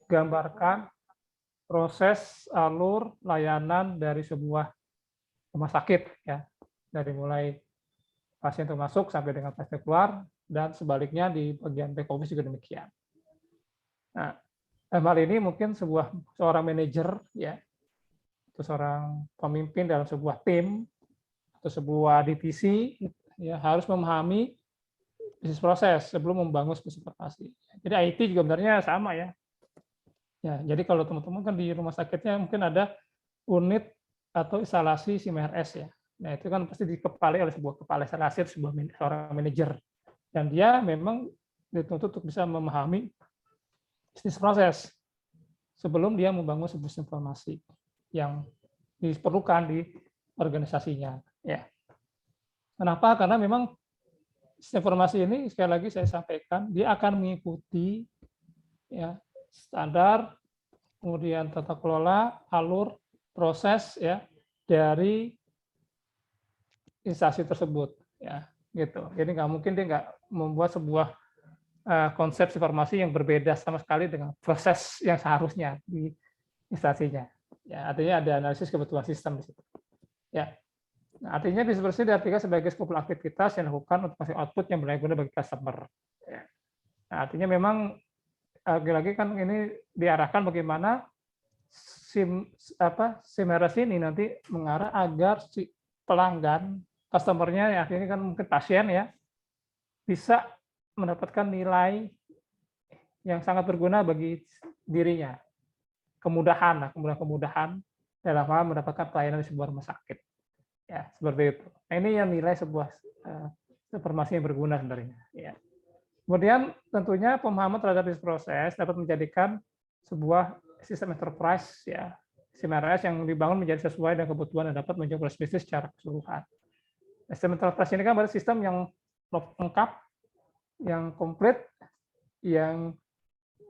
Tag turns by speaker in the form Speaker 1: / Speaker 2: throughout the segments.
Speaker 1: menggambarkan proses alur layanan dari sebuah rumah sakit ya, dari mulai pasien itu masuk sampai dengan pasien keluar, dan sebaliknya di bagian back office juga demikian. Nah, dalam hal ini mungkin seorang manajer ya, atau seorang pemimpin dalam sebuah tim atau sebuah divisi ya harus memahami bisnis proses sebelum membangun spesifikasi. Jadi IT juga sebenarnya sama ya. Ya, jadi kalau teman-teman kan di rumah sakitnya mungkin ada unit atau instalasi SIM-RS ya. Nah, itu kan pasti dikepalai oleh sebuah kepala instalasi, seorang manajer. Dan dia memang dituntut untuk bisa memahami bisnis proses sebelum dia membangun sebuah informasi yang diperlukan di organisasinya. Ya. Kenapa? Karena memang informasi ini sekali lagi saya sampaikan dia akan mengikuti ya standar, kemudian tata kelola, alur, proses ya dari instansi tersebut ya gitu. Jadi nggak mungkin dia nggak membuat sebuah konsep informasi yang berbeda sama sekali dengan proses yang seharusnya di instansinya. Ya, artinya ada analisis kebutuhan sistem di situ. Ya. Nah, artinya bisnis proses diartikan sebagai skup aktivitas yang dilakukan untuk masing output yang berguna bagi customer. Ya. Nah, artinya memang lagi-lagi kan ini diarahkan bagaimana SIM-RS ini nanti mengarah agar si pelanggan, customer-nya ya ini kan mungkin pasien ya, bisa mendapatkan nilai yang sangat berguna bagi dirinya. Kemudahan dalam hal mendapatkan pelayanan di sebuah rumah sakit. Ya, seperti itu. Nah, ini yang nilai sebuah informasi yang berguna sebenarnya. Ya. Kemudian tentunya pemahaman terhadap bisnis proses dapat menjadikan sebuah sistem enterprise ya, SIM-RS yang dibangun menjadi sesuai dengan kebutuhan dan dapat menjawab bisnis secara keseluruhan. Sistem enterprise ini kan berarti sistem yang lengkap, yang komplit, yang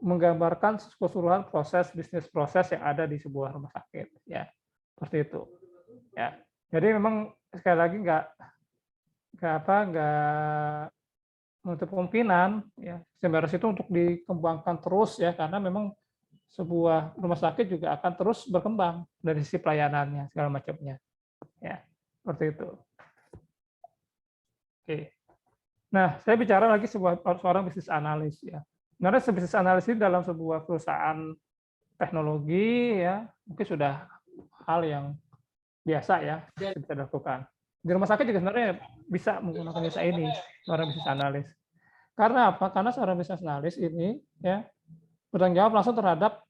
Speaker 1: menggambarkan keseluruhan proses bisnis proses yang ada di sebuah rumah sakit ya, seperti itu ya. Jadi memang sekali lagi nggak menutup kemungkinan ya SIM-RS itu untuk dikembangkan terus ya, karena memang sebuah rumah sakit juga akan terus berkembang dari sisi pelayanannya segala macamnya ya, seperti itu. Oke. Nah, saya bicara lagi seorang bisnis analis ya. Sebenarnya bisnis analis ini dalam sebuah perusahaan teknologi ya mungkin sudah hal yang biasa ya bisa dilakukan. Di rumah sakit juga sebenarnya bisa menggunakan jasa ini seorang bisnis analis. Karena apa? Karena seorang bisnis analis ini ya bertanggung jawab langsung terhadap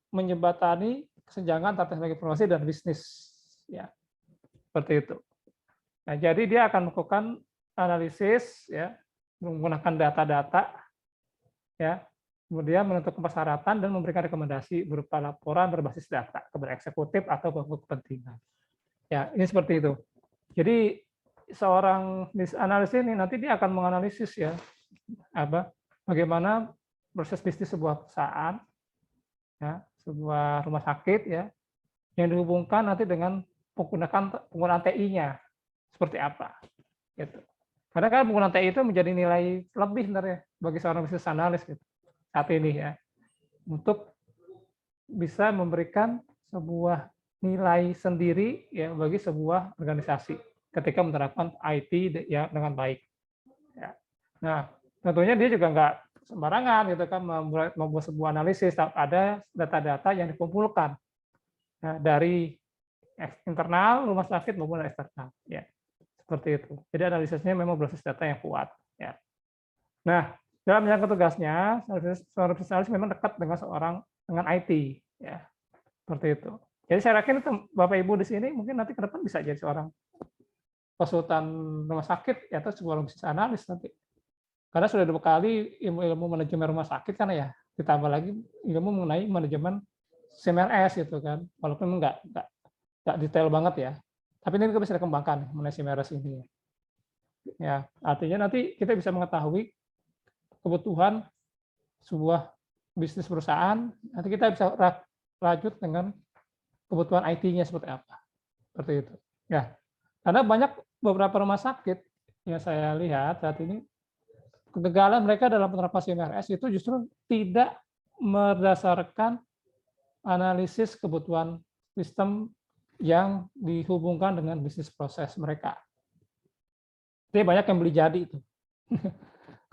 Speaker 1: menjembatani kesenjangan antara teknologi informasi dan bisnis ya. Seperti itu. Nah, jadi dia akan melakukan analisis ya menggunakan data-data ya, kemudian menentukan persyaratan dan memberikan rekomendasi berupa laporan berbasis data kepada eksekutif atau pemangku kepentingan. Ya, ini seperti itu. Jadi seorang bisnis analis ini nanti dia akan menganalisis ya bagaimana proses bisnis sebuah perusahaan ya, sebuah rumah sakit ya yang dihubungkan nanti dengan penggunaan TI-nya seperti apa gitu. Karena kan penggunaan TI itu menjadi nilai lebih sebenarnya bagi seorang bisnis analis gitu, saat ini ya, untuk bisa memberikan sebuah nilai sendiri ya bagi sebuah organisasi ketika menerapkan IT ya dengan baik. Ya. Nah, tentunya dia juga nggak sembarangan gitu kan membuat sebuah analisis, ada data-data yang dikumpulkan ya, dari internal rumah sakit maupun eksternal. Ya. Seperti itu. Jadi analisisnya memang berbasis data yang kuat. Ya. Nah, dalam menjalankan tugasnya, seorang bisnis analis memang dekat dengan IT. Ya. Seperti itu. Jadi saya yakin itu Bapak Ibu di sini mungkin nanti ke depan bisa jadi seorang konsultan rumah sakit ya, atau seorang bisnis analis nanti. Karena sudah dibekali ilmu manajemen rumah sakit kan ya, ditambah lagi ilmu mengenai manajemen SIM-RS gitu kan. Walaupun nggak detail banget ya. Tapi ini kita bisa dikembangkan mengenai SIM-RS ini. Ya, artinya nanti kita bisa mengetahui kebutuhan sebuah bisnis perusahaan, nanti kita bisa lanjut dengan kebutuhan IT-nya seperti apa. Seperti itu. Ya. Karena beberapa rumah sakit yang saya lihat saat ini kegagalan mereka dalam penerapan SIM-RS itu justru tidak berdasarkan analisis kebutuhan sistem yang dihubungkan dengan bisnis proses mereka. Jadi banyak yang beli jadi itu.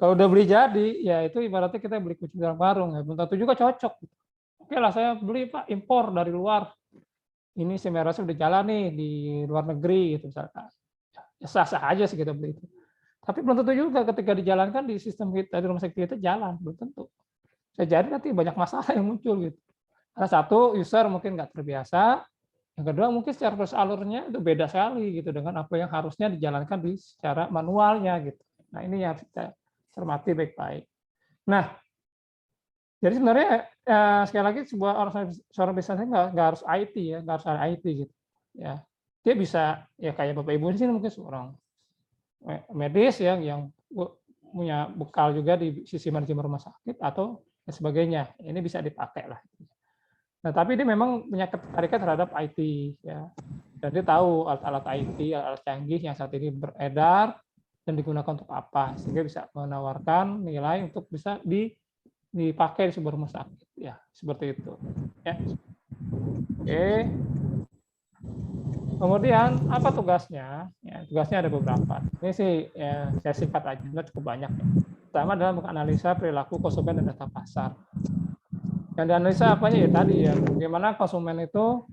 Speaker 1: Kalau udah beli jadi, ya itu ibaratnya kita beli kucing dalam karung, ya belum tentu juga cocok. Oke lah, saya beli Pak impor dari luar. Ini semerasnya udah jalan nih di luar negeri, gitu misalkan. Ya sah-sah aja sih kita beli itu. Tapi belum tentu juga ketika dijalankan di sistem kita, di rumah sakit kita jalan, belum tentu. Bisa jadi nanti banyak masalah yang muncul gitu. Karena satu, user mungkin nggak terbiasa. Yang kedua, mungkin secara proses alurnya itu beda sekali gitu dengan apa yang harusnya dijalankan di secara manualnya gitu. Nah ini yang kita cermati baik-baik. Nah, jadi sebenarnya sekali lagi seorang bisnisnya nggak harus IT ya, nggak harus ada IT gitu. Ya, dia bisa ya kayak Bapak Ibu di sini mungkin seorang medis yang punya bekal juga di sisi manajemen rumah sakit atau sebagainya. Ini bisa dipakai lah. Nah, tapi dia memang punya ketertarikan terhadap IT ya. Dan dia tahu alat-alat IT, alat canggih yang saat ini beredar dan digunakan untuk apa, sehingga bisa menawarkan nilai untuk bisa dipakai di sebuah rumah sakit ya, seperti itu. Ya. Oke. Kemudian apa tugasnya? Ya, tugasnya ada beberapa. Ini sih ya, saya singkat aja, cukup banyak. Ya. Pertama adalah menganalisa perilaku konsumen dan data pasar. Yang dianalisa apanya ya tadi ya, bagaimana konsumen itu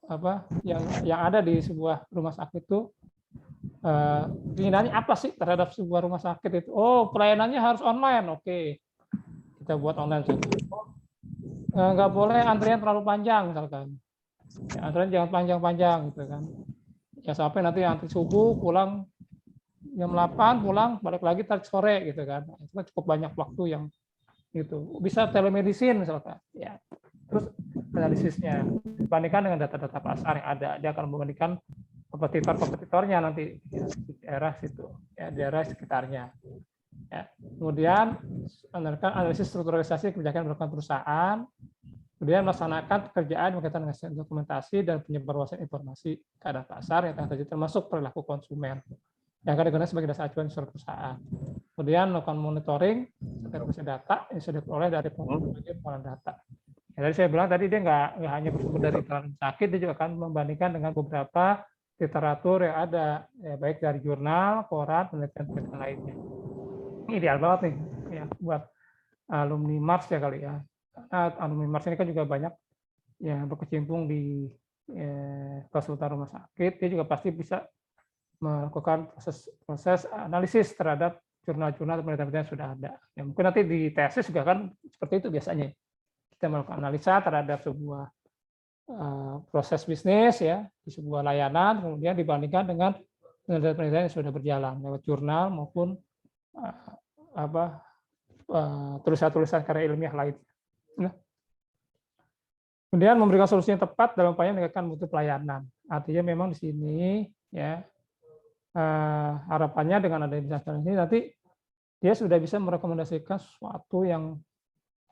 Speaker 1: apa yang ada di sebuah rumah sakit itu keinginannya apa sih terhadap sebuah rumah sakit itu? Oh, pelayanannya harus online, oke. Kita buat online saja. Nggak boleh antrian terlalu panjang misalkan. Ya, antrian jangan panjang-panjang gitu kan. Ya sampai nanti antri subuh pulang jam 8 pulang balik lagi tarik sore gitu kan. Itu kan cukup banyak waktu yang itu. Bisa telemedicine misalkan. Ya. Terus analisisnya dibandingkan dengan data-data pasar yang ada, dia akan membandingkan kompetitornya nanti ya, di daerah situ, ya daerah sekitarnya. Ya. Kemudian melakukan analisis strukturalisasi kebijakan melakukan perusahaan, kemudian melaksanakan pekerjaan berkaitan dengan dokumentasi dan penyebarluasan informasi keadaan pasar yang terjadi termasuk perilaku konsumen yang akan digunakan sebagai dasar acuan suatu perusahaan. Kemudian melakukan monitoring terkait data yang sudah diperoleh dari pengolahan data. Ya, tadi saya bilang tadi dia nggak hanya bersumber dari rumah sakit, dia juga akan membandingkan dengan beberapa literatur yang ada, ya, baik dari jurnal, koran, penelitian lainnya. Ini ideal banget nih, ya, buat alumni Mars ya kali ya. Karena alumni Mars ini kan juga banyak yang berkecimpung di konsultan rumah sakit, dia juga pasti bisa melakukan proses analisis terhadap jurnal-jurnal atau penelitian yang sudah ada. Ya, mungkin nanti di tesis juga kan seperti itu biasanya. Kita melakukan analisa terhadap sebuah proses bisnis ya di sebuah layanan, kemudian dibandingkan dengan penelitian yang sudah berjalan lewat jurnal maupun tulisan-tulisan karya ilmiah lain. Nah, kemudian memberikan solusi yang tepat dalam upaya meningkatkan mutu pelayanan. Artinya memang di sini ya harapannya dengan adanya bisnis ini nanti dia sudah bisa merekomendasikan sesuatu yang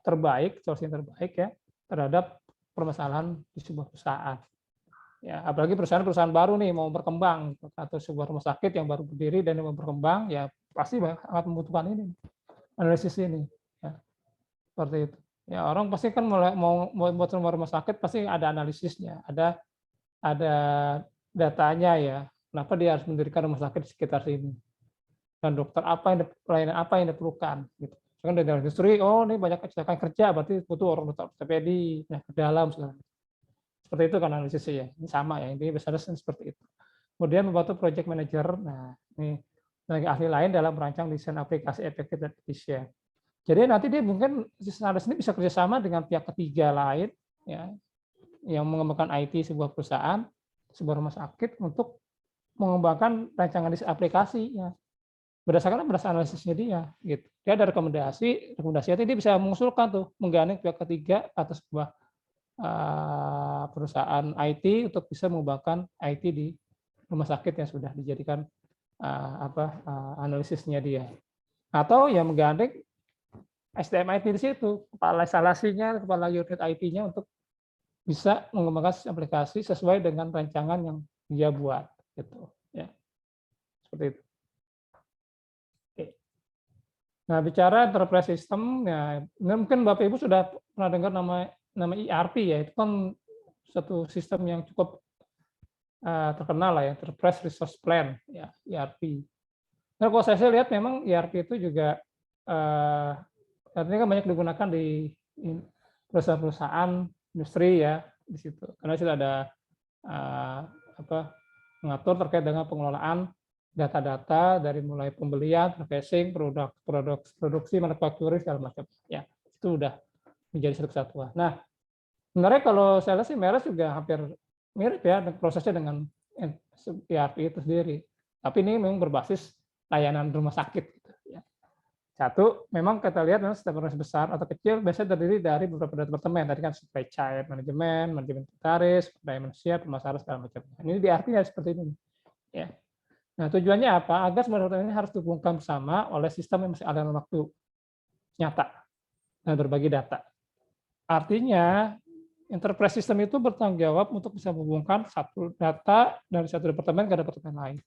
Speaker 1: terbaik, solusi yang terbaik ya terhadap permasalahan di sebuah perusahaan. Ya, apalagi perusahaan baru nih mau berkembang atau sebuah rumah sakit yang baru berdiri dan mau berkembang, ya pasti sangat membutuhkan ini analisis ini. Ya, seperti itu. Ya orang pasti kan mau buat rumah sakit pasti ada analisisnya, ada datanya ya. Kenapa dia harus mendirikan rumah sakit di sekitar sini? Dan dokter pelayanan apa yang diperlukan? Gitu. Kan dari industri, oh ini banyak kecelakaan kerja, berarti butuh orang dokter ortopedi, ke dalam segala. Seperti itu kan analisisnya ya. Ini sama ya, intinya besarnya seperti itu. Kemudian membantu project manager, nah ini tenaga ahli lain dalam merancang desain aplikasi efektif dan efisien. Jadi nanti dia mungkin analis ini bisa kerjasama dengan pihak ketiga lain, ya, yang mengembangkan IT sebuah perusahaan, sebuah rumah sakit untuk mengembangkan rancangan aplikasi, ya, berdasarkan analisisnya dia, gitu. Dia ada rekomendasi nanti dia bisa mengusulkan tuh, menggandeng pihak ketiga atas sebuah perusahaan IT untuk bisa mengembangkan IT di rumah sakit yang sudah dijadikan analisisnya dia. Atau yang menggandeng SDM IT di situ, kepala instalasinya, kepala unit IT-nya untuk bisa mengembangkan aplikasi sesuai dengan rancangan yang dia buat, gitu. Ya, seperti itu. Nah, bicara enterprise system, ya mungkin Bapak Ibu sudah pernah dengar nama ERP ya, itu kan satu sistem yang cukup terkenal lah ya, Enterprise Resource Plan ya, ERP. Nah, kalau saya lihat memang ERP itu juga artinya kan banyak digunakan di perusahaan-perusahaan industri ya di situ, karena sudah ada mengatur terkait dengan pengelolaan data-data dari mulai pembelian, purchasing, produksi, manufacturing segala macam. Ya, itu udah menjadi satu kesatuan. Nah, sebenarnya kalau saya lihat sih Meres juga hampir mirip ya prosesnya dengan ERP itu sendiri. Tapi ini memang berbasis layanan rumah sakit. Gitu, ya. Satu, memang kita lihat memang setiap organisasi besar atau kecil biasanya terdiri dari beberapa departemen. Tadi kan supply chain, manajemen inventaris, daya manusia, pemasaran segala macam. Ini di ERP seperti ini. Ya. Nah, tujuannya apa? Agar semua departemen ini harus dihubungkan bersama oleh sistem yang masih ada dalam waktu nyata dan berbagi data. Artinya, enterprise system itu bertanggung jawab untuk bisa menghubungkan satu data dari satu departemen ke departemen lain.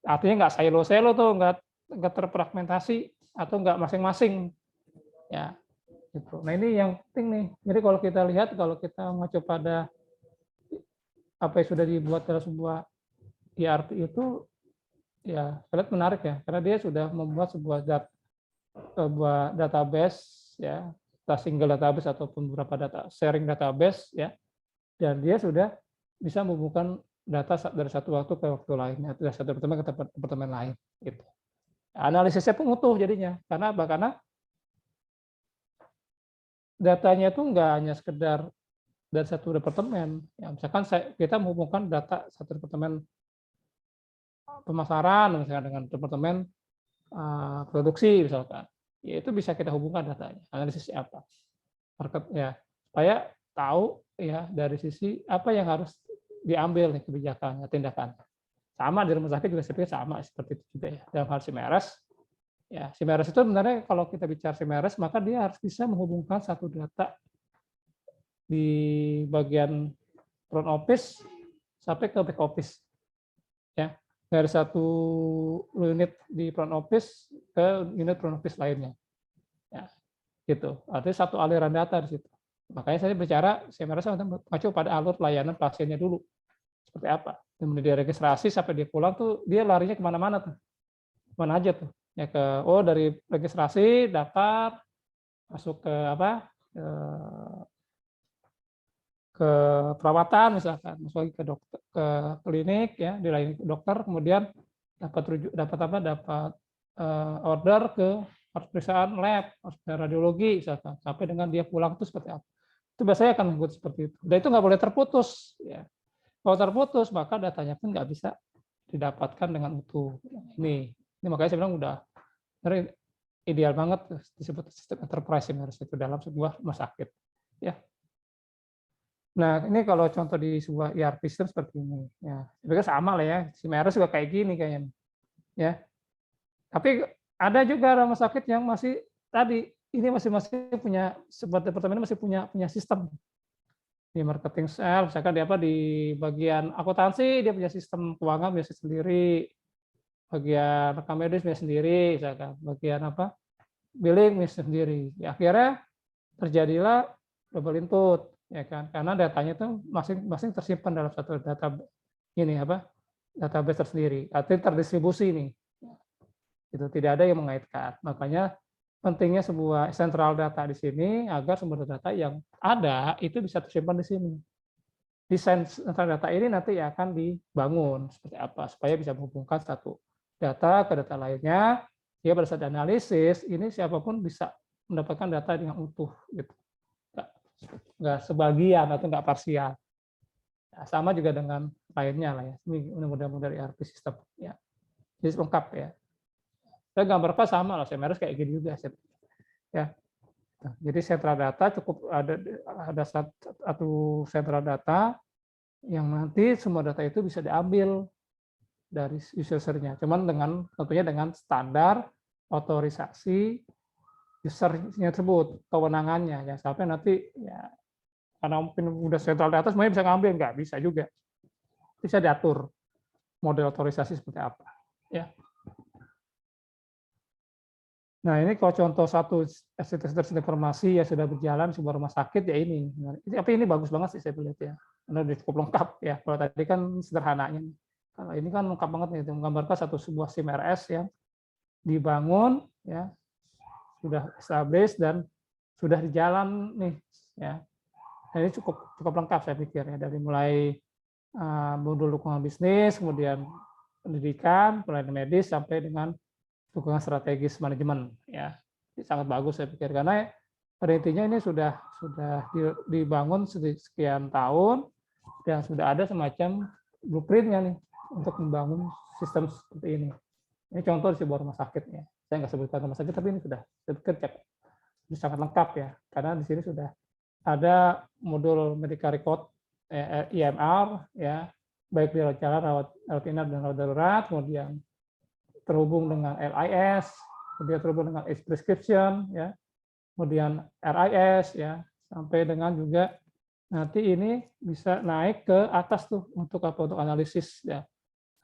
Speaker 1: Artinya nggak silo-silo tuh, nggak terfragmentasi atau nggak masing-masing. Ya, gitu. Nah ini yang penting nih. Jadi kalau kita lihat, kalau kita mengacu pada apa yang sudah dibuat dalam sebuah ERP itu, ya saya lihat menarik ya, karena dia sudah membuat sebuah database ya, single database ataupun beberapa data sharing database ya, dan dia sudah bisa menghubungkan data dari satu waktu ke waktu lainnya, dari satu departemen ke departemen lain gitu. Analisisnya pun utuh jadinya, karena apa? Karena datanya itu nggak hanya sekedar dari satu departemen. Ya, misalkan kita menghubungkan data satu departemen pemasaran misalkan dengan departemen produksi misalkan, ya itu bisa kita hubungkan datanya. Analisisnya apa? Market ya, supaya tahu ya dari sisi apa yang harus diambil nih kebijakannya, tindakan. Sama di rumah sakit juga seperti sama seperti itu juga ya. Dalam hal Simeres, ya Simeres itu sebenarnya kalau kita bicara Simeres maka dia harus bisa menghubungkan satu data di bagian front office sampai ke back office. Ya, dari satu unit di front office ke unit front office lainnya. Ya, gitu. Artinya satu aliran data di situ. Makanya saya bicara, saya merasa mengacu pada alur layanan pasiennya dulu. Seperti apa? Kemudian dia registrasi sampai dia pulang tuh, dia larinya kemana-mana tuh. Kemana aja tuh. Ya dari registrasi, daftar, masuk ke ke perawatan misalkan, masuk lagi ke dokter, ke klinik ya, dilayani dokter, kemudian dapat order ke pemeriksaan lab, radiologi misalkan, sampai dengan dia pulang itu seperti apa. Itu biasanya akan membuat seperti itu. Dan itu nggak boleh terputus. Ya. Kalau terputus, maka datanya pun nggak bisa didapatkan dengan utuh. Ini makanya saya bilang udah ideal banget disebut sistem enterprise itu dalam sebuah rumah sakit. Ya. Nah, ini kalau contoh di sebuah ERP system seperti ini. Ya, sebenarnya sama lah ya. Simeres juga kayak gini kayaknya. Ya. Tapi ada juga rumah sakit yang masih tadi ini masih punya sebuah departemen masih punya sistem di marketing sales, misalkan di bagian akuntansi dia punya sistem keuangan biasa sendiri, bagian rekam medis punya sendiri, misalkan bagian billing punya sendiri. Ya, akhirnya terjadilah double input, ya kan? Karena datanya itu masing-masing tersimpan dalam satu database tersendiri, artinya terdistribusi nih. Itu tidak ada yang mengaitkan. Makanya pentingnya sebuah sentral data di sini agar sumber data yang ada itu bisa tersimpan di sini. Desain sentral data ini nanti akan dibangun seperti apa supaya bisa menghubungkan satu data ke data lainnya. Dia pada saat analisis ini siapapun bisa mendapatkan data dengan utuh, gitu. Nggak sebagian atau nggak parsial. Nah, sama juga dengan lainnya lah ya. Ini mudah-mudahan dari ERP sistem ya. Jadi lengkap ya. Saya gambarkan sama lah, Simeres kayak gini juga. Ya. Nah, jadi sentral data cukup ada satu sentral data yang nanti semua data itu bisa diambil dari usernya. Cuman tentunya dengan standar otorisasi usernya tersebut, kewenangannya ya sampai nanti ya karena mungkin udah sentral data semuanya bisa ngambil, nggak bisa juga. Bisa diatur model otorisasi seperti apa. Ya. Nah, ini kalau contoh satu sistem informasi yang sudah berjalan sebuah rumah sakit ya ini. Tapi ini bagus banget sih saya lihat ya. Karena udah cukup lengkap ya. Kalau tadi kan sederhananya. Kalau ini kan lengkap banget nih, menggambarkan sebuah SIM-RS yang dibangun ya, sudah established dan sudah di jalan nih ya. Nah, ini cukup lengkap saya pikir ya, dari mulai modul dukungan bisnis, kemudian pendidikan, pelayanan medis sampai dengan dukungan strategis manajemen ya. Ini sangat bagus saya pikir karena pada intinya ini sudah dibangun sekian tahun dan sudah ada semacam blueprintnya nih untuk membangun sistem seperti ini. Ini contoh di sebuah rumah sakit ya. Saya nggak sebutkan rumah sakit, tapi ini sudah saya ini sangat lengkap ya, karena di sini sudah ada modul medical record IMR ya, baik di rawat inap dan rawat darurat, kemudian terhubung dengan LIS, kemudian terhubung dengan prescription ya, kemudian RIS ya, sampai dengan juga nanti ini bisa naik ke atas tuh untuk apa, untuk analisis ya,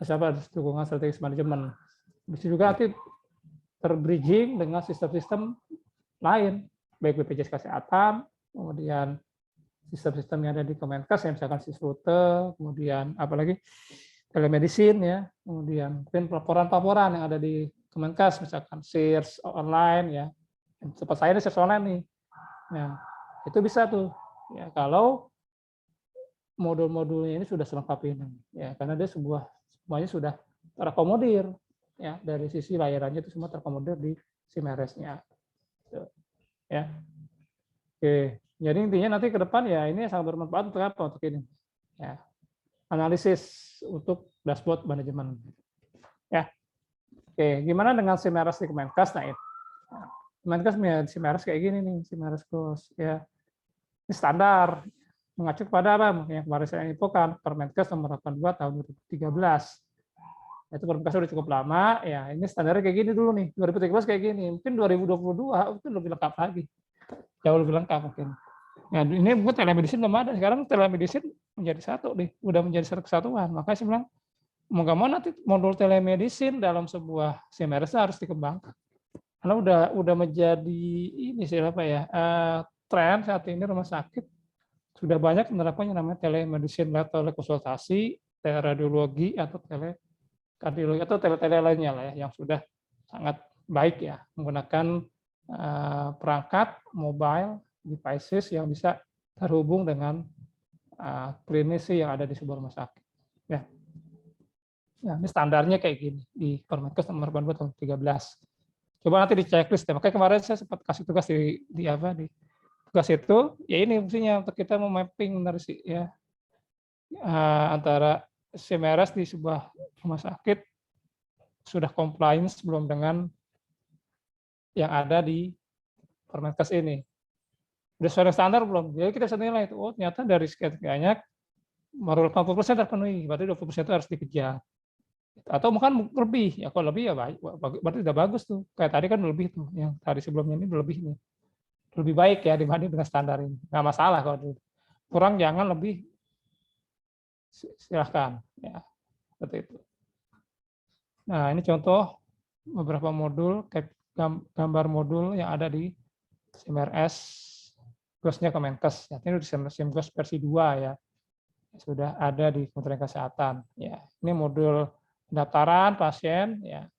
Speaker 1: siapa dukungan strategis manajemen. Bisa juga nanti terbridging dengan sistem-sistem lain, baik BPJS Kesehatan, kemudian sistem-sistem yang ada di Kemenkes, yang misalkan Sisrute, kemudian apalagi telemedicine ya, kemudian laporan-laporan yang ada di Kemenkes, misalkan SIRS online ya, tempat saya ini SIRS online nih, ya itu bisa tuh, ya kalau modul-modulnya ini sudah selengkap ini, ya karena dia semuanya sudah terakomodir, ya dari sisi layarannya itu semua terakomodir di SIM-RS-nya. Ya. Oke, jadi intinya nanti ke depan ya ini sangat bermanfaat untuk apa? Untuk ini. Ya. Analisis untuk dashboard manajemen. Ya. Oke, gimana dengan SIM-RS di Kemenkes? Nah, Kemenkes punya SIM-RS kayak gini nih, SIM-RS Plus ya. Ini standar mengacu kepada apa? Yang kemarin saya infokan, Permenkes nomor 82 tahun 2013. Itu Permenkes sudah cukup lama, ya ini standarnya kayak gini dulu nih, 2013 kayak gini, mungkin 2022 itu lebih lengkap lagi, jauh lebih lengkap mungkin. Nah, ini mungkin telemedicine belum ada, sekarang telemedicine menjadi satu nih, udah menjadi satu kesatuan, makanya saya bilang, mau nggak mau nanti modul telemedicine dalam sebuah SIM-RS harus dikembangkan, karena udah menjadi ini siapa ya, tren saat ini rumah sakit sudah banyak menerapkan yang namanya telemedicine, telekonsultasi, teleradiologi atau kardiologi atau tele-tele lainnya lah ya, yang sudah sangat baik ya, menggunakan perangkat mobile devices yang bisa terhubung dengan klinisi yang ada di sebuah rumah sakit. Ya, ini standarnya kayak gini di Permenkes nomor 82 tahun 2013. Coba nanti di checklist ya. Makanya kemarin saya sempat kasih tugas di tugas itu, ya ini fungsinya untuk kita memapping ya antara SIM-RS di sebuah rumah sakit sudah compliance belum dengan yang ada di Permenkes ini. Sudah sesuai standar belum? Jadi kita bisa nilai itu, oh ternyata dari sekian banyak baru 80% terpenuhi, berarti 20% itu harus dikejar. Atau mungkin lebih, ya kalau lebih ya baik, berarti udah bagus tuh. Kayak tadi kan lebih tuh, yang tadi sebelumnya ini lebih nih. Lebih baik ya dibanding dengan standar ini. Nggak masalah kalau dulu. Kurang jangan lebih, silahkan. Ya, seperti itu. Nah, ini contoh beberapa modul, gambar modul yang ada di SIM-RS Gosnya Kemenkes. Ini di SIM-Gos versi 2 ya. Sudah ada di Kementerian Kesehatan. Ya, ini modul pendaftaran pasien ya.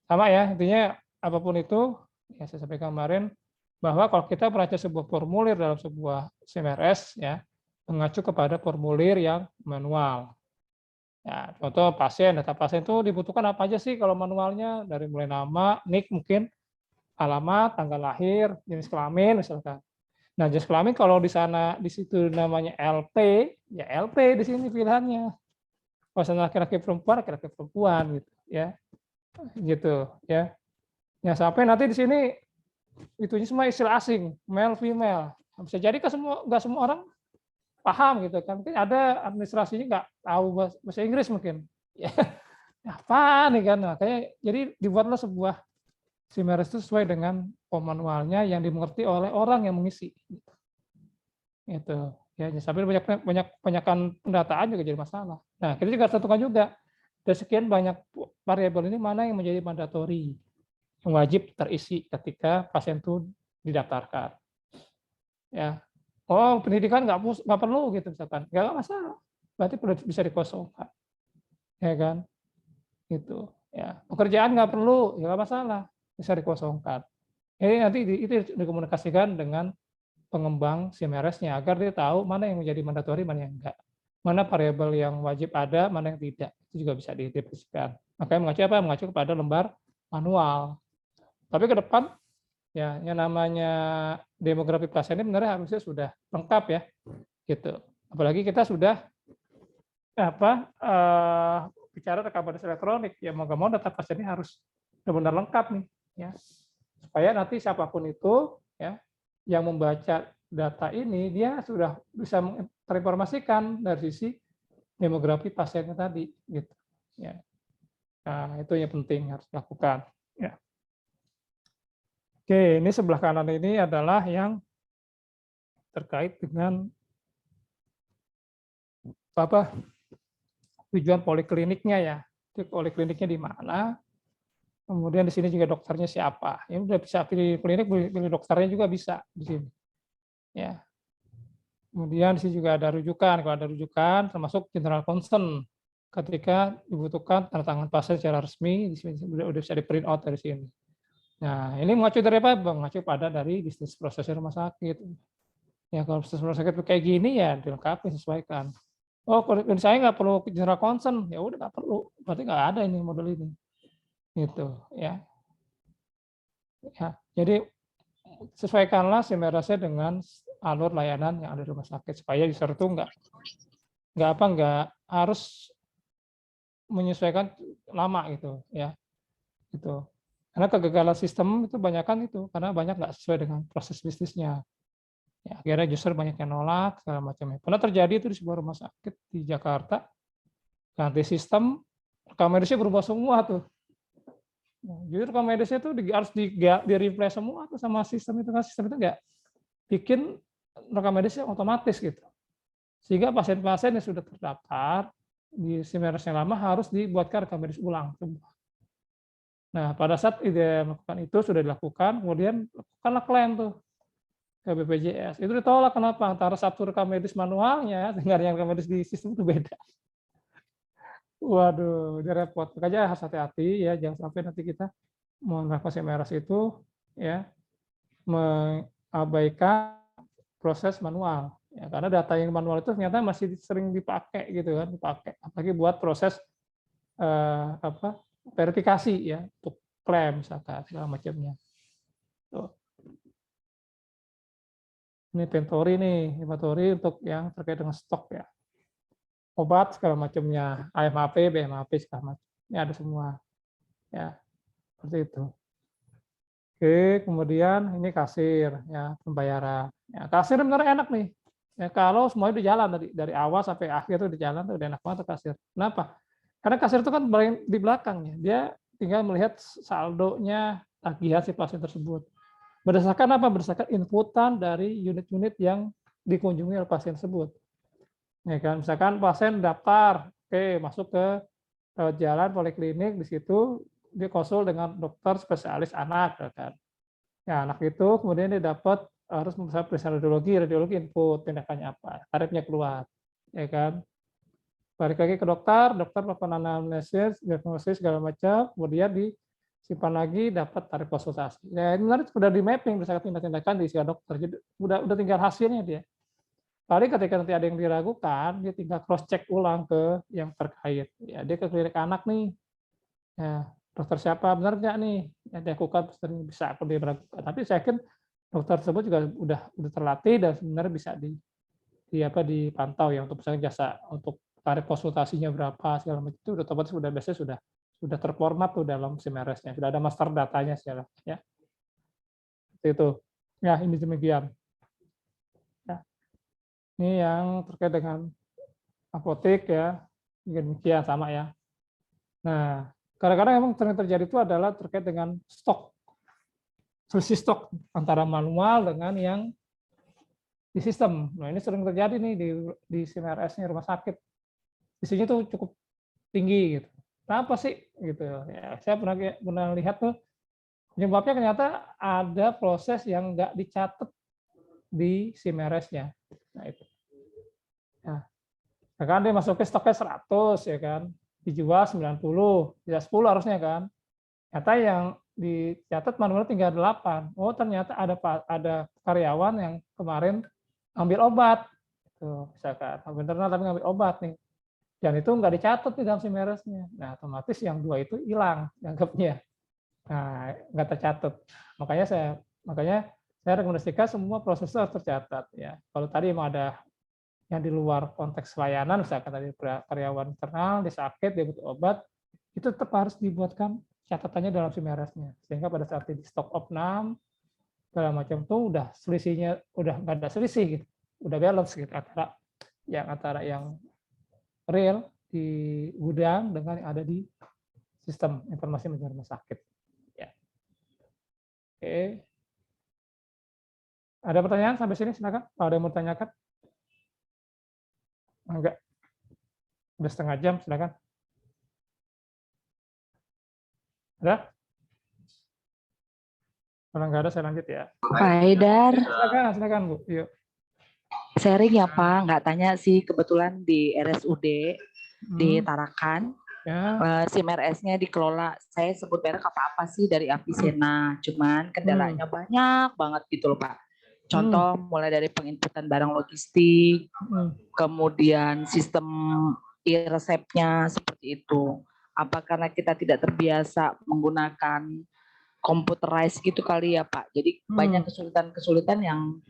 Speaker 1: Sama ya, intinya apapun itu ya saya sampaikan kemarin bahwa kalau kita merancang sebuah formulir dalam sebuah SIM-RS ya, mengacu kepada formulir yang manual. Ya, contoh pasien, data pasien itu dibutuhkan apa aja sih kalau manualnya, dari mulai nama, NIK mungkin, alamat, tanggal lahir, jenis kelamin misalkan. Nah, jenis kelamin kalau di sana di situ namanya LP, ya LP di sini pilihannya. Kalau sana laki-laki perempuan, laki-laki perempuan gitu ya. Gitu ya. Ya sampai nanti di sini itunya semua istilah asing, male female. Bisa jadi kan nggak semua orang paham gitu kan. Mungkin ada administrasinya nggak tahu bahasa Inggris mungkin. Ya, apa nih kan? Makanya jadi dibuatlah sebuah SIM-RS itu sesuai dengan manualnya yang dimengerti oleh orang yang mengisi. Gitu. Ya, sampai banyakkan pendataan juga jadi masalah. Nah, kita juga tentukan juga dari sekian banyak variabel ini mana yang menjadi mandatori. yang wajib terisi ketika pasien itu didaftarkan. Ya, oh pendidikan nggak perlu gitu misalkan, nggak masalah, berarti bisa dikosongkan, ya kan? Gitu. Ya, pekerjaan nggak perlu, ya nggak masalah, bisa dikosongkan. Jadi nanti itu dikomunikasikan dengan pengembang CMRS-nya agar dia tahu mana yang menjadi mandatori, mana yang enggak. Mana variabel yang wajib ada, mana yang tidak. Itu juga bisa didefinisikan. Makanya mengacu apa? Mengacu kepada lembar manual. Tapi ke depan ya yang namanya demografi pasien ini sebenarnya harusnya sudah lengkap ya, gitu. Apalagi kita sudah bicara rekam medis elektronik, ya mau nggak mau data pasien ini harus benar-benar lengkap nih, ya. Supaya nanti siapapun itu ya yang membaca data ini dia sudah bisa terinformasikan dari sisi demografi pasiennya tadi, gitu. Ya. Nah, itu yang penting harus dilakukan. Ya. Oke, ini sebelah kanan ini adalah yang terkait dengan apa tujuan polikliniknya ya. Jadi polikliniknya di mana? Kemudian di sini juga dokternya siapa. Ini udah bisa pilih klinik, pilih dokternya juga bisa di sini. Ya. Kemudian di sini juga ada rujukan. Kalau ada rujukan, termasuk general concern. Ketika dibutuhkan tanda tangan pasien secara resmi, di sini udah bisa di print out dari sini. Nah, ini mengacu dari apa? Mengacu pada dari bisnis prosesnya rumah sakit. Ya, kalau bisnis rumah sakit kayak gini ya dilengkapi, sesuaikan. Oh, kalau saya nggak perlu general concern, ya udah nggak perlu. Berarti nggak ada ini model ini. Gitu, ya. Ya, jadi sesuaikanlah CMRS dengan alur layanan yang ada di rumah sakit supaya user itu nggak harus menyesuaikan lama gitu ya gitu. Karena kegagalan sistem itu banyak kan itu karena banyak nggak sesuai dengan proses bisnisnya. Ya, akhirnya user banyak yang nolak segala macamnya. Pernah terjadi itu di sebuah rumah sakit di Jakarta, ganti sistem, rekam medisnya berubah semua tuh. Nah, jadi rekam medisnya tuh harus di replay semua tuh sama sistem itu kan sistem itu nggak bikin rekam medisnya otomatis gitu. Sehingga pasien-pasien yang sudah terdaftar di CMRS yang lama harus dibuatkan rekam medis ulang. Nah, pada saat ide melakukan itu sudah dilakukan, kemudian lakukanlah klaim tuh ke BPJS. Itu ditolak kenapa? Antara satu rekam medis manualnya dengan yang rekam medis di sistem itu beda. Waduh, ini repot. Makanya harus hati-hati ya, jangan sampai nanti kita menerapkan CMRS itu ya mengabaikan proses manual. Ya, karena data yang manual itu ternyata masih sering dipakai gitu kan, dipakai apalagi buat proses verifikasi ya untuk klaim misalkan segala macamnya. Tuh. Ini inventory untuk yang terkait dengan stok ya. Obat segala macamnya, AMAP, BMAP segala macam. Ini ada semua. Ya, seperti itu. Oke, kemudian ini kasir ya, pembayaran. Ya, kasir benar enak nih. Ya, kalau semuanya udah jalan dari awal sampai akhir tuh udah jalan tuh udah enak banget tuh kasir. Kenapa? Karena kasir itu kan di belakangnya. Dia tinggal melihat saldonya tagihan si pasien tersebut. Berdasarkan apa? Berdasarkan inputan dari unit-unit yang dikunjungi oleh pasien tersebut. Ya kan, misalkan pasien daftar, oke, masuk ke jalan poliklinik, di situ dia konsul dengan dokter spesialis anak, ya kan. Ya, anak itu kemudian dia dapat harus periksa radiologi input tindakannya apa, tarifnya keluar, ya kan. Balik lagi ke dokter melakukan anamnesis, diagnosis segala macam, kemudian disimpan lagi dapat tarif konsultasi. Ya, ini sudah di mapping berdasarkan tindakan di usia dokter, jadi udah tinggal hasilnya dia. Paling ketika nanti ada yang diragukan, dia tinggal cross check ulang ke yang terkait. Ya, dia ke klinik anak nih, ya, dokter siapa benar nggak nih? Ya, dilakukan bisa kalau dia meragukan. Tapi saya yakin dokter tersebut juga udah terlatih dan sebenarnya bisa dipantau ya untuk misalnya jasa untuk tarif konsultasinya berapa segala macam itu otomatis biasanya sudah terformat tuh dalam CMRS-nya, sudah ada master datanya segala ya. Seperti itu. Ya, ini demikian. Ya. Ini yang terkait dengan apotek ya. Demikian sama ya. Nah, kadang-kadang memang sering terjadi itu adalah terkait dengan stok. Selisih stok antara manual dengan yang di sistem. Nah, ini sering terjadi nih di CMRS-nya rumah sakit. Isinya tuh cukup tinggi gitu. Kenapa sih gitu? Ya, saya pernah lihat tuh Penyebabnya ternyata ada proses yang nggak dicatat di SIMRS-nya. Nah itu. Nah, kan dia masukin stoknya 100 ya kan, dijual 90, tidak 10 harusnya kan. Ternyata yang dicatat manual tinggal 8. Oh ternyata ada karyawan yang kemarin ambil obat, tuh misalkan benar tapi ngambil obat nih, dan itu nggak dicatat di dalam SIMRS-nya. Nah otomatis yang 2 itu hilang dianggapnya. Nah, nggak tercatat. Makanya saya rekomendasikan semua proses harus tercatat ya. Kalau tadi mau ada yang di luar konteks layanan, misalkan tadi karyawan internal, dia sakit, dia butuh obat, itu tetap harus dibuatkan catatannya dalam SIMRS-nya. Sehingga pada saat di stok opnam, segala macam itu udah selisihnya, udah nggak ada selisih gitu. Udah balance gitu antara yang real di gudang dengan yang ada di sistem informasi manajemen rumah sakit. Ya. Oke. Ada pertanyaan sampai sini? Silakan. Kalau ada yang mau tanyakan. Enggak. Udah setengah jam, silakan. Ada? Kalau nggak ada, saya lanjut ya.
Speaker 2: Pak Haidar,
Speaker 1: Silakan Bu. Yuk.
Speaker 2: sharing ya Pak, nggak tanya sih, kebetulan di RSUD di Tarakan,
Speaker 1: Ya.
Speaker 2: SIMRS-nya dikelola, saya sebut merek apa sih dari Avicenna, cuman kendalanya banyak banget gitu loh Pak. Contoh mulai dari penginputan barang logistik, kemudian sistem e-resepnya seperti itu. Apa karena kita tidak terbiasa menggunakan computerized gitu kali ya Pak. Jadi banyak kesulitan-kesulitan yang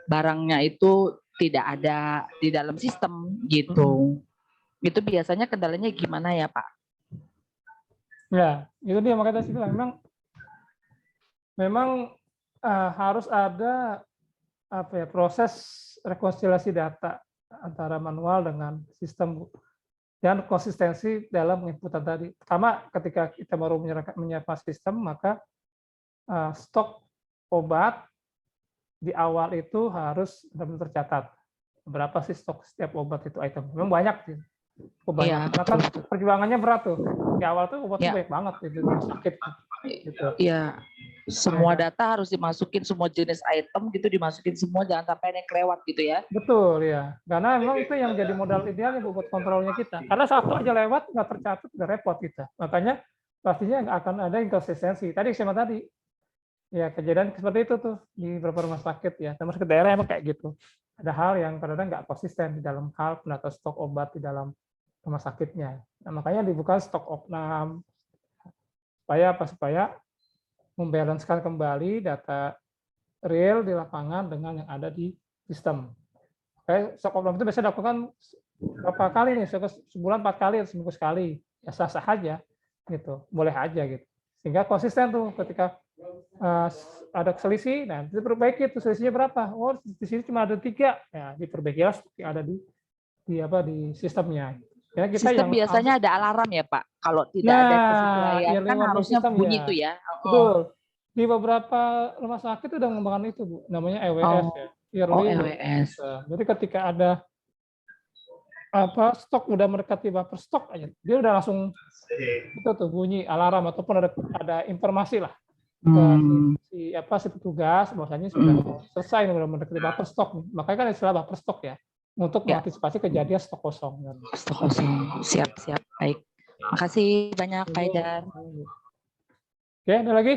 Speaker 2: barangnya itu tidak ada di dalam sistem gitu. Itu biasanya kendalanya gimana ya Pak?
Speaker 1: Ya, itu dia makanya saya bilang memang harus ada proses rekonsiliasi data antara manual dengan sistem dan konsistensi dalam inputan tadi. Pertama, ketika kita baru menyiapkan sistem, maka stok obat di awal itu harus benar-benar tercatat. Berapa sih stok setiap obat itu item? Memang banyak sih. Kebanyakan. Ya, kan perjuangannya berat tuh. Di awal tuh obatnya banyak banget itu sakit. Gitu.
Speaker 2: Iya. Semua data harus dimasukin, semua jenis item gitu dimasukin semua, jangan sampai ada yang kelewat gitu ya.
Speaker 1: Betul ya. Karena memang itu yang jadi modal idealnya buat kontrolnya kita. Karena satu aja lewat nggak tercatat udah repot kita. Makanya pastinya akan ada inkonsistensi. Tadi ya kejadian seperti itu tuh di beberapa rumah sakit ya. Termasuk ke daerah emang kayak gitu. Ada hal yang kadang-kadang nggak konsisten di dalam hal penata stok obat di dalam rumah sakitnya. Nah, makanya dibuka stok opnam supaya membalancekan kembali data real di lapangan dengan yang ada di sistem. Kayak stok opnam itu biasanya dilakukan berapa kali nih? Sebulan 4 kali atau seminggu sekali. Ya sah-sah aja gitu. Boleh aja gitu. Sehingga konsisten tuh ketika ada selisih, nah diperbaiki tuh selisihnya berapa? Oh di sini cuma ada 3, ya diperbaiki yang ada di sistemnya. Ya, kita
Speaker 2: sistem
Speaker 1: yang
Speaker 2: biasanya ada alarm ya Pak. Kalau tidak ada kesesuaian
Speaker 1: ya
Speaker 2: kan harusnya bunyi tuh ya.
Speaker 1: Betul. Di beberapa rumah sakit udah mengembangkan itu Bu, namanya EWS ya.
Speaker 2: EWS.
Speaker 1: Jadi ketika ada stok udah mendekati buffer stok aja, dia udah langsung itu tuh bunyi alarm ataupun ada informasi lah ke si petugas bahwasanya sudah selesai udah mendekati buffer stok. Makanya kan istilah buffer stok ya untuk mengantisipasi kejadian stok kosong.
Speaker 2: Stok kosong. Siap. Baik. Makasih banyak Pak Haidar.
Speaker 1: Oke, ada lagi?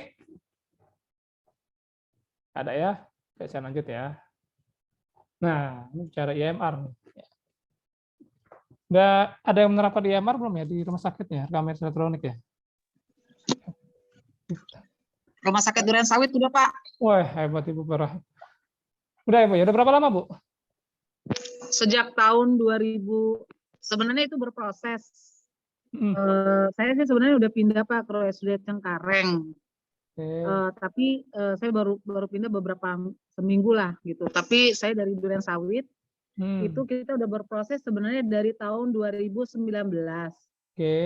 Speaker 1: Ada ya? Oke, saya lanjut ya. Nah, ini bicara IMR nih. Ada yang menerapkan IMR belum ya di rumah sakitnya, rekaman elektronik ya?
Speaker 3: Rumah sakit Duren Sawit udah Pak.
Speaker 1: Wah, hebat Ibu Parah. Udah Ibu ya, udah berapa lama Bu?
Speaker 3: Sejak tahun 2000, sebenarnya itu berproses. Saya sih sebenarnya udah pindah Pak ke RSUD Cengkareng. Tapi saya baru pindah beberapa seminggu lah gitu. Tapi saya dari Duren Sawit, itu kita udah berproses sebenarnya dari tahun 2019.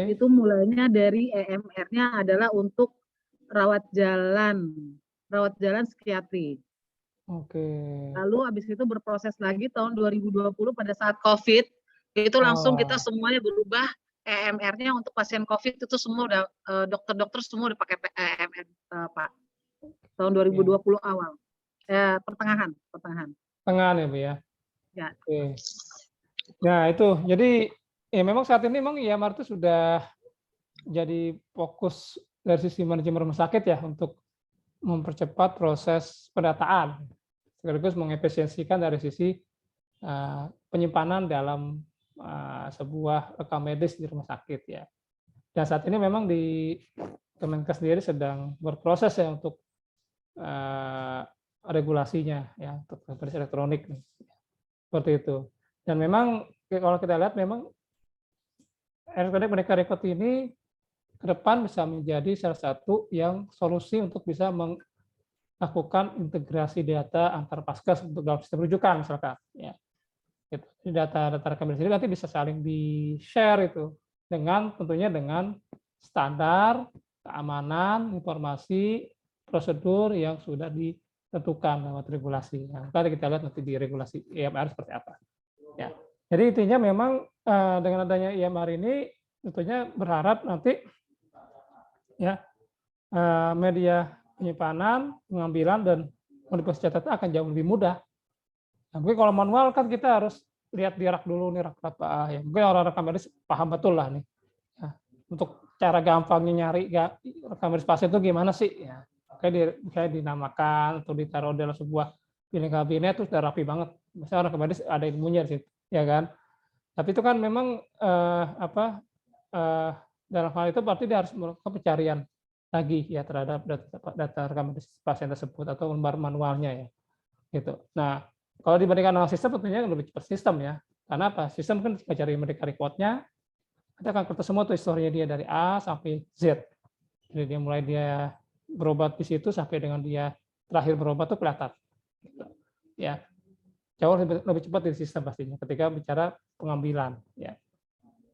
Speaker 3: Itu mulainya dari EMR-nya adalah untuk rawat jalan psikiatri. Lalu habis itu berproses lagi tahun 2020 pada saat COVID, itu langsung kita semuanya berubah EMR-nya untuk pasien COVID itu semua udah dokter-dokter semua udah pakai EMR Pak. tahun 2020 awal. Pertengahan.
Speaker 1: Pertengahan ya Bu ya.
Speaker 3: Ya.
Speaker 1: Oke. Nah itu, jadi ya memang saat ini memang IMR itu sudah jadi fokus dari sisi manajemen rumah sakit ya untuk mempercepat proses pendataan, sekaligus mengefisiensikan dari sisi penyimpanan dalam sebuah rekam medis di rumah sakit ya. Dan saat ini memang di Kemenkes sendiri sedang berproses ya untuk regulasinya ya untuk medis elektronik seperti itu. Dan memang kalau kita lihat memang elektronik medical record ini ke depan bisa menjadi salah satu yang solusi untuk bisa melakukan integrasi data antar paskes untuk dalam sistem rujukan misalkan ya. Data-data rekam medis ini nanti bisa saling di-share itu dengan tentunya dengan standar keamanan informasi prosedur yang sudah ditentukan lewat regulasi. Nah, nanti kita lihat nanti di regulasi IMR seperti apa. Ya. Jadi intinya memang dengan adanya IMR ini tentunya berharap nanti ya media penyimpanan, pengambilan dan modifikasi catatan akan jauh lebih mudah. Nah, mungkin kalau manual kan kita harus lihat di rak dulu nih rak berapa ya. Mungkin orang rekam medis paham betul lah nih. Nah, untuk cara gampangnya nyari rekam medis pasien itu gimana sih? Ya, kayak dinamakan atau ditaruh dalam sebuah piring kabinet itu sudah rapi banget. Misalnya orang rekam medis ada ilmunya di situ, ya kan? Tapi itu kan memang dalam hal itu berarti dia harus melakukan pencarian lagi ya terhadap data rekam medis pasien tersebut atau lembar manualnya ya. Gitu. Nah, kalau dibandingkan dengan sistem tentunya lebih cepat sistem ya. Karena apa? Sistem kan mencari medical record-nya, kita akan ketemu semua tuh historinya dia dari A sampai Z. Jadi dia mulai dia berobat di situ sampai dengan dia terakhir berobat tuh kelihatan. Gitu. Ya. Jauh lebih cepat dari sistem pastinya ketika bicara pengambilan ya.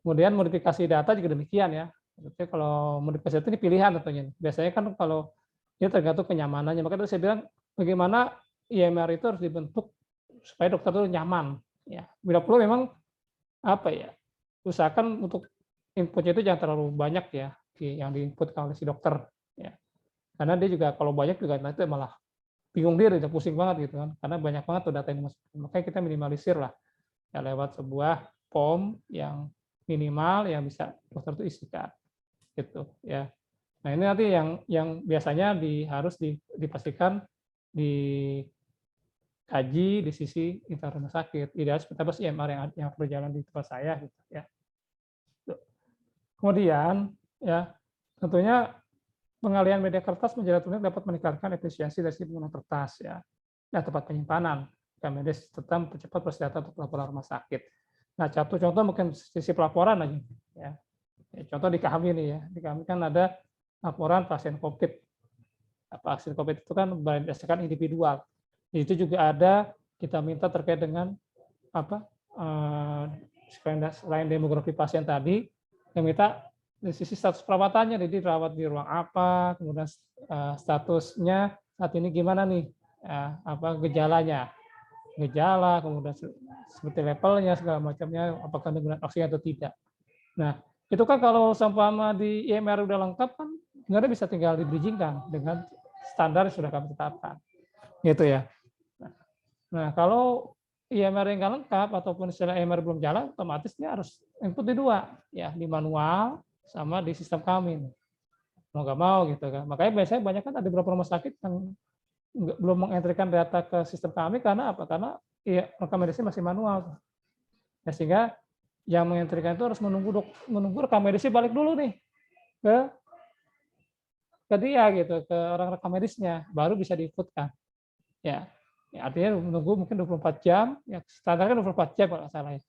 Speaker 1: Kemudian modifikasi data juga demikian ya. Jadi kalau modifikasi data ini pilihan tentunya. Biasanya kan kalau ini tergantung kenyamanannya. Makanya saya bilang bagaimana IMR itu harus dibentuk supaya dokter itu nyaman ya. Bila perlu memang apa ya? Usahakan untuk inputnya itu jangan terlalu banyak ya yang diinputkan oleh si dokter ya. Karena dia juga kalau banyak juga nanti malah bingung diri, udah pusing banget gitu kan, karena banyak banget tuh data yang masuk. Makanya kita minimalisir lah ya lewat sebuah form yang minimal yang bisa dokter itu isikan gitu ya. Nah ini nanti yang biasanya harus dipastikan dikaji di sisi internal rumah sakit. Ideal seperti apa sih IMR yang berjalan di tempat saya gitu ya. Kemudian ya tentunya pengalihan media kertas menjadi elektronik dapat meningkatkan efisiensi dari sisi penggunaan kertas ya. Nah, tempat penyimpanan rekam medis tetap mempercepat proses data untuk laporan rumah sakit. Nah, contoh mungkin sisi pelaporan aja ya. Contoh di kami nih ya, di kami kan ada laporan pasien COVID. Pasien COVID itu kan berdasarkan individual. Itu juga ada kita minta terkait dengan apa selain demografi pasien tadi, yang minta dari sisi status perawatannya, jadi dirawat di ruang apa, kemudian statusnya saat ini gimana nih, gejala, kemudian seperti levelnya segala macamnya, apakah dengan oksigen atau tidak. Nah, itu kan kalau seumpama di IMR udah lengkap kan, sebenarnya bisa tinggal di-bridgingkan dengan standar yang sudah kami tetapkan, gitu ya. Nah, kalau IMR yang nggak lengkap ataupun istilah IMR belum jalan, otomatis dia harus input di dua, ya di manual sama di sistem kami. Mau nggak mau gitu kan. Makanya biasanya banyak kan ada beberapa rumah sakit yang belum mengentrikan data ke sistem kami karena apa? Karena ya rekam medisnya masih manual. Ya, sehingga yang mengentrikan itu harus menunggu rekam medisnya balik dulu nih ke dia gitu, ke orang rekam medisnya, baru bisa diinputkan. Ya, artinya menunggu mungkin 24 jam, ya standarnya 24 jam kalau nggak salah ya,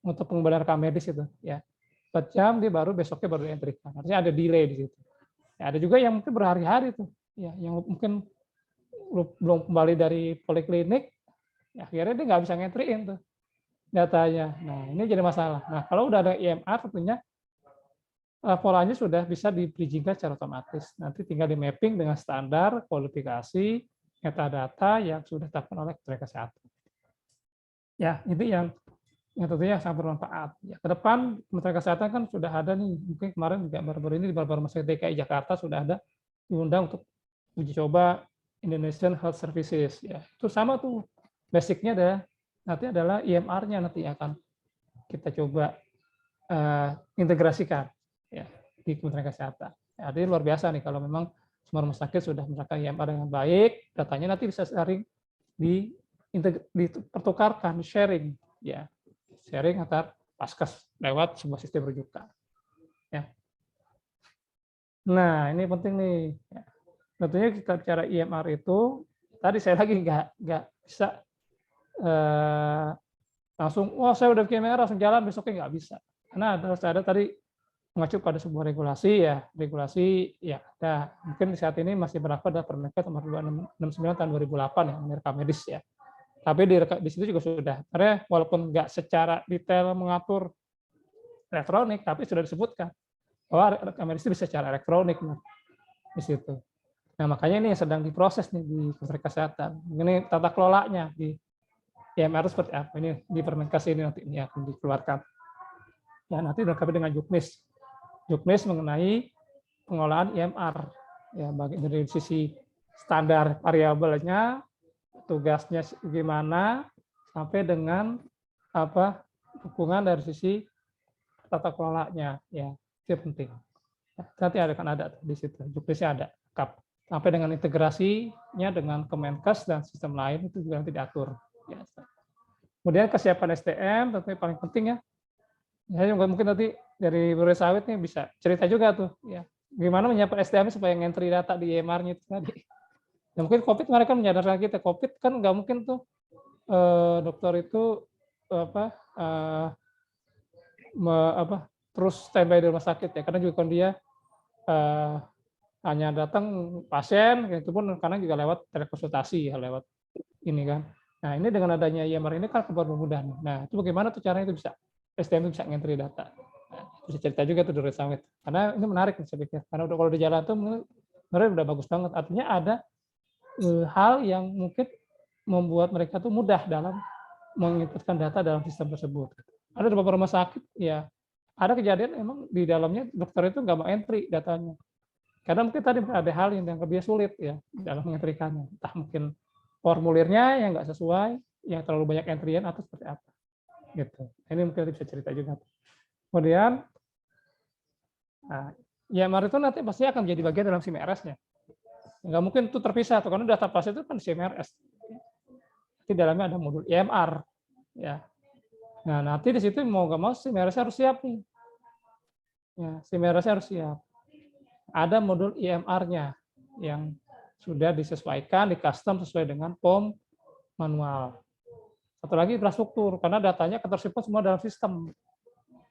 Speaker 1: untuk pengembalian rekam medis itu. Ya, 4 jam dia baru besoknya baru entrikan. Artinya ada delay di situ. Ya, ada juga yang mungkin berhari-hari tuh, ya, yang mungkin belum kembali dari poliklinik, ya, akhirnya dia nggak bisa ngentriin tuh datanya. Nah, ini jadi masalah. Nah, kalau udah ada IMR tentunya laporannya sudah bisa di-bridgingkan secara otomatis. Nanti tinggal di mapping dengan standar kualifikasi metadata yang sudah ditetapkan oleh Kementerian Kesehatan. Ya, itu yang tentunya sangat bermanfaat. Ya, ke depan Kementerian Kesehatan kan sudah ada nih, mungkin kemarin juga baru-baru ini di beberapa rumah sakit DKI Jakarta sudah ada diundang untuk uji coba Indonesian Health Services ya. Itu sama tuh. Basicnya nanti adalah IMR-nya nanti akan kita coba integrasikan ya di Kementerian Kesehatan. Jadi luar biasa nih kalau memang semua rumah sakit sudah menerapkan IMR dengan baik, datanya nanti bisa sering dipertukarkan, sharing ya. Sharing antar Paskes lewat sebuah sistem rujukan. Ya. Nah, ini penting nih. Ya. Tentunya kita bicara IMR itu, tadi saya lagi nggak bisa langsung, wah saya udah bikin IMR langsung jalan, besoknya nggak bisa. Karena ada tadi mengacu pada sebuah regulasi ya, ada. Mungkin saat ini masih berlaku adalah Permenkes nomor 269 tahun 2008 ya, rekam medis ya. Tapi di situ juga sudah, karena walaupun nggak secara detail mengatur elektronik, tapi sudah disebutkan bahwa rekam medis itu bisa secara elektronik di situ. Nah makanya ini yang sedang diproses nih di Kementerian Kesehatan. Ini tata kelolanya di IMR seperti apa? Ini di Permenkes ini nanti ini akan dikeluarkan. Ya nanti dilengkapi dengan Juknis mengenai pengelolaan IMR ya dari sisi standar variabelnya, tugasnya gimana, sampai dengan dukungan dari sisi tata kelolanya ya, itu penting. Nanti akan ada di situ, Juknisnya ada lengkap. Sampai dengan integrasinya dengan Kemenkes dan sistem lain itu juga nanti diatur. Ya. Kemudian kesiapan SDM tentunya paling penting ya. Ya mungkin nanti dari Bro Sawit nih bisa cerita juga tuh ya. Gimana menyiapkan SDM supaya ngentri data di IMR-nya itu tadi. Ya mungkin COVID mereka menyadarkan kita, COVID kan nggak mungkin tuh dokter itu terus standby di rumah sakit ya, karena juga kan dia hanya datang pasien, itu pun karena juga lewat telekonsultasi ya, lewat ini kan. Nah ini dengan adanya IMR ini kan kemudahan. Nah itu bagaimana tuh caranya itu bisa SDM itu bisa ngentri data. Nah, bisa cerita juga tuh dari Sawit. Karena ini menarik saya pikir. Karena udah kalau di jalan tuh sebenarnya udah bagus banget. Artinya ada hal yang mungkin membuat mereka tuh mudah dalam menginputkan data dalam sistem tersebut. Ada beberapa rumah sakit ya ada kejadian emang di dalamnya dokter itu nggak mau entry datanya. Karena mungkin tadi ada hal yang lebih sulit ya dalam mengentrikannya. Entah mungkin formulirnya yang nggak sesuai, yang terlalu banyak entryan atau seperti apa. Gitu. Ini mungkin bisa cerita juga. Kemudian, IMR itu nanti pasti akan menjadi bagian dalam SIMRS-nya. Nggak mungkin itu terpisah, tuh, karena data pasien itu kan SIMRS. Di dalamnya ada modul IMR. Ya. Nah, nanti di situ mau nggak mau SIMRS harus siap nih. Ya, SIMRS harus siap. Ada modul IMR-nya yang sudah disesuaikan, di custom sesuai dengan POM manual. Satu lagi infrastruktur, karena datanya tersimpan semua dalam sistem.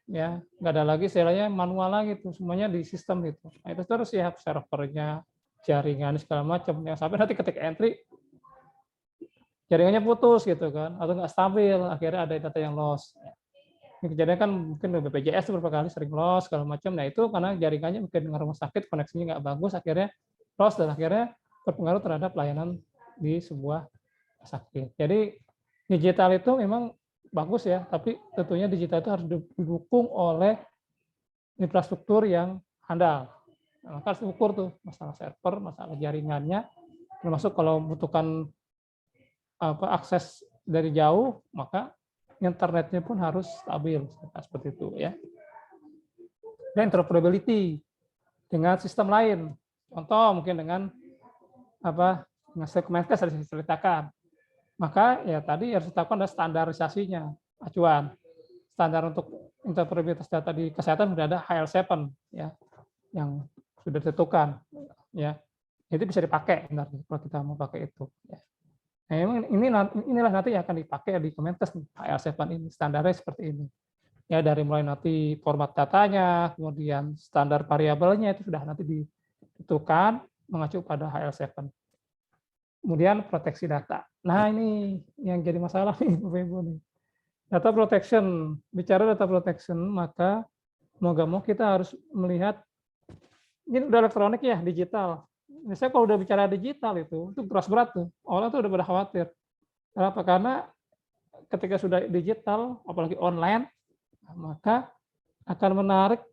Speaker 1: Ya, nggak ada lagi istilahnya manual lagi tuh, semuanya di sistem gitu. Nah, itu terus siap servernya, jaringan segala macam. Yang sampai nanti ketika entry jaringannya putus gitu kan, atau nggak stabil, akhirnya ada data yang loss. Ini kejadian kan mungkin BPJS itu beberapa kali sering loss segala macam. Nah itu karena jaringannya mungkin dengan rumah sakit koneksinya nggak bagus, akhirnya loss dan akhirnya berpengaruh terhadap pelayanan di sebuah sakit. Jadi digital itu memang bagus ya, tapi tentunya digital itu harus didukung oleh infrastruktur yang handal. Nah, maka harus diukur tuh masalah server, masalah jaringannya, termasuk kalau membutuhkan akses dari jauh, maka internetnya pun harus stabil seperti itu ya. Dan interoperability dengan sistem lain. Contoh mungkin dengan Kemenkes harus diceritakan. Maka ya tadi harus ditetapkan ada standarisasinya, acuan. Standar untuk interoperabilitas data di kesehatan sudah ada HL7 ya, yang sudah ditentukan ya. Itu bisa dipakai kalau kita mau pakai itu ya. Nah, inilah nanti yang akan dipakai di Kemenkes HL7 ini, standarnya seperti ini. Ya dari mulai nanti format datanya, kemudian standar variabelnya itu sudah nanti ditentukan mengacu pada HL7. Kemudian proteksi data. Nah ini yang jadi masalah nih, Bapak Ibu nih. Data protection, bicara data protection, maka mau nggak mau kita harus melihat ini udah elektronik ya, digital. Misalnya kalau udah bicara digital itu berat tuh. Orang tuh udah pada khawatir. Kenapa? Karena ketika sudah digital, apalagi online, maka akan menarik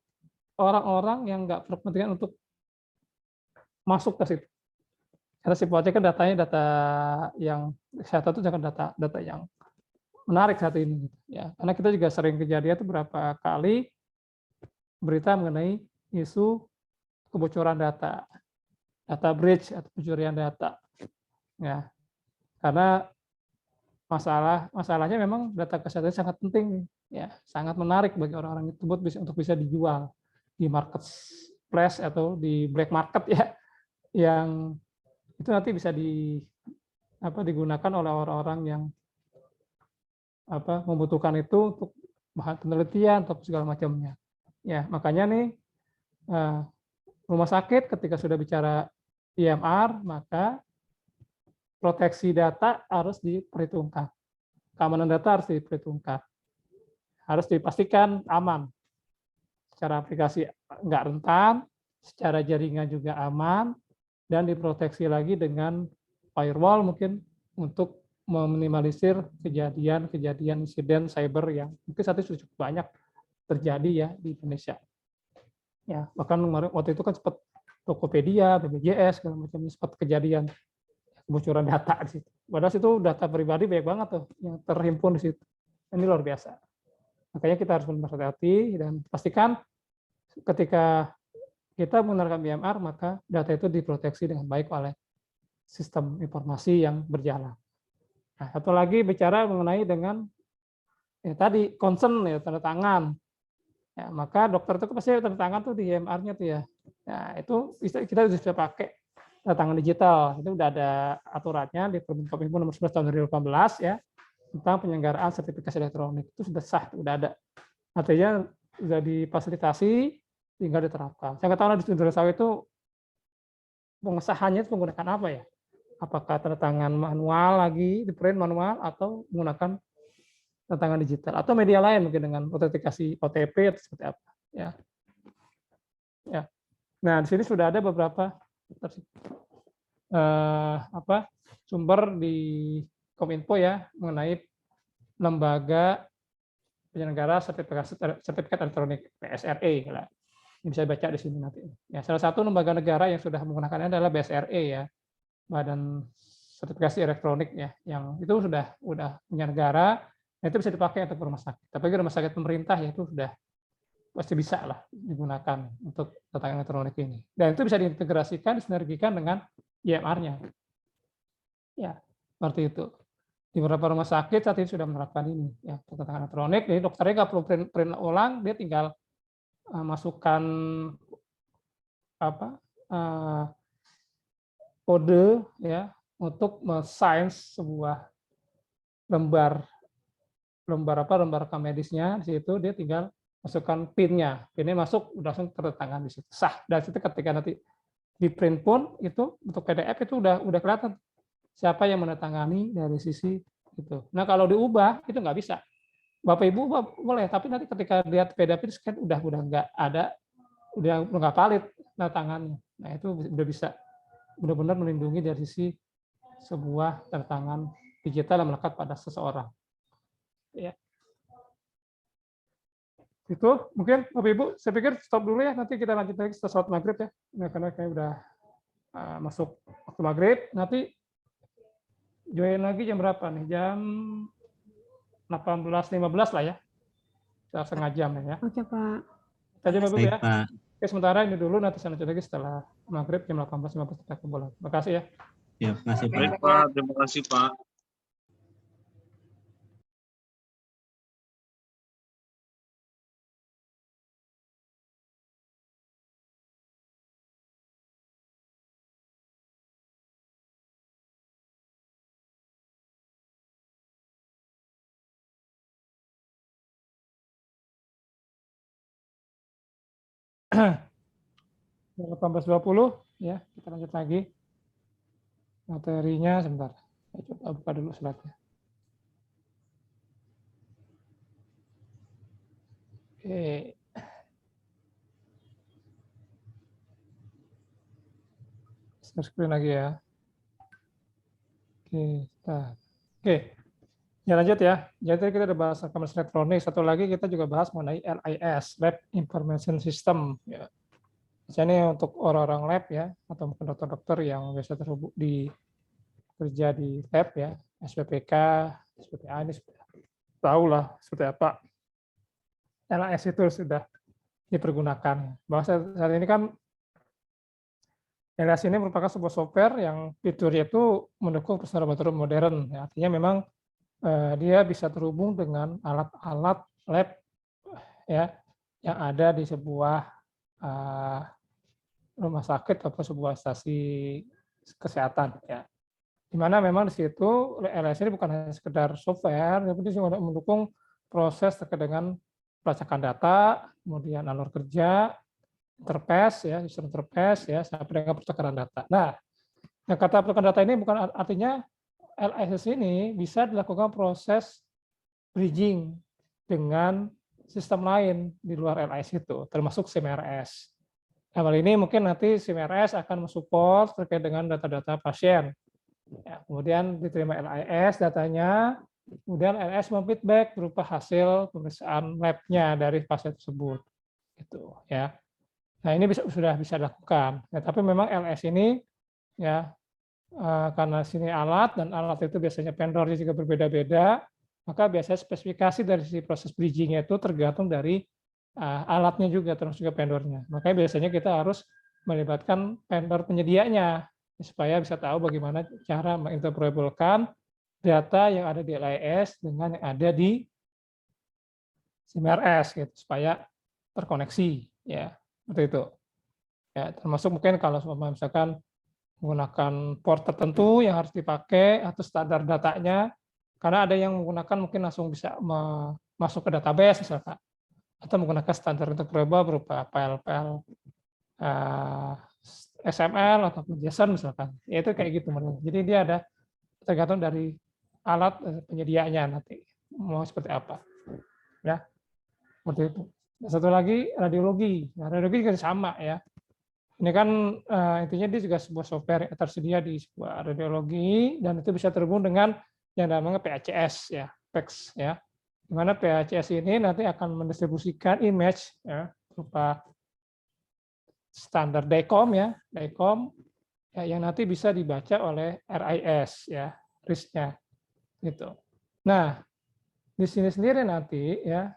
Speaker 1: orang-orang yang nggak berkepentingan untuk masuk ke situ. Karena sifatnya kan datanya data yang kesehatan itu jangan data yang menarik saat ini. Ya, karena kita juga sering kejadian itu berapa kali berita mengenai isu kebocoran data breach atau pencurian data. Ya, karena masalahnya memang data kesehatan sangat penting, ya, sangat menarik bagi orang-orang tersebut untuk bisa dijual di marketplace atau di black market ya, yang itu nanti bisa digunakan oleh orang-orang yang membutuhkan itu untuk bahan penelitian atau segala macamnya. Ya, makanya nih rumah sakit ketika sudah bicara IMR, maka proteksi data harus diperhitungkan. Keamanan data harus diperhitungkan. Harus dipastikan aman. Secara aplikasi nggak rentan, secara jaringan juga aman, dan diproteksi lagi dengan firewall mungkin untuk meminimalisir kejadian insiden cyber yang mungkin saat ini sudah cukup banyak terjadi ya di Indonesia. Ya, bahkan waktu itu kan sempat Tokopedia, BPJS, segala macam sempat kejadian kebocoran data di situ. Padahal itu data pribadi banyak banget tuh yang terhimpun di situ. Ini luar biasa. Makanya kita harus berhati-hati dan pastikan ketika kita menggunakan BMR, maka data itu diproteksi dengan baik oleh sistem informasi yang berjalan. Nah, satu lagi bicara mengenai dengan tadi concern ya, tanda tangan. Ya, maka dokter itu pasti tanda tangan tuh di IMR-nya tuh ya. Nah, itu kita bisa pakai tanda tangan digital. Itu udah ada aturannya di Kominfo nomor 11 tahun 2018 ya, tentang penyelenggaraan sertifikasi elektronik. Itu sudah sah, udah ada. Artinya sudah difasilitasi, tinggal diterapkan. Saya nggak tahu di Indonesia itu pengesahannya itu menggunakan apa ya? Apakah tanda tangan manual lagi, di print manual, atau menggunakan tanda tangan digital, atau media lain mungkin dengan autentikasi OTP atau seperti apa? Ya. Ya. Nah, di sini sudah ada beberapa sumber di Kominfo ya mengenai lembaga penyelenggara sertifikat elektronik PSRE. Ini bisa baca di sini nanti. Ya, salah satu lembaga negara yang sudah menggunakannya adalah BSRE ya, Badan Sertifikasi Elektronik ya, yang itu sudah punya negara. Nah, itu bisa dipakai untuk rumah sakit. Tapi rumah sakit pemerintah ya itu sudah pasti bisa lah digunakan untuk tanda tangan elektronik ini. Dan itu bisa diintegrasikan, disinergikan dengan IMR-nya. Ya, seperti itu. Di beberapa rumah sakit saat ini sudah menerapkan ini, ya, tanda tangan elektronik. Jadi dokternya nggak perlu print ulang, dia tinggal masukkan kode ya untuk men-sign sebuah lembar rekam medisnya. Di situ dia tinggal masukkan PIN-nya. PIN-nya masuk, udah langsung tertangan di situ. Sah. Dan situ ketika nanti di print pun itu untuk PDF itu udah kelihatan siapa yang menandatangani dari sisi itu. Nah, kalau diubah itu nggak bisa. Bapak Ibu boleh, tapi nanti ketika lihat PDF itu kan udah nggak ada, udah nggak valid tangannya. Nah, itu udah bisa benar-benar melindungi dari sisi sebuah tanda tangan digital yang melekat pada seseorang. Ya. Itu mungkin Bapak Ibu, saya pikir stop dulu ya, nanti kita lanjut lagi setelah sholat maghrib ya, nah, karena kayak udah masuk waktu maghrib. Nanti join lagi jam berapa nih? Jam 18.15 lah ya, setengah jam ya. Oke Pak. Kita aja Bapak Ibu ya. Pak. Oke, sementara ini dulu, nanti saya lanjut lagi setelah maghrib jam 18.15 kita kembali. Terima kasih ya.
Speaker 4: Ya, terima kasih Pak.
Speaker 5: Baik Pak, terima kasih Pak.
Speaker 1: Jam 18.20 ya, kita lanjut lagi materinya sebentar. Saya coba buka dulu slide-nya. Oke. Share screen lagi ya. Oke, oke. Ya lanjut ya. Jadi kita udah bahas rekaman elektronik. Satu lagi kita juga bahas mengenai LIS, Lab Information System. Ya. Misalnya untuk orang-orang lab ya, atau mungkin dokter-dokter yang biasa terhubung kerja di lab ya, SPPK, SPPA ini tahu lah seperti apa LAS itu sudah dipergunakan. Bahwa saat ini kan LAS ini merupakan sebuah software yang fiturnya itu mendukung personal laboratorium modern. Ya, artinya memang dia bisa terhubung dengan alat-alat lab ya yang ada di sebuah rumah sakit atau sebuah stasi kesehatan ya. Di mana memang di situ LAS ini bukan hanya sekedar software, tapi juga mendukung proses terkait dengan pelacakan data, kemudian alur kerja, interface ya, user interface ya, sampai dengan pertukaran data. Nah, yang kata pertukaran data ini bukan artinya LAS ini bisa dilakukan proses bridging dengan sistem lain di luar LAS itu, termasuk SIMRS. Nah, kali ini mungkin nanti SIMRS akan mensupport terkait dengan data-data pasien. Ya, kemudian diterima LAS datanya, kemudian LAS memfeedback berupa hasil pemeriksaan lab-nya dari pasien tersebut. Gitu, ya. Nah, ini sudah bisa dilakukan. Ya, tapi memang LAS ini ya karena sini alat dan alat itu biasanya vendornya juga berbeda-beda, maka biasanya spesifikasi dari si proses bridging-nya itu tergantung dari alatnya juga, termasuk juga vendornya. Makanya biasanya kita harus melibatkan vendor penyedianya supaya bisa tahu bagaimana cara menginteroperablekan data yang ada di LAS dengan yang ada di SIMRS gitu, supaya terkoneksi ya, seperti itu. Ya, termasuk mungkin kalau misalkan menggunakan port tertentu yang harus dipakai atau standar datanya, karena ada yang menggunakan mungkin langsung bisa masuk ke database misalkan, atau menggunakan standar interoperable berupa file-file XML ataupun JSON misalkan, ya itu kayak gitu. Jadi dia ada tergantung dari alat penyediaannya nanti mau seperti apa, ya seperti itu. Satu lagi radiologi, nah, radiologi juga sama ya. Ini kan intinya dia juga sebuah software yang tersedia di sebuah radiologi dan itu bisa terhubung dengan yang namanya PACS ya, PACS ya. Di mana PACS ini nanti akan mendistribusikan image ya berupa standar DICOM ya, DICOM ya, yang nanti bisa dibaca oleh RIS ya, RIS-nya gitu. Nah, di sini sendiri nanti ya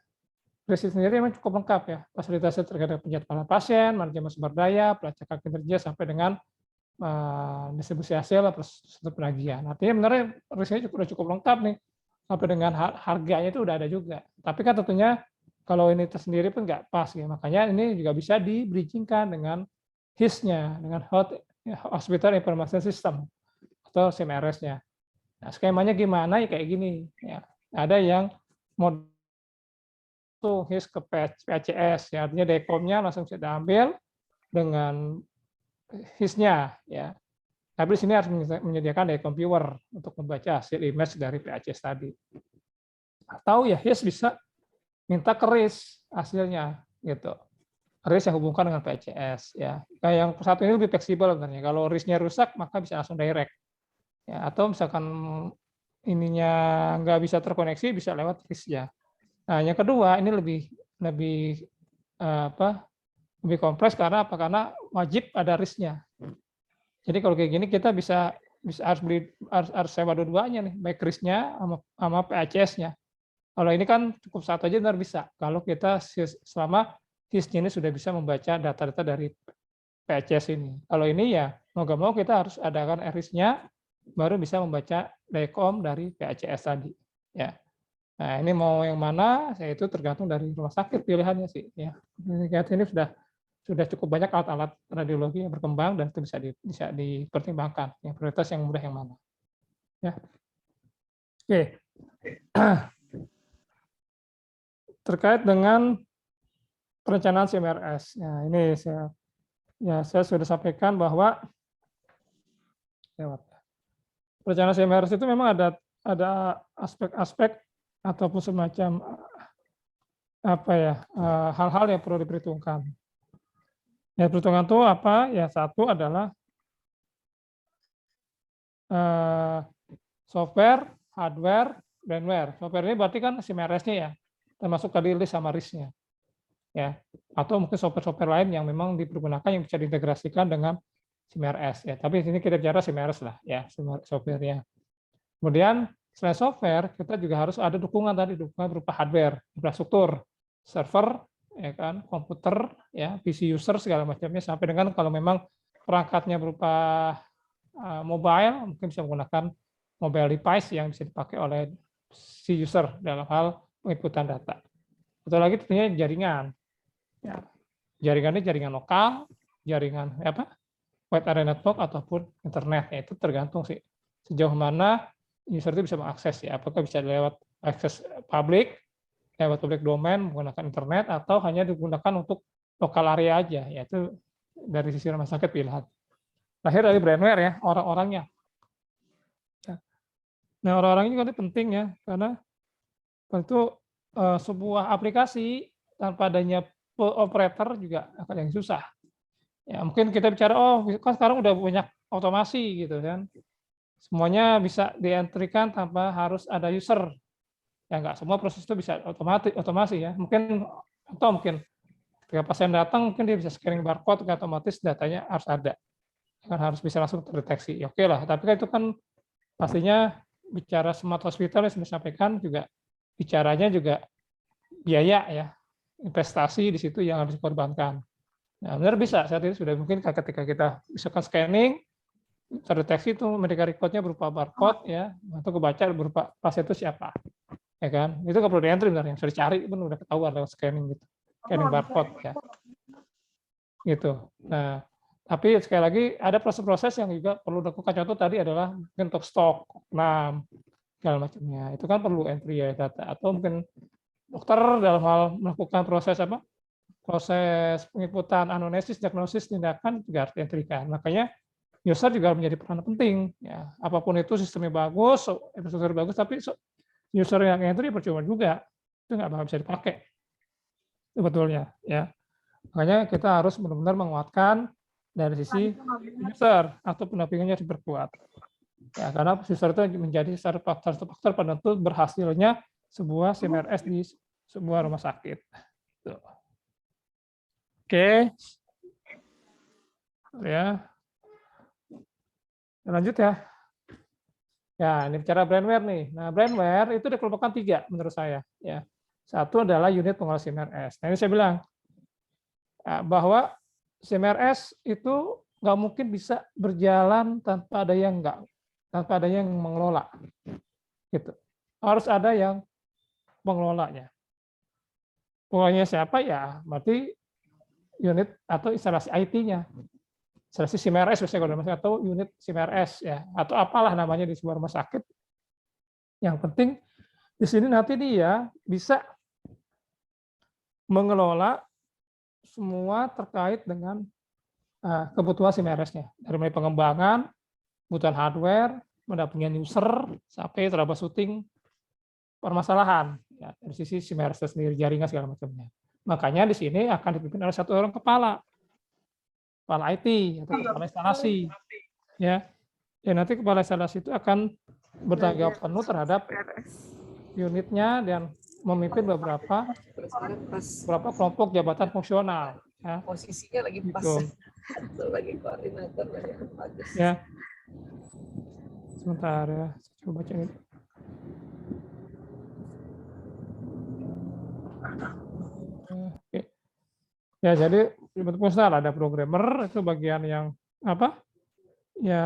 Speaker 1: RIS sendiri memang cukup lengkap ya, fasilitasnya terkait penjadwalan pasien, manajemen sumber daya, pelacakan kinerja sampai dengan distribusi hasil proses penagihan. Artinya sebenarnya RIS-nya cukup lengkap nih, sampai dengan harganya itu udah ada juga. Tapi kan tentunya kalau ini tersendiri pun nggak pas ya, makanya ini juga bisa di-bridgingkan dengan HIS-nya, dengan Hospital Information System atau SIMRS-nya. Nah, skemanya gimana ya kayak gini ya. Ada yang mau tuh HIS ke PACS ya, artinya DICOM-nya langsung bisa diambil dengan HIS-nya ya. Tapi di sini harus menyediakan DICOM viewer untuk membaca hasil image dari PACS tadi. Atau ya HIS bisa minta ke RIS hasilnya gitu. RIS yang hubungkan dengan PACS ya. Nah, yang satu ini lebih fleksibel sebenarnya. Kalau RIS-nya rusak maka bisa langsung direct. Ya, atau misalkan ininya nggak bisa terkoneksi bisa lewat RIS-nya. Nah, yang kedua ini lebih kompleks karena apa? Karena wajib ada RIS-nya. Jadi kalau kayak gini kita bisa harus sewa dua-duanya nih, baik RIS-nya sama PACS-nya. Kalau ini kan cukup satu aja benar bisa. Kalau kita selama HIS-nya ini sudah bisa membaca data-data dari PACS ini. Kalau ini ya mau nggak mau kita harus adakan RIS-nya baru bisa membaca DICOM dari PACS tadi. Ya. Nah, ini mau yang mana, saya itu tergantung dari rumah sakit pilihannya sih. Ya, ini sudah cukup banyak alat-alat radiologi yang berkembang dan itu bisa dipertimbangkan. Yang prioritas yang mudah yang mana. Ya. Oke. Terkait dengan perencanaan SIMRS. Nah, ini saya sudah sampaikan bahwa perencanaan SIMRS itu memang ada aspek-aspek ataupun semacam hal-hal yang perlu diperhitungkan. Ya, perhitungan itu apa? Ya, satu adalah software, hardware, firmware. Software ini berarti kan SIMRS-nya ya, termasuk tadi list sama RIS-nya. ya, atau mungkin software-software lain yang memang dipergunakan yang bisa diintegrasikan dengan SIM-RS ya. Tapi di sini kita bicara SIM-RS lah ya, software-nya. Kemudian selain software, kita juga harus ada dukungan tadi, dukungan berupa hardware, infrastruktur, server, ya kan, komputer, ya, PC user segala macamnya, sampai dengan kalau memang perangkatnya berupa mobile, mungkin bisa menggunakan mobile device yang bisa dipakai oleh si user dalam hal penginputan data. Satu lagi tentunya jaringan. Ya, jaringannya jaringan lokal, jaringan wide area network ataupun internet. Ya, itu tergantung sih sejauh mana user itu bisa mengakses ya. Apakah bisa lewat akses publik, lewat public domain menggunakan internet, atau hanya digunakan untuk lokal area aja. Yaitu dari sisi rumah sakit pilihan. Lahir dari brandware ya, orang-orangnya. Nah, orang-orang ini kan penting ya, karena tentu sebuah aplikasi tanpa adanya operator juga akan yang susah. Ya, mungkin kita bicara, oh kan sekarang udah banyak otomasi gitu kan. Semuanya bisa dientrikan tanpa harus ada user. Ya nggak semua proses itu bisa otomasi ya. Mungkin ketika pasien datang mungkin dia bisa scanning barcode, otomatis datanya harus ada. Kan harus bisa langsung terdeteksi. Oke lah, tapi kan itu kan pastinya bicara smart hospital yang sudah disampaikan juga bicaranya juga biaya ya, investasi di situ yang harus dikorbankan. Nah, benar bisa saat ini sudah mungkin ketika kita misalkan scanning terdeteksi itu medical record-nya berupa barcode ya, atau kebaca berupa pasien itu siapa, ya kan? Itu nggak perlu di-entry benar, yang sudah dicari pun udah ketahuan lewat scanning gitu, scanning barcode ya, gitu. Nah, tapi sekali lagi ada proses-proses yang juga perlu dilakukan. Contoh tadi adalah mungkin untuk stok, segala macamnya. Itu kan perlu entry ya data, atau mungkin dokter dalam hal melakukan proses proses penginputan anamnesis, diagnosis, tindakan juga harus dientrikan. Makanya user juga menjadi peran penting. Ya, apapun itu sistemnya bagus, infrastruktur bagus, tapi user yang entry percuma juga, itu nggak bakal bisa dipakai sebetulnya. Ya, makanya kita harus benar-benar menguatkan dari sisi user atau pendampingannya harus diperkuat. Ya, karena user itu menjadi satu faktor penentu berhasilnya sebuah SIM-RS di sebuah rumah sakit. Tuh. Oke, ya, lanjut ya. Ya, ini bicara brandware nih. Nah, brandware itu dikelompokkan 3 menurut saya. Ya, satu adalah unit pengolah SIM-RS. Nah, ini saya bilang bahwa SIM-RS itu nggak mungkin bisa berjalan tanpa ada yang mengelola, gitu. Harus ada yang mengelolanya. Pengelolanya siapa ya? Berarti unit atau instalasi IT-nya, instalasi SIM-RS misalnya, atau unit SIM-RS ya, atau apalah namanya di sebuah rumah sakit. Yang penting di sini nanti dia bisa mengelola semua terkait dengan kebutuhan SIM-RS-nya, dari mulai pengembangan, kebutuhan hardware, mendampingi user, sampai troubleshooting permasalahan ya, dari sisi SIM-RS sendiri, jaringan segala macamnya. Makanya di sini akan dipimpin oleh satu orang kepala IT atau kepala instalasi, ya. Ya nanti kepala instalasi itu akan bertanggung jawab penuh terhadap unitnya dan memimpin beberapa kelompok jabatan fungsional. Ya.
Speaker 2: Posisinya lagi pas,
Speaker 1: gitu.
Speaker 2: Lagi koordinator dari bagus.
Speaker 1: Ya, sebentar ya, saya coba baca ini. Oke. Ya, jadi bentuk fungsional ada programmer, itu bagian yang ya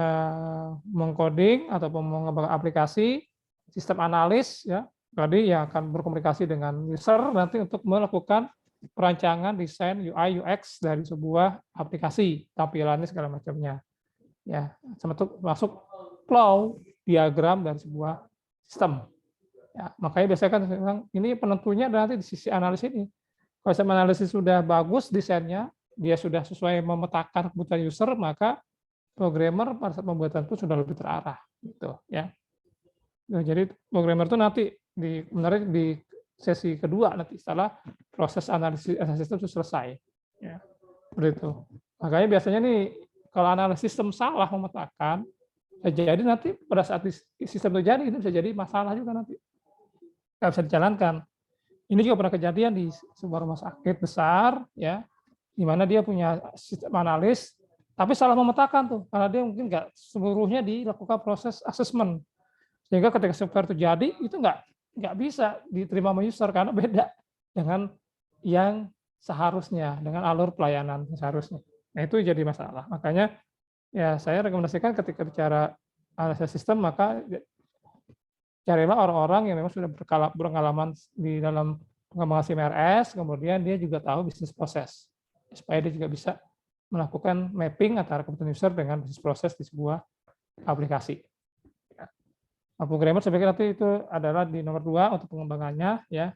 Speaker 1: mengcoding ataupun mengembangkan aplikasi, sistem analis ya, tadi yang akan berkomunikasi dengan user nanti untuk melakukan perancangan desain UI UX dari sebuah aplikasi, tampilannya segala macamnya. Ya, masuk flow diagram dari sebuah sistem. Ya, makanya biasanya kan ini penentunya nanti di sisi analis ini. Kalau sistem analisis sudah bagus desainnya, dia sudah sesuai memetakan kebutuhan user, maka programmer pada saat pembuatan itu sudah lebih terarah, gitu ya. Nah, jadi programmer itu nanti di sesi kedua nanti setelah proses analisis sistem itu selesai, ya, seperti itu. Makanya biasanya nih kalau analisis sistem salah memetakan, jadi nanti pada saat sistem itu jadi itu bisa jadi masalah juga nanti, nggak bisa dijalankan. Ini juga pernah kejadian di sebuah rumah sakit besar, ya, di mana dia punya sistem analis, tapi salah memetakan tuh, karena dia mungkin nggak seluruhnya dilakukan proses asesmen. Sehingga ketika software itu jadi, itu nggak bisa diterima sama user karena beda dengan yang seharusnya, dengan alur pelayanan seharusnya. Nah, itu jadi masalah. Makanya ya saya rekomendasikan ketika bicara analisis sistem, maka carilah orang-orang yang memang sudah berpengalaman di dalam pengembangan CMRS, kemudian dia juga tahu bisnis proses, supaya dia juga bisa melakukan mapping antara kebutuhan user dengan bisnis proses di sebuah aplikasi. Programmer saya pikir nanti itu adalah di nomor 2 untuk pengembangannya, ya.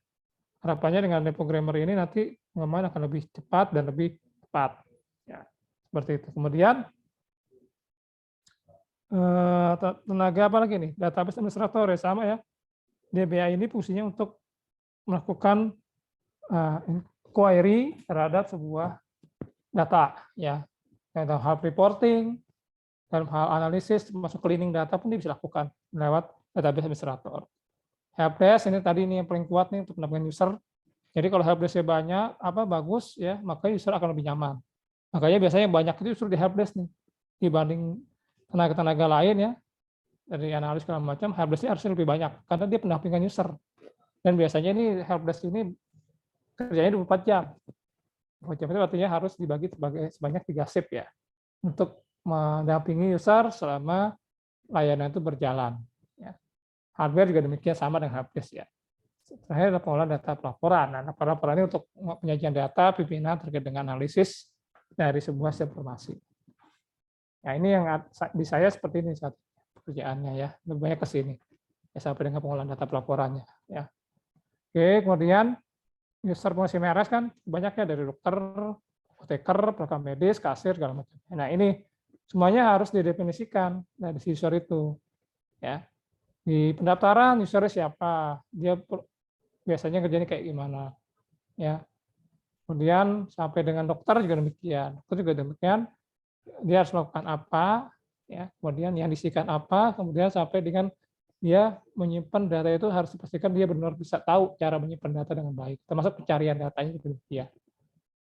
Speaker 1: Harapannya dengan programmer ini nanti pengembangan akan lebih cepat dan lebih tepat. Ya, seperti itu. Kemudian tenaga apa lagi nih? Database administrator ya, sama ya. DBA ini fungsinya untuk melakukan query terhadap sebuah data, ya. Dalam hal reporting, dalam hal analisis, masuk cleaning data pun dia bisa lakukan lewat database administrator. Helpdesk ini tadi yang paling kuat nih untuk pendampingan user. Jadi kalau helpdesk-nya banyak, bagus ya, maka user akan lebih nyaman. Makanya biasanya yang banyak itu justru di helpdesk nih dibanding tenaga-tenaga lain ya, dari analis segala macam, helpdesk-nya harusnya lebih banyak karena dia pendampingan user. Dan biasanya ini helpdesk ini kerjanya 24 jam. 24 jam itu artinya harus dibagi sebanyak 3 shift ya, untuk mendampingi user selama layanan itu berjalan. Ya. Hardware juga demikian, sama dengan helpdesk ya. Terakhir adalah pengolahan data pelaporan. Nah, pelaporan ini untuk penyajian data, pimpinan terkait dengan analisis dari sebuah informasi. Nah, ini yang di saya seperti ini saat pekerjaannya ya, lebih banyak ke sini. Ya, sampai dengan pengolahan data pelaporannya ya. Oke, kemudian user fungsi CMRS kan banyaknya dari dokter, apoteker, perawat medis, kasir segala macam. Nah, ini semuanya harus didefinisikan dari si user itu. Ya. Di pendaftaran usernya siapa? Dia biasanya kerjanya kayak gimana? Ya. Kemudian sampai dengan dokter juga demikian. Dokter juga demikian. Dia harus melakukan apa, ya, kemudian yang diisikan apa, kemudian sampai dengan dia menyimpan data itu harus dipastikan dia benar bisa tahu cara menyimpan data dengan baik, termasuk pencarian datanya itu dia.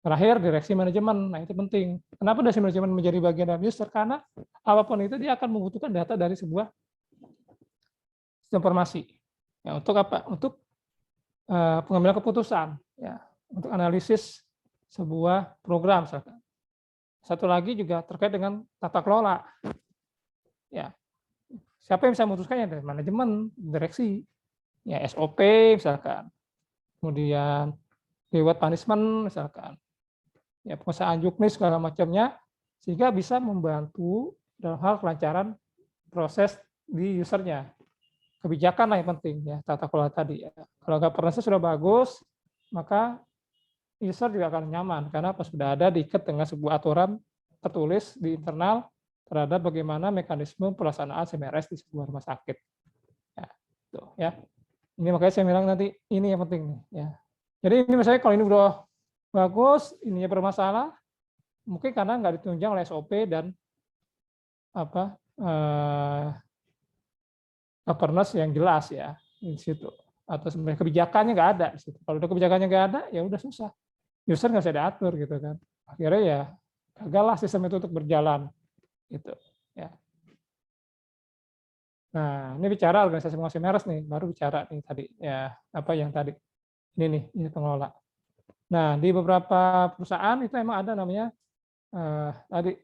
Speaker 1: Terakhir, direksi manajemen. Nah, itu penting. Kenapa direksi manajemen menjadi bagian dari user? Karena apapun itu dia akan membutuhkan data dari sebuah sistem informasi. Ya, untuk apa? Untuk pengambilan keputusan, ya, untuk analisis sebuah program, misalkan. Satu lagi juga terkait dengan tata kelola. Ya. Siapa yang bisa memutuskannya? Dari manajemen, direksi, ya SOP misalkan. Kemudian reward punishment misalkan. Ya, penguasaan juknis segala macamnya, sehingga bisa membantu dalam hal kelancaran proses di usernya. Kebijakan lah yang penting ya, tata kelola tadi ya. Kalau governance sudah bagus, maka user juga akan nyaman karena pas sudah ada diikat dengan sebuah aturan tertulis di internal terhadap bagaimana mekanisme pelaksanaan CMRS di sebuah rumah sakit. Ya, tuh, ya. Ini makanya saya bilang nanti ini yang penting nih. Ya. Jadi ini misalnya kalau ini udah bagus, ininya bermasalah, mungkin karena nggak ditunjang oleh SOP dan governance yang jelas ya di situ. Atau sebenarnya kebijakannya nggak ada di situ. Kalau udah kebijakannya nggak ada, ya udah susah. User nggak bisa diatur gitu kan. Akhirnya ya gagallah sistem itu untuk berjalan gitu ya. Nah, ini bicara organisasi penguasa CMRS nih, baru bicara nih tadi ya, apa yang tadi ini nih, ini pengelola. Nah, di beberapa perusahaan itu emang ada namanya tadi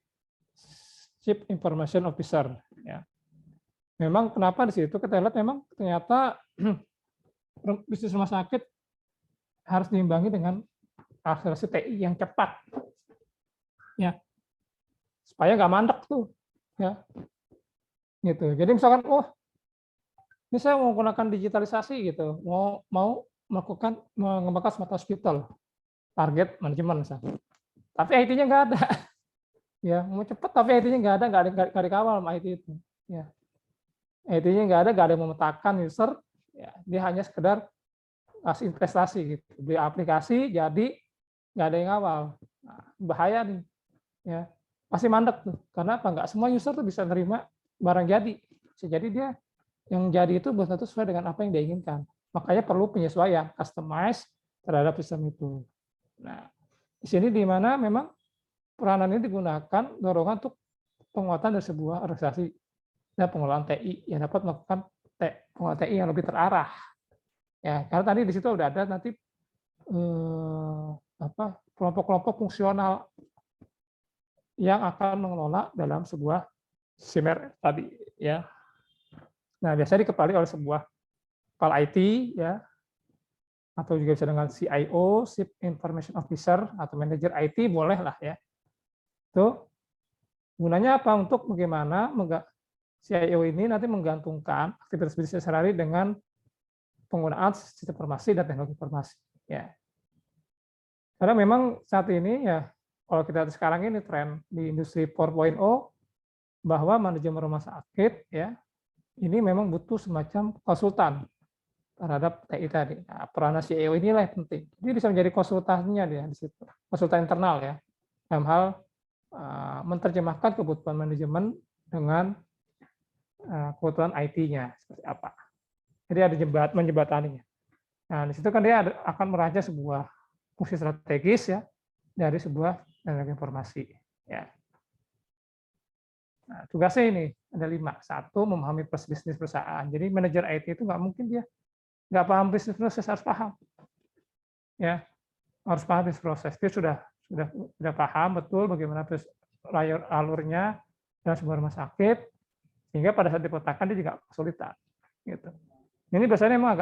Speaker 1: Chief Information Officer ya. Memang kenapa di situ kita lihat memang ternyata bisnis rumah sakit harus diimbangi dengan akselerasi TI yang cepat, ya, supaya nggak mandek tuh, ya, gitu. Jadi misalkan, ini saya mau menggunakan digitalisasi gitu, mau melakukan mengembangkan smart hospital, target manajemen misalnya, tapi IT-nya nggak ada, ya, mau cepat tapi IT-nya nggak ada dikawal sama IT itu, ya, IT-nya nggak ada yang memetakan user, ya, dia hanya sekedar kasih investasi gitu, beli aplikasi jadi nggak ada yang ngawal, nah, bahaya nih, ya, pasti mandek tuh, karena apa? Nggak semua user tuh bisa nerima barang jadi, bisa jadi dia yang jadi itu belum tentu sesuai dengan apa yang dia inginkan, Makanya perlu penyesuaian, customize terhadap sistem itu. Nah, di sini di mana memang peranan ini digunakan dorongan untuk penguatan dari sebuah organisasi dan pengelolaan TI yang dapat melakukan pengelolaan TI yang lebih terarah. Ya, karena tadi di situ udah ada nanti kelompok-kelompok fungsional yang akan mengelola dalam sebuah SIMR tadi, ya. Nah, biasanya dikepalai oleh sebuah kepala IT, ya, atau juga bisa dengan CIO, Chief Information Officer, atau manajer IT, boleh lah ya. Itu gunanya apa? Untuk bagaimana CIO ini nanti menggantungkan aktivitas bisnis sehari-hari dengan penggunaan sistem informasi dan teknologi informasi. Ya. Karena memang saat ini ya, kalau kita sekarang ini tren di industri 4.0 bahwa manajemen rumah sakit ya ini memang butuh semacam konsultan terhadap TI tadi. Nah, peran CEO inilah yang penting. Dia bisa menjadi konsultannya dia di situ, konsultan internal ya, dalam hal menerjemahkan kebutuhan manajemen dengan kebutuhan IT-nya seperti apa. Jadi ada menjembataninya. Nah, di situ kan dia akan merancang sebuah fungsi strategis ya dari sebuah teknologi informasi. Ya. Nah, tugasnya ini ada 5. 1, memahami bisnis perusahaan. Jadi manajer IT itu nggak mungkin dia nggak paham bisnis proses, harus paham. Ya, harus paham bisnis proses. Dia sudah paham betul bagaimana alurnya dalam sebuah rumah sakit, sehingga pada saat dipetakan dia juga kesulitan. Gitu. Ini biasanya memang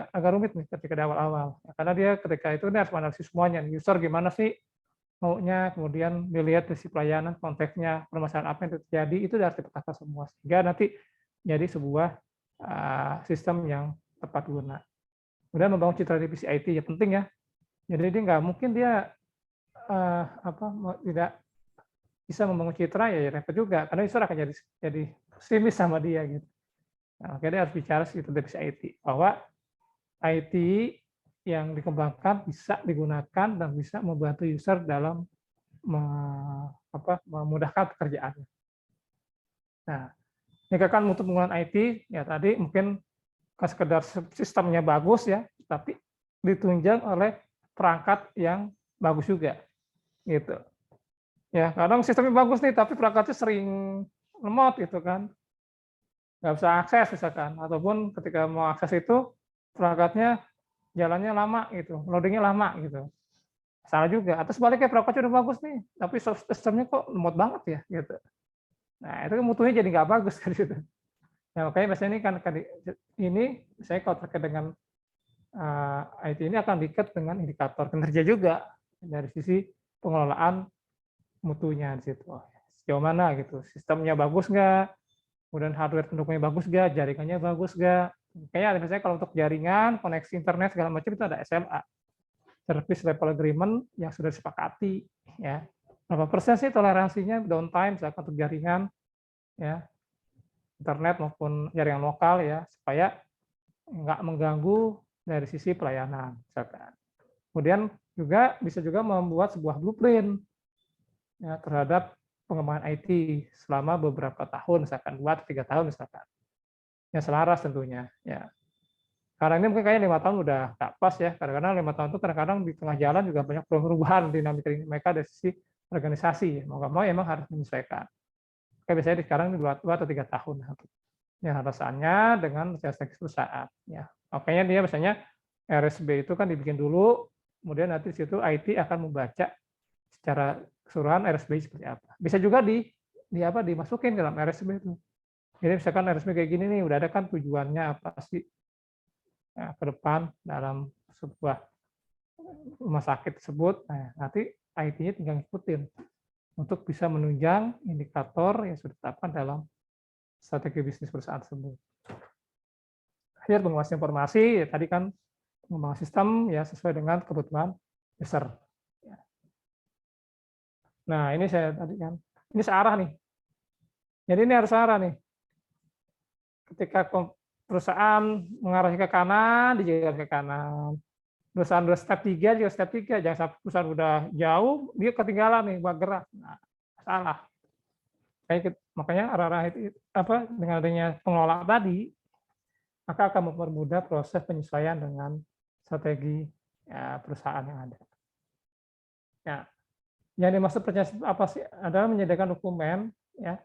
Speaker 1: agak rumit nih ketika di awal-awal, karena dia ketika itu dia harus menganalisis semuanya. User gimana sih maunya, kemudian dilihat sisi pelayanan, konteksnya, permasalahan apa yang terjadi, itu harus dipetakan semua, sehingga nanti jadi sebuah sistem yang tepat guna. Kemudian membangun citra divisi IT ya penting ya. Jadi dia nggak mungkin dia tidak bisa membangun citra ya repot juga, karena user akan jadi pesimis sama dia gitu. Nah, makanya dia harus bicara citra divisi IT bahwa IT yang dikembangkan bisa digunakan dan bisa membantu user dalam memudahkan pekerjaannya. Nah, ini kan untuk penggunaan IT ya tadi mungkin sekedar sistemnya bagus ya, tapi ditunjang oleh perangkat yang bagus juga, gitu. Ya kadang sistemnya bagus nih, tapi perangkatnya sering lemot gitu kan, nggak bisa akses misalkan, ataupun ketika mau akses itu perangkatnya jalannya lama gitu, loadingnya lama gitu. Salah juga. Atau sebaliknya perangkatnya udah bagus nih, tapi sistemnya kok lemot banget ya gitu. Nah itu mutunya jadi nggak bagus kan gitu. Nah, makanya biasanya ini saya kalau terkait dengan IT ini akan diikat dengan indikator kinerja juga dari sisi pengelolaan mutunya di situ. Sejauh mana gitu, sistemnya bagus nggak, kemudian hardware pendukungnya bagus nggak, jaringannya bagus nggak. Kayaknya misalnya kalau untuk jaringan, koneksi internet segala macam itu ada SLA, Service Level Agreement yang sudah disepakati. Ya, berapa persen sih toleransinya downtime misalkan untuk jaringan, ya internet maupun jaringan lokal ya, supaya nggak mengganggu dari sisi pelayanan misalkan. Kemudian juga bisa juga membuat sebuah blueprint ya, terhadap pengembangan IT selama beberapa tahun, misalkan 2-3 tahun misalkan. Yang selaras tentunya. Ya. Karena ini mungkin kayaknya 5 tahun udah tak pas ya, kadang-kadang 5 tahun itu kadang-kadang di tengah jalan juga banyak perubahan dinamika mereka dari sisi organisasi. Mau nggak mau emang harus menyesuaikan. Kayak biasanya sekarang 2 atau 3 tahun. Ya, alasannya dengan strategi perusahaan. Ya. Makanya dia biasanya RSB itu kan dibikin dulu, kemudian nanti di situ IT akan membaca secara keseluruhan RSB seperti apa. Bisa juga dimasukin ke dalam RSB itu. Jadi misalkan RSB kayak gini nih, udah ada kan tujuannya apa sih ya, ke depan dalam sebuah rumah sakit tersebut. Nah, nanti IT-nya tinggal ngikutin untuk bisa menunjang indikator yang sudah ditetapkan dalam strategi bisnis perusahaan tersebut. Akhir penguasaan informasi, ya tadi kan membangun sistem ya sesuai dengan kebutuhan user. Nah ini saya tadi kan, ini searah nih. Jadi ini harus searah nih. Ketika perusahaan mengarah ke kanan, dijaga ke kanan. Perusahaan udah step 3 juga step 3. Jangan sampai perusahaan udah jauh, dia ketinggalan nih buat gerak. Nah, salah. Makanya arah-arah itu dengan adanya pengelola tadi, maka akan mempermudah proses penyesuaian dengan strategi perusahaan yang ada. Ya, yang dimaksud perencanaan apa sih? Adalah menyediakan dokumen, ya,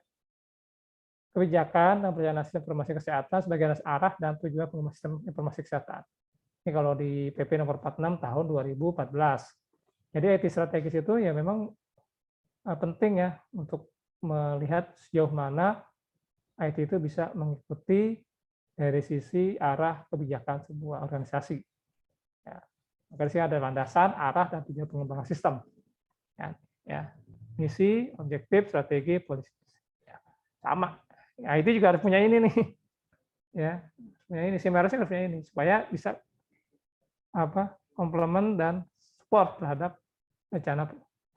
Speaker 1: kebijakan dan perencanaan sistem informasi kesehatan sebagai arah dan tujuan pengembangan sistem informasi kesehatan. Ini kalau di PP nomor 46 tahun 2014. Jadi IT strategis itu ya memang penting ya untuk melihat sejauh mana IT itu bisa mengikuti dari sisi arah kebijakan sebuah organisasi. Ya. Maka di sini ada landasan, arah, dan tujuan pengembangan sistem. Ya. Misi, objektif, strategi, polisi. Ya. Sama. Ya, IT juga harus punya ini nih. Ya, punya ini. Simerasnya harus punya ini supaya bisa komplement dan support terhadap rencana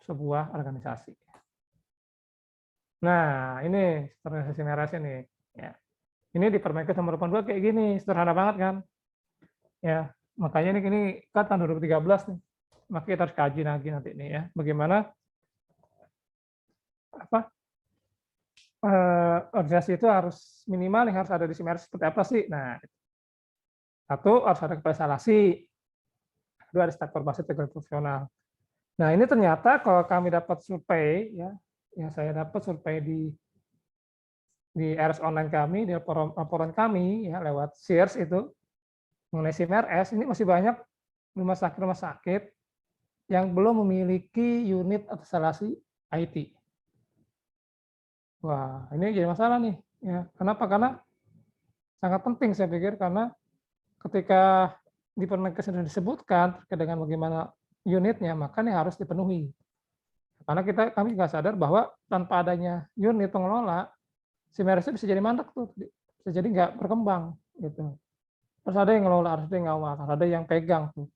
Speaker 1: sebuah organisasi. Nah, ini organisasi Merasi nih. Ya. Ini di Permenkes nomor 82 kayak gini, sederhana banget kan? Ya, makanya ini kan tahun 2013 nih. Maka kita harus kaji lagi nanti nih ya, bagaimana organisasi itu harus minimal yang harus ada di Simerasi seperti apa sih? Nah, satu harus ada kepala instalasi, kedua ada staf formasi teknologi profesional. Nah, ini ternyata kalau kami dapat survei ya, yang saya dapat survei di RS online kami, di laporan kami ya lewat SIRS itu mengenai SIMRS, ini masih banyak rumah sakit yang belum memiliki unit instalasi IT. Wah, ini jadi masalah nih. Ya, kenapa? Karena sangat penting saya pikir, karena ketika di Permenkes sudah disebutkan terkait dengan bagaimana unitnya, maka ini harus dipenuhi. Karena kami juga sadar bahwa tanpa adanya unit pengelola, Simerasi bisa jadi mandek tuh, bisa jadi nggak berkembang gitu. Harus ada yang ngelola, harus ada yang ngawal, harus ada yang pegang tuh.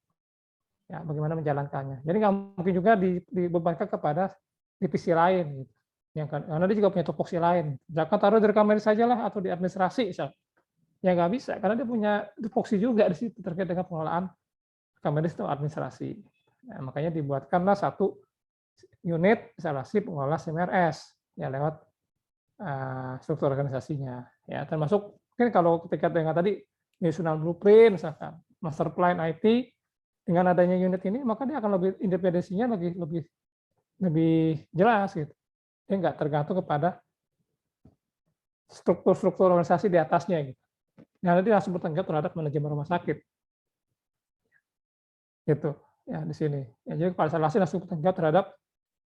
Speaker 1: Ya, bagaimana menjalankannya. Jadi nggak mungkin juga dibebankan kepada divisi lain gitu. Karena dia juga punya tupoksi lain. Misalkan taruh di rekam medis saja lah atau di administrasi, misal. Ya nggak bisa, karena dia punya tupoksi juga di situ terkait dengan pengelolaan rekam medis atau administrasi. Nah, makanya dibuatkanlah satu unit instalasi pengelola SIMRS ya lewat struktur organisasinya. Ya, termasuk mungkin kalau ketika dengan tadi national blueprint, misalkan master plan IT, dengan adanya unit ini, maka dia akan lebih independensinya lebih jelas gitu. Dia nggak tergantung kepada struktur organisasi di atasnya gitu. Nah, nanti langsung bertanggung jawab terhadap manajemen rumah sakit. Gitu. Ya, di sini. Ya, jadi kepala instalasi langsung bertanggung jawab terhadap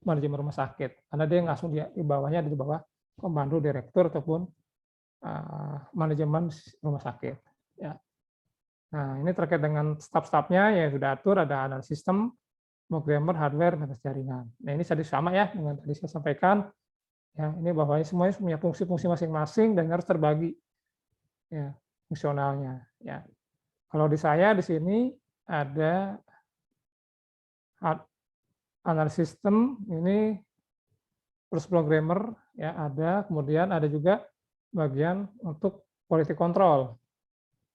Speaker 1: manajemen rumah sakit. Karena dia langsung di bawahnya, di bawah komando direktur ataupun manajemen rumah sakit. Ya. Nah, ini terkait dengan staf-stafnya ya sudah atur, ada analis sistem, programmer, hardware, manajemen jaringan. Nah, ini tadi sama ya dengan tadi saya sampaikan. Ya, ini bahwa semuanya punya fungsi-fungsi masing-masing dan harus terbagi ya fungsionalnya. Ya, kalau di saya di sini ada analis sistem, ini terus programmer ya ada, kemudian ada juga bagian untuk quality control.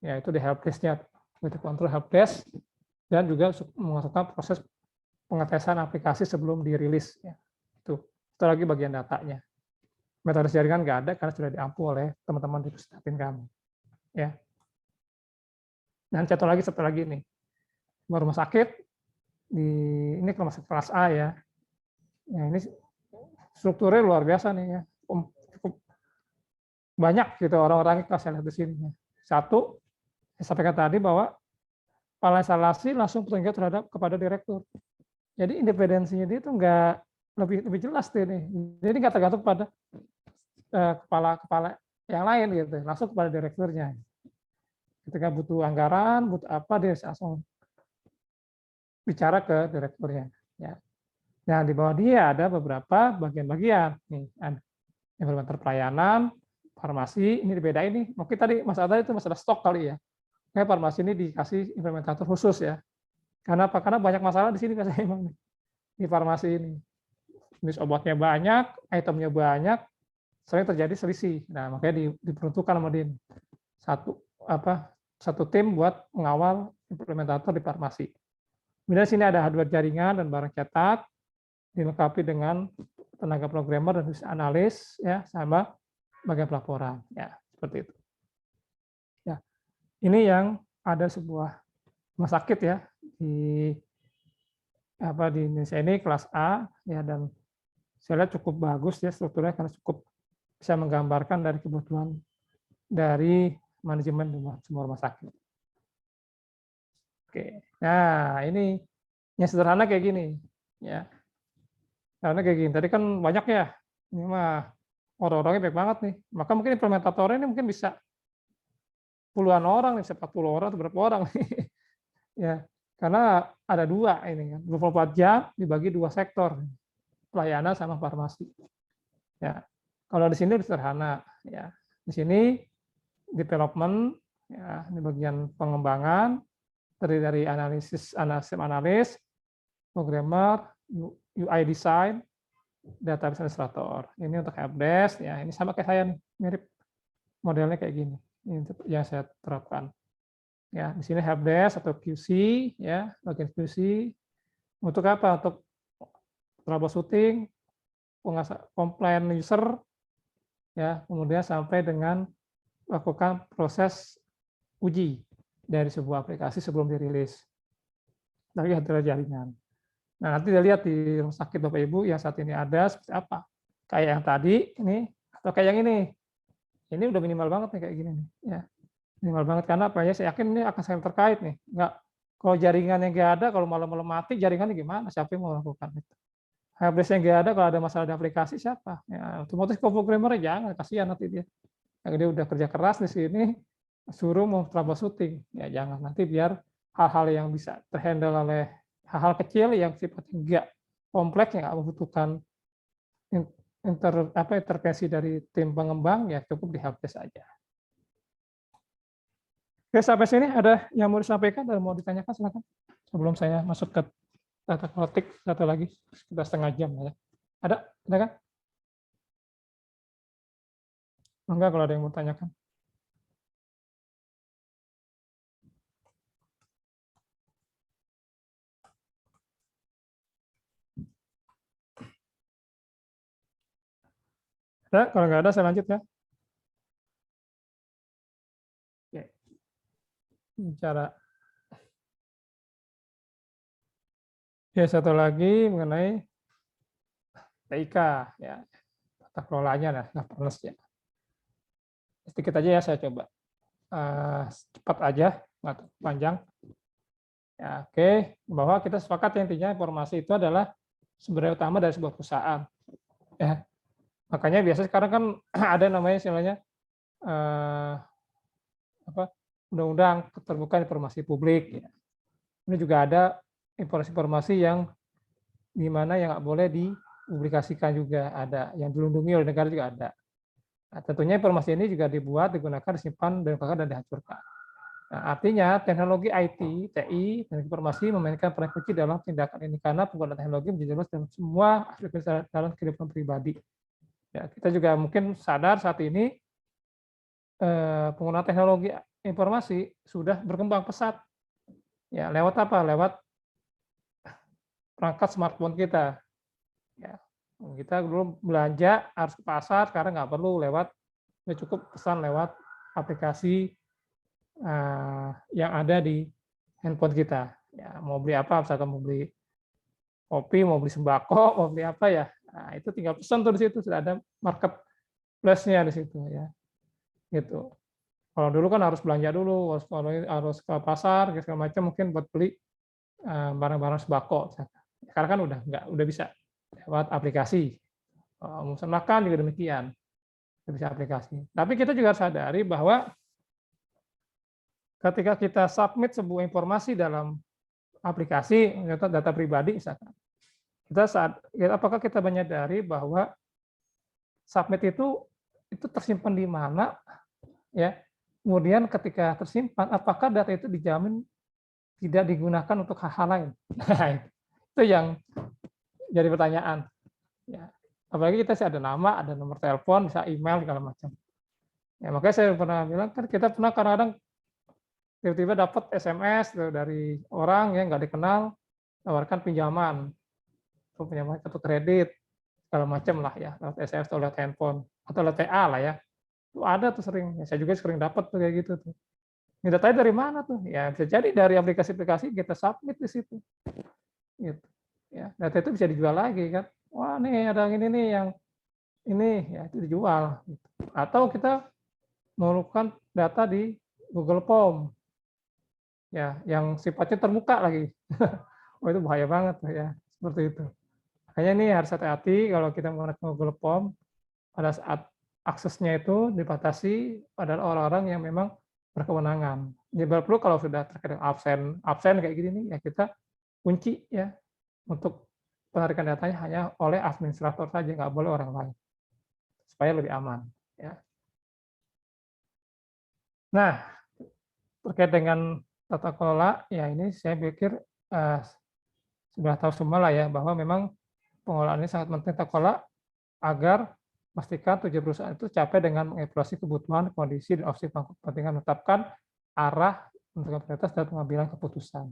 Speaker 1: Ya, itu di helpdesk-nya, quality control helpdesk, dan juga melakukan proses pengetesan aplikasi sebelum dirilis. Ya. Itu lagi bagian datanya. Metode jaringan nggak ada karena sudah diampu oleh teman-teman di Pusdatin kami. Ya. Dan satu lagi nih, rumah sakit ini rumah sakit kelas A ya. Ya ini strukturnya luar biasa nih ya. Cukup banyak gitu orang-orang yang saya lihat di sini. Satu, saya sampaikan tadi bahwa kepala instalasi langsung bertanggung jawab terhadap kepada direktur. Jadi independensinya dia itu nggak lebih jelas deh nih. Jadi nggak tergantung pada kepala yang lain gitu, langsung kepada direkturnya. Ketika butuh anggaran, butuh apa dia langsung bicara ke direkturnya. Ya. Nah di bawah dia ada beberapa bagian-bagian. Nih, implementer pelayanan, farmasi, ini dibedain nih. Mungkin tadi masalah itu masalah stok kali ya. Kayak farmasi ini dikasih implementator khusus ya. Karena apa? Karena banyak masalah di sini kan emang di farmasi ini. Jenis obatnya banyak, itemnya banyak, sering terjadi selisih. Nah, makanya diperuntukkan sama DIN. Satu tim buat mengawal implementator di farmasi. Kemudian sini ada hardware jaringan dan barang cetak, dilengkapi dengan tenaga programmer dan analis ya sama bagian pelaporan ya seperti itu. Ya. Ini yang ada sebuah rumah sakit ya di Indonesia ini kelas A ya, dan saya lihat cukup bagus ya strukturnya karena cukup bisa menggambarkan dari kebutuhan dari manajemen semua rumah sakit. Oke, nah ini yang sederhana kayak gini ya. Karena kayak gini, tadi kan banyak ya, ini mah orang-orangnya banyak banget nih. Maka mungkin implementatornya ini mungkin bisa puluhan orang, bisa 40 orang atau berapa orang nih. Ya, karena ada dua ini kan, 24 jam dibagi dua sektor, pelayanan sama farmasi. Ya, kalau di sini sederhana ya. Di sini development ya, ini bagian pengembangan terdiri dari analis, programmer, UI design, database administrator. Ini untuk helpdesk ya, ini sama kayak saya nih, mirip modelnya kayak gini. Ini yang saya terapkan. Ya, di sini helpdesk atau QC ya, bagian QC untuk apa? Untuk troubleshooting, komplain user ya, kemudian sampai dengan lakukan proses uji dari sebuah aplikasi sebelum dirilis. Dari jaringan. Nah, nanti kita lihat di rumah sakit Bapak Ibu yang saat ini ada seperti apa. Kayak yang tadi ini atau kayak yang ini. Ini udah minimal banget nih kayak gini nih, ya. Minimal banget karena apa ya? Saya yakin ini akan sangat terkait nih. Enggak, kalau jaringannya nggak ada, kalau malam-malam mati jaringannya gimana? Siapa yang mau melakukan itu? Helpdesk-nya nggak ada, kalau ada masalah di aplikasi siapa? Ya, otomatis programmer jangan, kasihan nanti dia. Yang dia udah kerja keras di sini, suruh mau troubleshooting. Ya jangan, nanti biar hal-hal yang bisa terhandle oleh hal-hal kecil yang sifatnya enggak kompleks, yang nggak membutuhkan intervensi dari tim pengembang, ya cukup di helpdesk saja. Oke, sampai sini ada yang mau disampaikan dan mau ditanyakan, silakan. Sebelum saya masuk ke data politik satu lagi, sekitar setengah jam ya. Ada kan? Enggak, kalau ada yang mau tanyakan. Ada? Kalau nggak ada, saya lanjut ya. Oke. Bicara. Ya, satu lagi mengenai TIK, ya, tata kelolanya, governance ya. Sedikit aja ya, saya coba cepat aja, nggak panjang. Ya, oke, bahwa kita sepakat yang intinya informasi itu adalah sumber utama dari sebuah perusahaan. Ya, makanya biasanya sekarang kan ada namanya istilahnya undang-undang keterbukaan informasi publik. Ya. Ini juga ada informasi-informasi yang di mana yang nggak boleh dipublikasikan juga ada, yang dilindungi oleh negara juga ada. Nah, tentunya informasi ini juga dibuat, digunakan, disimpan, dan dihancurkan. Nah, artinya teknologi IT, TI, dan informasi memainkan peran kunci dalam tindakan ini karena penggunaan teknologi menjadi luas dalam semua aspek dalam kehidupan pribadi. Ya, kita juga mungkin sadar saat ini penggunaan teknologi informasi sudah berkembang pesat. Ya, lewat apa? Lewat perangkat smartphone kita. Ya, kita dulu belanja harus ke pasar, sekarang nggak perlu lewat, cukup pesan lewat aplikasi yang ada di handphone kita. Ya, mau beli apa, misalkan mau beli kopi, mau beli sembako, mau beli apa ya, nah, itu tinggal pesan tuh di situ, sudah ada marketplace-nya di situ ya. Gitu. Kalau dulu kan harus belanja dulu, harus ke pasar, segala macam mungkin buat beli barang-barang sembako. Sekarang kan udah bisa lewat aplikasi. Memesan makan juga demikian, bisa aplikasi. Tapi kita juga harus sadari bahwa ketika kita submit sebuah informasi dalam aplikasi, data pribadi misalkan, apakah kita menyadari bahwa submit itu tersimpan di mana, ya? Kemudian ketika tersimpan, apakah data itu dijamin tidak digunakan untuk hal-hal lain? Nah, itu yang jadi pertanyaan. Ya, apalagi kita sih ada nama, ada nomor telepon, bisa email segala macam. Ya, makanya saya pernah bilang kan kita pernah kadang-kadang tiba-tiba dapat SMS dari orang yang nggak dikenal, tawarkan pinjaman kartu kredit segala macam lah ya, lewat SMS atau lewat handphone atau lewat TA lah ya. Itu ada tuh sering. Ya, saya juga sering dapat tuh kayak gitu tuh. Ini datanya dari mana tuh? Ya bisa jadi dari aplikasi-aplikasi kita submit di situ. Gitu. Ya, data itu bisa dijual lagi kan. Wah, nih ada ini nih yang ini ya itu dijual. Gitu. Atau kita memerlukan data di Google Form. Ya, yang sifatnya terbuka lagi. Oh, itu bahaya banget ya, seperti itu. Makanya ini harus hati-hati kalau kita menggunakan Google Form pada saat aksesnya itu dibatasi pada orang-orang yang memang berkewenangan. Jadi perlu kalau sudah terkait absen kayak gini nih ya kita kunci ya untuk penarikan datanya hanya oleh administrator saja, nggak boleh orang lain supaya lebih aman. Ya. Nah, terkait dengan tata kelola, ya ini saya pikir sudah tahu semua lah ya bahwa memang pengelolaan ini sangat penting tata kelola agar pastikan tujuan perusahaan itu capai dengan mengevaluasi kebutuhan, kondisi, dan opsi kepentingan, menetapkan arah untuk prioritas dan pengambilan keputusan.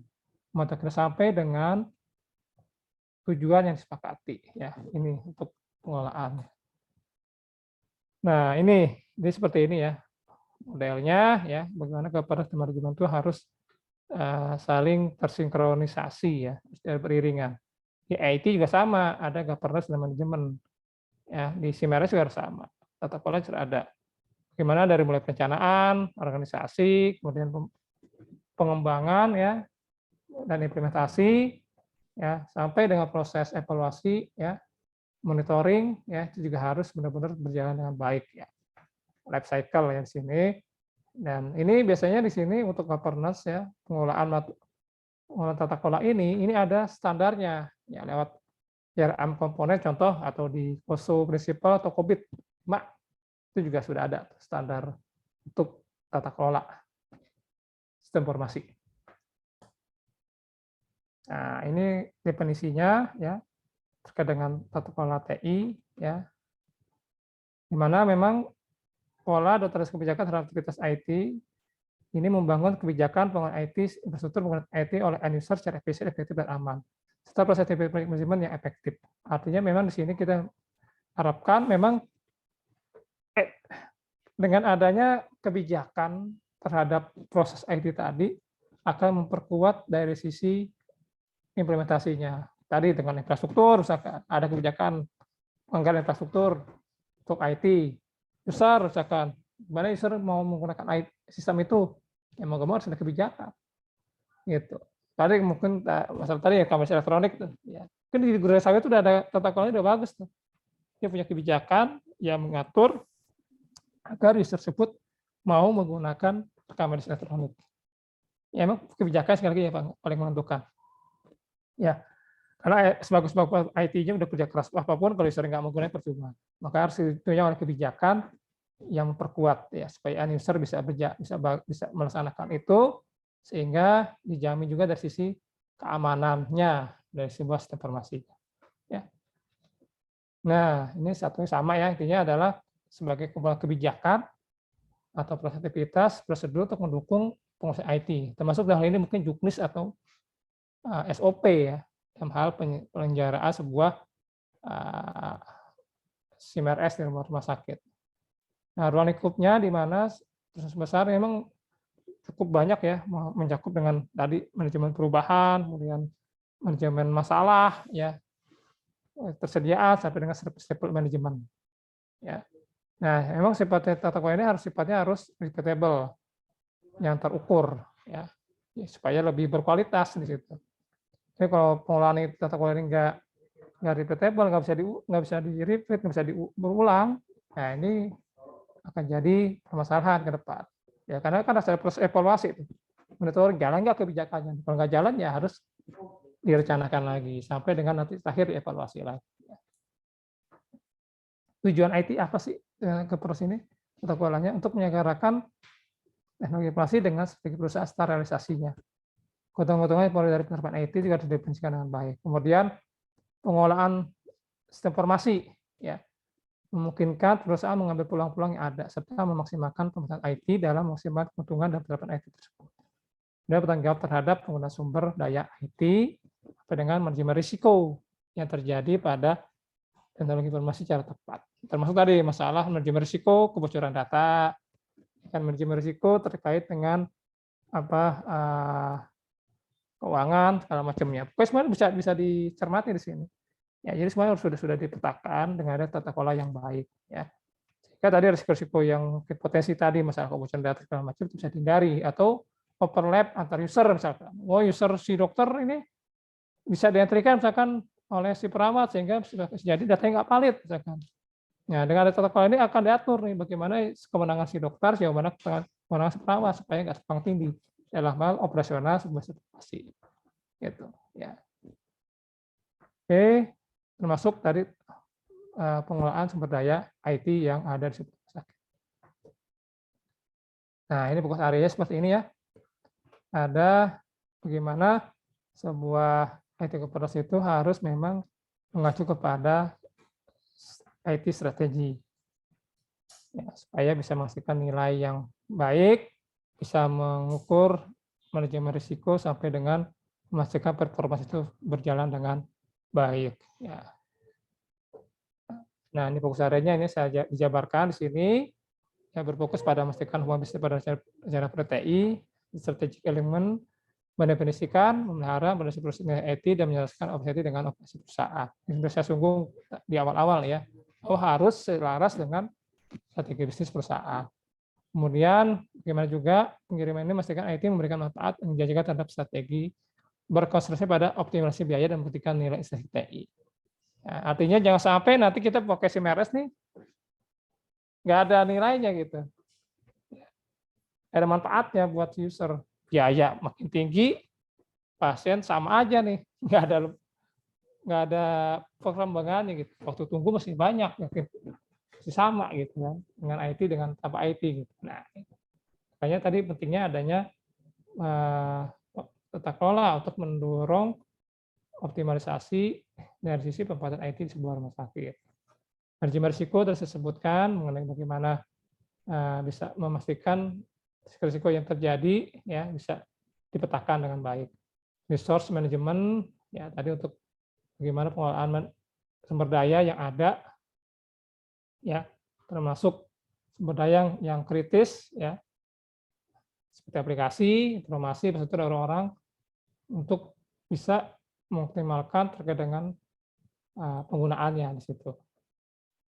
Speaker 1: Untuk kita sampai dengan tujuan yang disepakati. Ya, ini untuk pengelolaan. Nah, ini seperti ini ya modelnya ya. Bagaimana governance dan manajemen itu harus saling tersinkronisasi ya, secara beriringan. Di IT juga sama, ada governance dan manajemen. Ya, di CMRS juga harus sama. Tata kelola sudah ada. Gimana dari mulai perencanaan, organisasi, kemudian pengembangan ya dan implementasi ya sampai dengan proses evaluasi ya, monitoring ya itu juga harus benar-benar berjalan dengan baik ya. Life cycle ya di sini. Dan ini biasanya di sini untuk governance ya, pengelolaan tata kelola ini ada standarnya ya lewat CRM komponen contoh atau di COSO Principle atau COBIT 5 itu juga sudah ada standar untuk tata kelola sistem informasi. Nah, ini definisinya ya terkait dengan tata kelola TI ya. Di mana memang pola data kebijakan terhadap aktivitas IT ini membangun kebijakan pengelolaan IT, infrastruktur pengelolaan IT oleh end user secara efisien, efektif, dan aman. Serta proses manajemen yang efektif. Artinya memang di sini kita harapkan memang dengan adanya kebijakan terhadap proses IT tadi akan memperkuat dari sisi implementasinya. Tadi dengan infrastruktur, misalkan ada kebijakan anggaran infrastruktur untuk IT. User, misalkan, gimana user mau menggunakan sistem itu, ya mau harus ada kebijakan. Gitu. Tadi mungkin masalah tadi ya KMS elektronik tuh, ya. Kan di Guru Sawit itu udah ada tata kelolanya udah bagus tuh. Dia punya kebijakan yang mengatur agar user tersebut mau menggunakan KMS elektronik. Ya emang kebijakan sekali lagi ya Pak, paling menentukan. Ya, karena sebagus-bagus IT-nya udah kerja keras apapun kalau user nggak menggunakan percuma. Maka harus ditentukan oleh kebijakan yang memperkuat ya supaya user bisa melaksanakan itu sehingga dijamin juga dari sisi keamanannya dari sebuah sistem informasi. Ya. Nah, ini satunya sama ya, intinya adalah sebagai kumpulan kebijakan atau proses aktivitas prosedur untuk mendukung pengusaha IT, termasuk dalam hal ini mungkin juknis atau SOP ya, dalam hal penyelenggaraan sebuah CMRS di rumah sakit. Nah, ruang lingkupnya di mana proses besar memang cukup banyak ya, mencakup dengan tadi manajemen perubahan, kemudian manajemen masalah, ya tersediaan sampai dengan step manajemen. Ya. Nah, memang sifatnya tata kelola ini harus repeatable, yang terukur, ya supaya lebih berkualitas di situ. Jadi kalau pengelolaan tata kelola ini nggak repeatable, nggak bisa di-repeat, nggak bisa berulang, nah ini akan jadi permasalahan ke depan. Ya, karena kan ada proses evaluasi itu. Monitoring jalan nggak kebijakannya. Kalau nggak jalan ya harus direncanakan lagi sampai dengan nanti terakhir dievaluasi lagi. Tujuan IT apa sih ke proses ini? Tata kelolanya untuk menyelenggarakan teknologi informasi dengan strategi perusahaan serta realisasinya. Keuntungan-keuntungan dari penerapan IT juga didefinisikan dengan baik. Kemudian pengelolaan sistem informasi, ya memungkinkan perusahaan mengambil peluang-peluang yang ada serta memaksimalkan penggunaan IT dalam memaksimalkan keuntungan dan penerapan IT tersebut. Dan bertanggung jawab terhadap penggunaan sumber daya IT dengan manajemen risiko yang terjadi pada teknologi informasi secara tepat. Termasuk tadi masalah manajemen risiko kebocoran data, dan manajemen risiko terkait dengan keuangan segala macamnya. Pokoknya semuanya bisa dicermati di sini. Ya, jadi semuanya sudah dipetakan dengan ada tata kelola yang baik. Ya. Jika tadi risiko-risiko yang potensi tadi, masalah kebocoran data segala macam itu bisa dihindari, atau overlap antar user misalkan. User si dokter ini bisa dientrikan misalkan oleh si perawat sehingga jadi datanya nggak valid misalkan. Nah, dengan ada tata kelola ini akan diatur nih bagaimana kewenangan si dokter, bagaimana kewenangan si perawat supaya nggak tumpang tindih dalam hal operasional sebuah situasi. Gitu, ya. Oke, termasuk tadi pengelolaan sumber daya IT yang ada di sebuah rumah sakit. Nah, ini fokus area seperti ini ya. Ada bagaimana sebuah IT koperasi itu harus memang mengacu kepada IT strategi. Ya, supaya bisa menghasilkan nilai yang baik, bisa mengukur manajemen risiko sampai dengan memastikan performa itu berjalan dengan baik. Ya. Nah, ini fokus areanya ini saya dijabarkan di sini. Yang berfokus pada memastikan hubungan bisnis pada rencana PTI, strategic element, mendefinisikan, memelihara, mendefinisi nilai IT, dan menyelesaikan operasi dengan operasi perusahaan. Ini sudah saya singgung di awal-awal ya. Harus selaras dengan strategi bisnis perusahaan. Kemudian, bagaimana juga pengiriman ini memastikan IT memberikan manfaat yang dijanjikan terhadap strategi, berkonsentrasi pada optimalisasi biaya dan membuktikan nilai investasi TI. Nah, artinya jangan sampai nanti kita pakai SIMRS nih, nggak ada nilainya gitu. Ada manfaatnya buat user. Biaya makin tinggi, pasien sama aja nih, nggak ada perkembangannya gitu. Waktu tunggu masih banyak, masih sama gitu kan, dengan IT dengan tanpa IT gitu. Nah, makanya tadi pentingnya adanya tata kelola untuk mendorong optimalisasi dari sisi pemanfaatan IT di sebuah rumah sakit. Manajemen risiko terus disebutkan mengenai bagaimana bisa memastikan risiko yang terjadi ya bisa dipetakan dengan baik. Resource management ya tadi untuk bagaimana pengelolaan sumber daya yang ada ya termasuk sumber daya yang kritis ya seperti aplikasi, informasi, infrastruktur orang-orang untuk bisa mengoptimalkan terkait dengan penggunaannya di situ.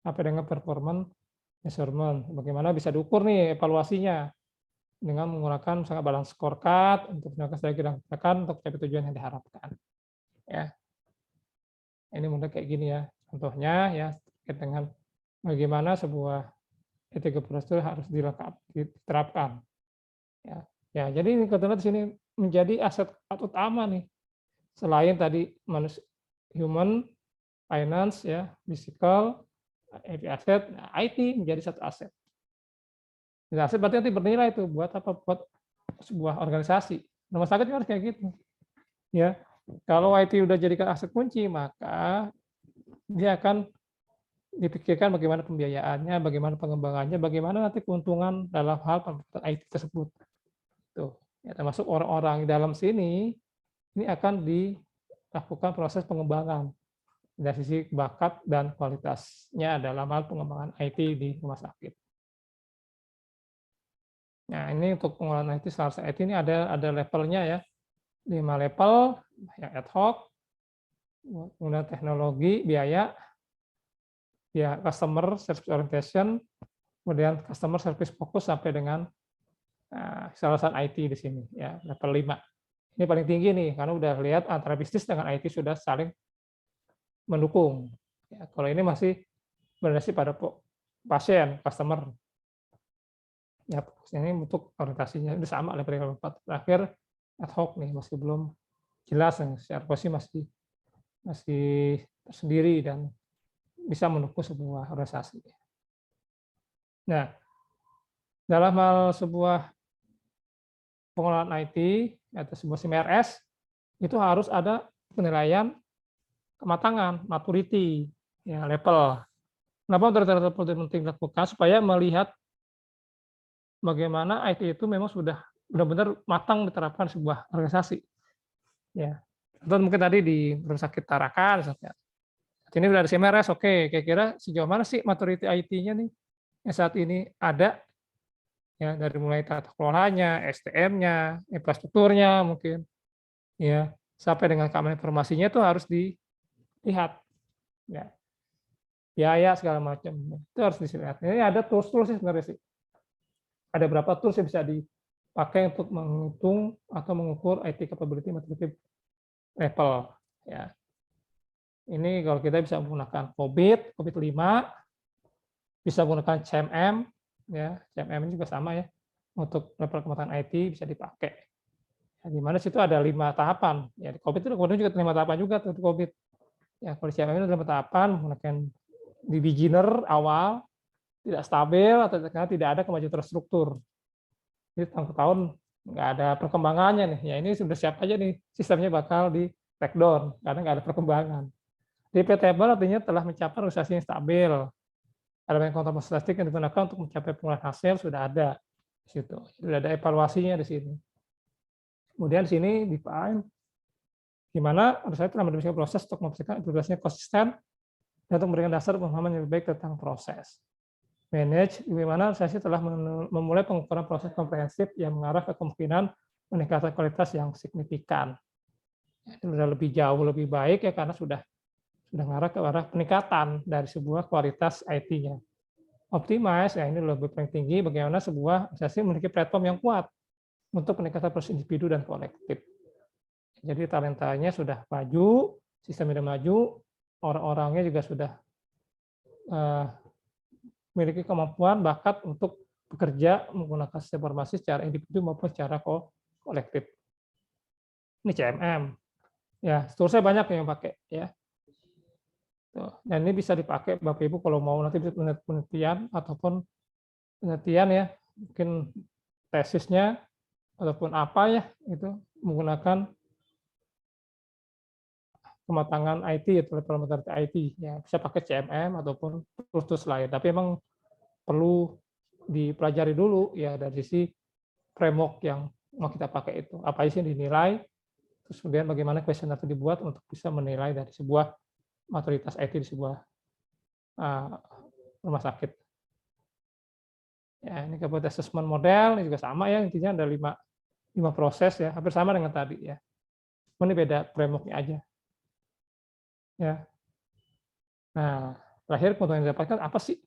Speaker 1: Apa dengan performance measurement, bagaimana bisa diukur nih evaluasinya dengan menggunakan misalnya balance scorecard untuk melakukan strategi dan kebijakan untuk mencapai tujuan yang diharapkan. Ya, ini mudah kayak gini ya. Contohnya ya terkait dengan bagaimana sebuah etika prosedur harus diterapkan. Ya, jadi ini kebetulan di sini menjadi aset utama nih. Selain tadi human, finance, ya, physical, aset, nah, IT menjadi satu aset. Dan aset berarti nanti bernilai itu buat apa? Buat sebuah organisasi. Rumah sakit harus kayak gitu. Ya, kalau IT udah jadikan aset kunci, maka dia akan dipikirkan bagaimana pembiayaannya, bagaimana pengembangannya, bagaimana nanti keuntungan dalam hal pemanfaatan IT tersebut. Tuh, ya, termasuk orang-orang di dalam sini ini akan dilakukan proses pengembangan dari sisi bakat dan kualitasnya dalam hal pengembangan IT di rumah sakit. Nah, ini untuk pengelolaan IT, seharusnya IT ini ada levelnya ya, 5 level, yang ad hoc, kemudian teknologi, biaya, ya customer service orientation, kemudian customer service fokus sampai dengan kesalahan IT di sini, ya level 5. Ini paling tinggi nih, karena udah lihat antara bisnis dengan IT sudah saling mendukung. Ya, kalau ini masih berorientasi pada pasien, customer. Ya, ini untuk orientasinya itu sama level 4. Terakhir ad hoc nih, masih belum jelas, secara posisi masih tersendiri dan bisa mendukung sebuah organisasi. Nah, dalam hal sebuah pengelolaan IT atau sebuah SIMRS itu harus ada penilaian kematangan, maturity, ya, level. Kenapa level penting dilakukan? Supaya melihat bagaimana IT itu memang sudah benar-benar matang diterapkan sebuah organisasi. Ya, contoh mungkin tadi di Rumah Sakit Tarakan, misalnya. Ini udah ada SIMRS, oke. Kira-kira sejauh mana sih maturity IT-nya nih yang saat ini ada ya dari mulai tata kelolanya, SDM-nya, infrastrukturnya mungkin, ya sampai dengan keamanan informasinya itu harus dilihat, ya biaya segala macam itu harus dilihat. Ini ada tools-tools sih sebenarnya sih. Ada beberapa tools yang bisa dipakai untuk menghitung atau mengukur IT capability maturity level. Ya. Ini kalau kita bisa menggunakan COVID 5, bisa menggunakan CMM, ya CMM ini juga sama ya untuk level kematangan IT bisa dipakai. Ya, di mana situ ada 5 tahapan. Ya di COVID itu kemudian juga 5 tahapan juga tuh di COVID. Ya kalau CMM itu ada 5 tahapan menggunakan di beginner awal, tidak stabil atau tidak ada kemajuan terstruktur. Jadi tahun ke tahun nggak ada perkembangannya nih. Ya ini sudah siap aja nih sistemnya bakal di take down karena nggak ada perkembangan. Repeatable artinya telah mencapai organisasi yang stabil. Elemen kontak statistik yang digunakan untuk mencapai pengolahan hasil sudah ada di situ. Sudah ada evaluasinya di sini. Kemudian di sini define di mana saya telah mendefinisikan proses untuk memastikan implementasinya konsisten dan untuk memberikan dasar pemahaman yang lebih baik tentang proses. Manage, di mana saya telah memulai pengukuran proses komprehensif yang mengarah ke kemungkinan meningkatkan kualitas yang signifikan. Itu sudah lebih jauh, lebih baik ya karena sudah mengarah ke arah peningkatan dari sebuah kualitas IT-nya. Optimize, ya ini lebih paling tinggi bagaimana sebuah organisasi memiliki platform yang kuat untuk peningkatan proses individu dan kolektif. Jadi talentanya sudah maju, sistemnya sudah maju, orang-orangnya juga sudah memiliki kemampuan, bakat untuk bekerja menggunakan sistem informasi secara individu maupun secara kolektif. Ini CMM. Ya, seterusnya banyak yang pakai ya. Dan ini bisa dipakai Bapak Ibu kalau mau nanti penelitian ataupun penelitian ya, mungkin tesisnya ataupun apa ya itu menggunakan kematangan IT atau level maturity IT ya, bisa pakai CMM ataupun tools lain. Tapi memang perlu dipelajari dulu ya dari sisi framework yang mau kita pakai itu. Apa sih yang dinilai, terus kemudian bagaimana questionnaire itu dibuat untuk bisa menilai dari sebuah maturitas IT di sebuah rumah sakit. Ya, ini capability assessment model ini juga sama ya, intinya ada 5 proses ya, hampir sama dengan tadi ya. Ini beda framework-nya aja. Ya. Nah, terakhir keuntungan yang didapatkan apa sih?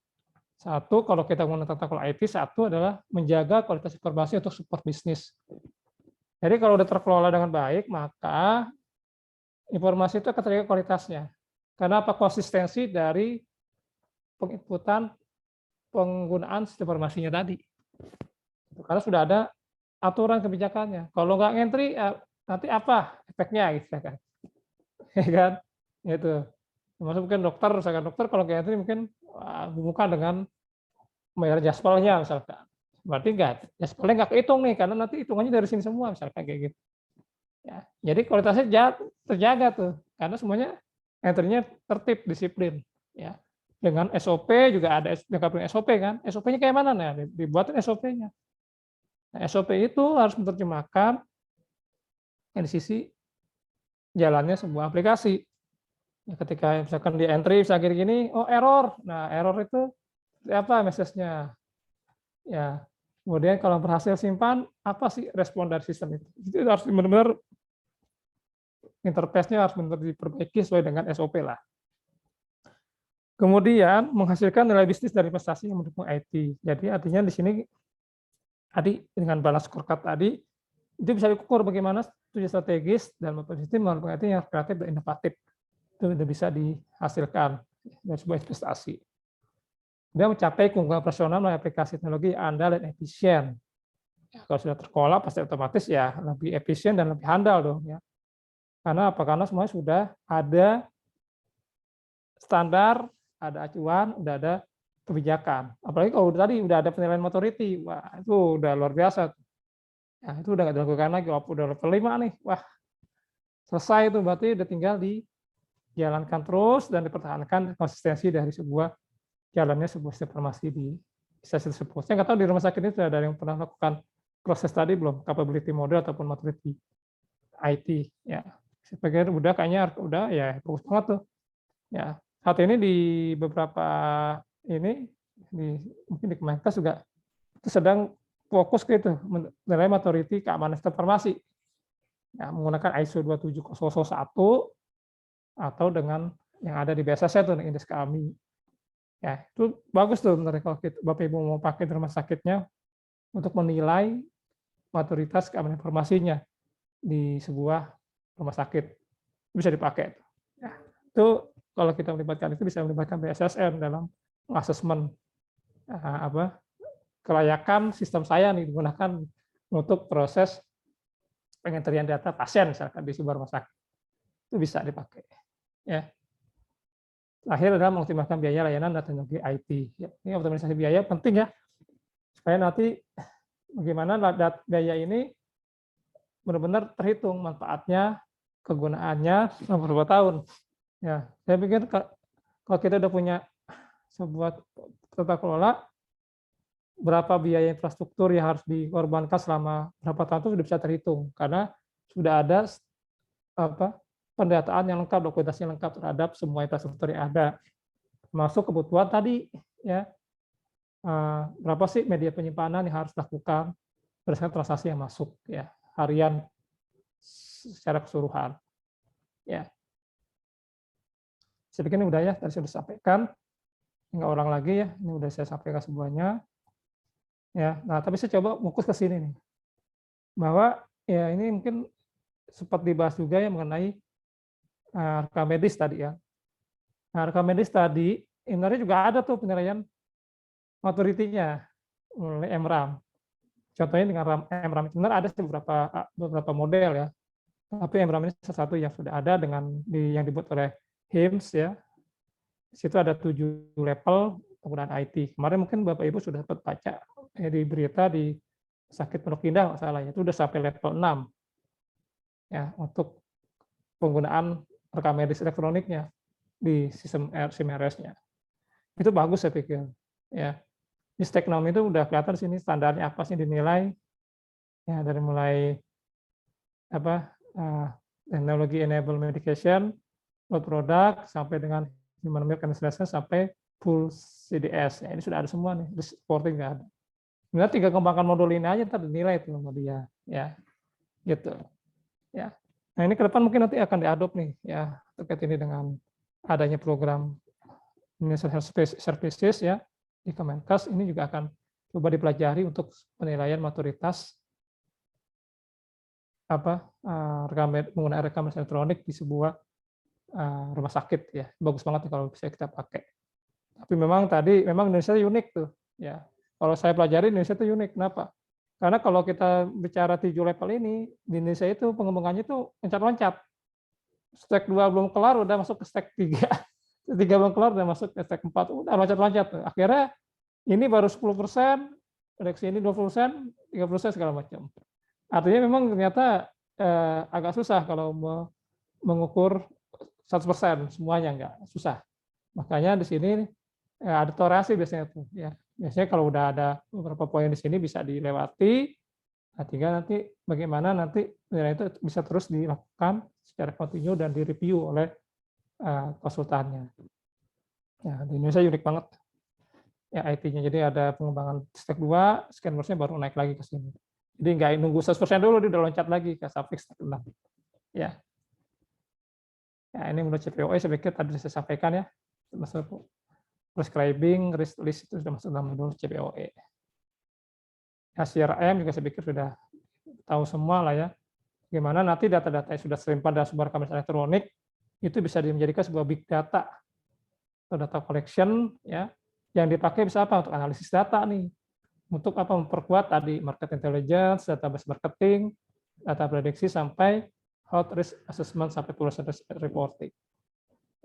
Speaker 1: Satu, kalau kita menggunakan tata kelola IT, satu adalah menjaga kualitas informasi untuk support bisnis. Jadi kalau sudah terkelola dengan baik, maka informasi itu akan terjaga kualitasnya. Karena apa? Konsistensi dari penginputan penggunaan sistem informasinya tadi. Karena sudah ada aturan kebijakannya. Kalau nggak ngentri, nanti apa efeknya gitu kan? Ya kan? Itu. Termasuk mungkin dokter, misalkan dokter kalau nggak ngentri mungkin hubungkan dengan bayar jaspelnya misalkan. Berarti jaspelnya nggak kehitung nih, karena nanti hitungannya dari sini semua misalkan kayak gitu. Ya, jadi kualitasnya terjaga tuh, karena semuanya entry-nya tertib, disiplin, ya. Dengan SOP juga ada SOP kan. SOP-nya kayak mana nih? Dibuatin SOP-nya. Nah, SOP itu harus menerjemahkan di sisi jalannya sebuah aplikasi. Ya, ketika misalkan di entry misalkan gini, oh error. Nah, error itu apa message-nya? Ya. Kemudian kalau berhasil simpan, apa sih respon dari sistem itu? Itu harus benar-benar interface-nya harus benar diperbaiki sesuai dengan SOP lah. Kemudian menghasilkan nilai bisnis dari investasi yang mendukung IT. Jadi artinya di sini tadi dengan balance scorecard tadi itu bisa diukur bagaimana tujuan strategis dan sistem mendukung IT yang kreatif dan inovatif. Itu sudah bisa dihasilkan dari sebuah investasi. Dia mencapai keunggulan operasional melalui aplikasi teknologi andal dan efisien. Ya, kalau sudah terkelola pasti otomatis ya lebih efisien dan lebih handal dong ya. Karena apa? Karena semuanya sudah ada standar, ada acuan, udah ada kebijakan. Apalagi kalau tadi udah ada penilaian maturity, wah itu udah luar biasa. Nah, itu udah nggak dilakukan lagi, udah level 5 nih, wah selesai itu berarti udah tinggal dijalankan terus dan dipertahankan konsistensi dari sebuah jalannya sebuah informasi di instansi tersebut. Saya nggak tahu di rumah sakit ini sudah ada yang pernah melakukan proses tadi belum, capability model ataupun maturity IT. Ya, sebagai udah kayaknya udah ya bagus banget tuh. Ya, saat ini di beberapa ini mungkin di Kemenkes juga itu sedang fokus ke itu, menilai maturity keamanan sistem informasi. Ya, menggunakan ISO 27001 atau dengan yang ada di BSS itu indeks kami. Ya, itu bagus tuh menurut kalau Bapak Ibu mau pakai di rumah sakitnya untuk menilai maturitas keamanan informasinya di sebuah rumah sakit. Bisa dipakai. Ya, itu kalau kita melibatkan itu bisa melibatkan BSSN dalam asesmen kelayakan sistem saya nih digunakan untuk proses penginterian data pasien misalkan di sebuah rumah sakit. Itu bisa dipakai. Ya. Terakhir adalah mengoptimalkan biaya layanan dan teknologi IT. Ya, ini optimalisasi biaya penting ya, supaya nanti bagaimana biaya ini benar-benar terhitung manfaatnya, kegunaannya selama beberapa tahun. Ya, saya pikir kalau kita udah punya sebuah tata kelola, berapa biaya infrastruktur yang harus dikorbankan selama berapa tahun itu sudah bisa terhitung, karena sudah ada pendataan yang lengkap, dokumentasi yang lengkap terhadap semua infrastruktur yang ada, termasuk kebutuhan tadi, ya berapa sih media penyimpanan yang harus dilakukan berdasarkan transaksi yang masuk, ya harian secara keseluruhan. Ya, saya pikir ini udah ya, tadi sudah disampaikan, nggak ulang lagi ya, ini udah saya sampaikan semuanya. Ya, nah tapi saya coba fokus ke sini nih, bahwa ya ini mungkin sempat dibahas juga ya mengenai rekam medis tadi ya. Nah, rekam medis tadi sebenarnya juga ada tuh penilaian maturity-nya oleh MRAM. Contohnya dengan MRAM sebenarnya ada beberapa model ya. Tapi MRAM ini salah satu yang sudah ada dengan yang dibuat oleh HIMSS ya. Di situ ada 7 level penggunaan IT. Kemarin mungkin Bapak Ibu sudah dapat baca di berita di Sakit Pondok Indah masalahnya itu sudah sampai level 6 ya untuk penggunaan rekam medis elektroniknya di sistem SIM-RS-nya. Itu bagus saya pikir. Ya. Di Steknom itu udah kelihatan sini standarnya apa sih dinilai. Ya, dari mulai teknologi enable medication, load product sampai dengan human milk administration sampai full CDS. Ya, ini sudah ada semua nih, supporting nggak ada. Sebenarnya tinggal kembangkan modul ini aja ntar dinilai itu sama dia, ya, gitu, ya. Nah ini ke depan mungkin nanti akan diadop nih, ya, terkait ini dengan adanya program Ministry Health Services ya di Kemenkes, ini juga akan coba dipelajari untuk penilaian maturitas menggunakan rekam elektronik di sebuah rumah sakit ya, bagus banget nih kalau bisa kita pakai. Tapi memang Indonesia unik tuh, ya. Kalau saya pelajari Indonesia itu unik, kenapa? Karena kalau kita bicara 7 level ini, di Indonesia itu pengembangannya itu loncat-loncat. Stack 2 belum kelar, udah masuk ke stack 3. 3 belum kelar, udah masuk ke stack 4. Udah loncat-loncat. Akhirnya ini baru 10%, reaksi ini 20%, 30% segala macam. Artinya memang ternyata agak susah kalau mengukur 100% semuanya, enggak susah. Makanya di sini ada toleransi biasanya tuh, ya. Biasanya kalau udah ada beberapa poin di sini bisa dilewati, tinggal nanti bagaimana nanti nilai itu bisa terus dilakukan secara kontinu dan direview oleh konsultannya. Ya, di Indonesia unik banget ya IT-nya. Jadi ada pengembangan stack 2, scannersnya baru naik lagi ke sini. Jadi nggak nunggu 100% dulu, dia udah loncat lagi ke suffix stack 6. Ya. Ya, ini menurut CPOE saya pikir tadi saya sampaikan ya. Masuk prescribing, risk list itu sudah masuk dalam modul CPOE. Ya, CRM juga saya pikir sudah tahu semua lah ya. Bagaimana nanti data-data yang sudah tersimpan dalam sebuah rekam elektronik itu bisa dijadikan sebuah big data atau data collection ya, yang dipakai bisa apa? Untuk analisis data nih. Untuk apa? Memperkuat tadi market intelligence, database marketing, data prediksi sampai health risk assessment sampai policy reporting.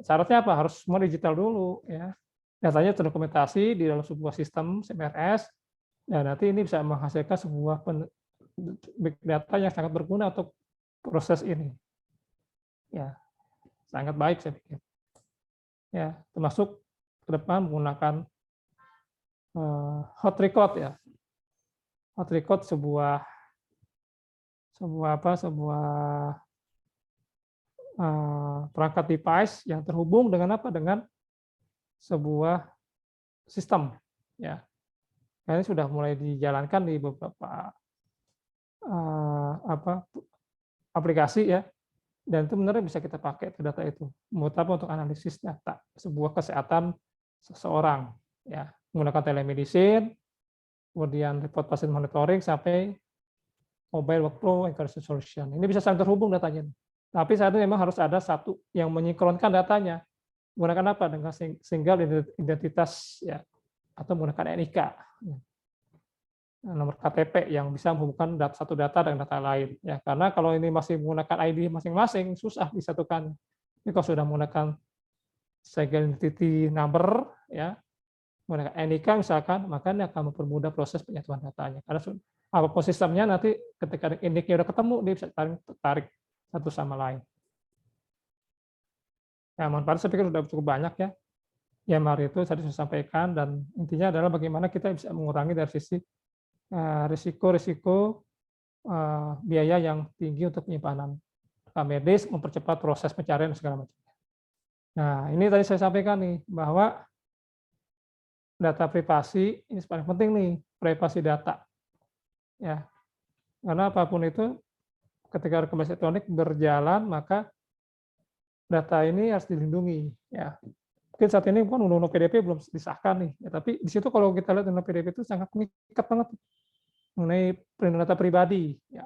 Speaker 1: Syaratnya apa? Harus semua digital dulu ya. Datanya terdokumentasi di dalam sebuah sistem SIM-RS, dan nanti ini bisa menghasilkan sebuah big data yang sangat berguna untuk proses ini. Ya, sangat baik saya pikir. Ya, termasuk ke depan menggunakan hot record ya. Hot record sebuah perangkat device yang terhubung dengan apa? Dengan sebuah sistem ya, Ini sudah mulai dijalankan di beberapa aplikasi ya, dan itu benar bisa kita pakai data itu. Buat apa? Untuk analisis data sebuah kesehatan seseorang, ya, menggunakan telemedicine, kemudian report pasien monitoring sampai mobile workflow encouragement solution. Ini bisa saling terhubung datanya. Tapi saat itu memang harus ada satu yang menyinkronkan datanya. Menggunakan apa? Dengan single identitas ya, atau menggunakan NIK. Nomor KTP yang bisa menghubungkan satu data dengan data lain. Ya, karena kalau ini masih menggunakan ID masing-masing, susah disatukan. Ini kalau sudah menggunakan single identity number, ya, menggunakan NIK misalkan, maka ini akan mempermudah proses penyatuan datanya. Karena apapun sistemnya nanti ketika NIK-nya udah ketemu, dia bisa tarik satu sama lain. Ya, manfaat saya pikir sudah cukup banyak ya. EMR itu tadi saya sampaikan, dan intinya adalah bagaimana kita bisa mengurangi dari sisi risiko-risiko biaya yang tinggi untuk penyimpanan medis, mempercepat proses pencarian dan segala macam. Nah, ini tadi saya sampaikan nih bahwa data privasi ini paling penting nih, privasi data. Ya. Karena apapun itu ketika rekomendasi elektronik berjalan, maka data ini harus dilindungi, ya. Mungkin saat ini kan undang-undang PDP belum disahkan nih, ya, tapi di situ kalau kita lihat undang PDP itu sangat mengikat banget mengenai perlindungan data pribadi. Ya.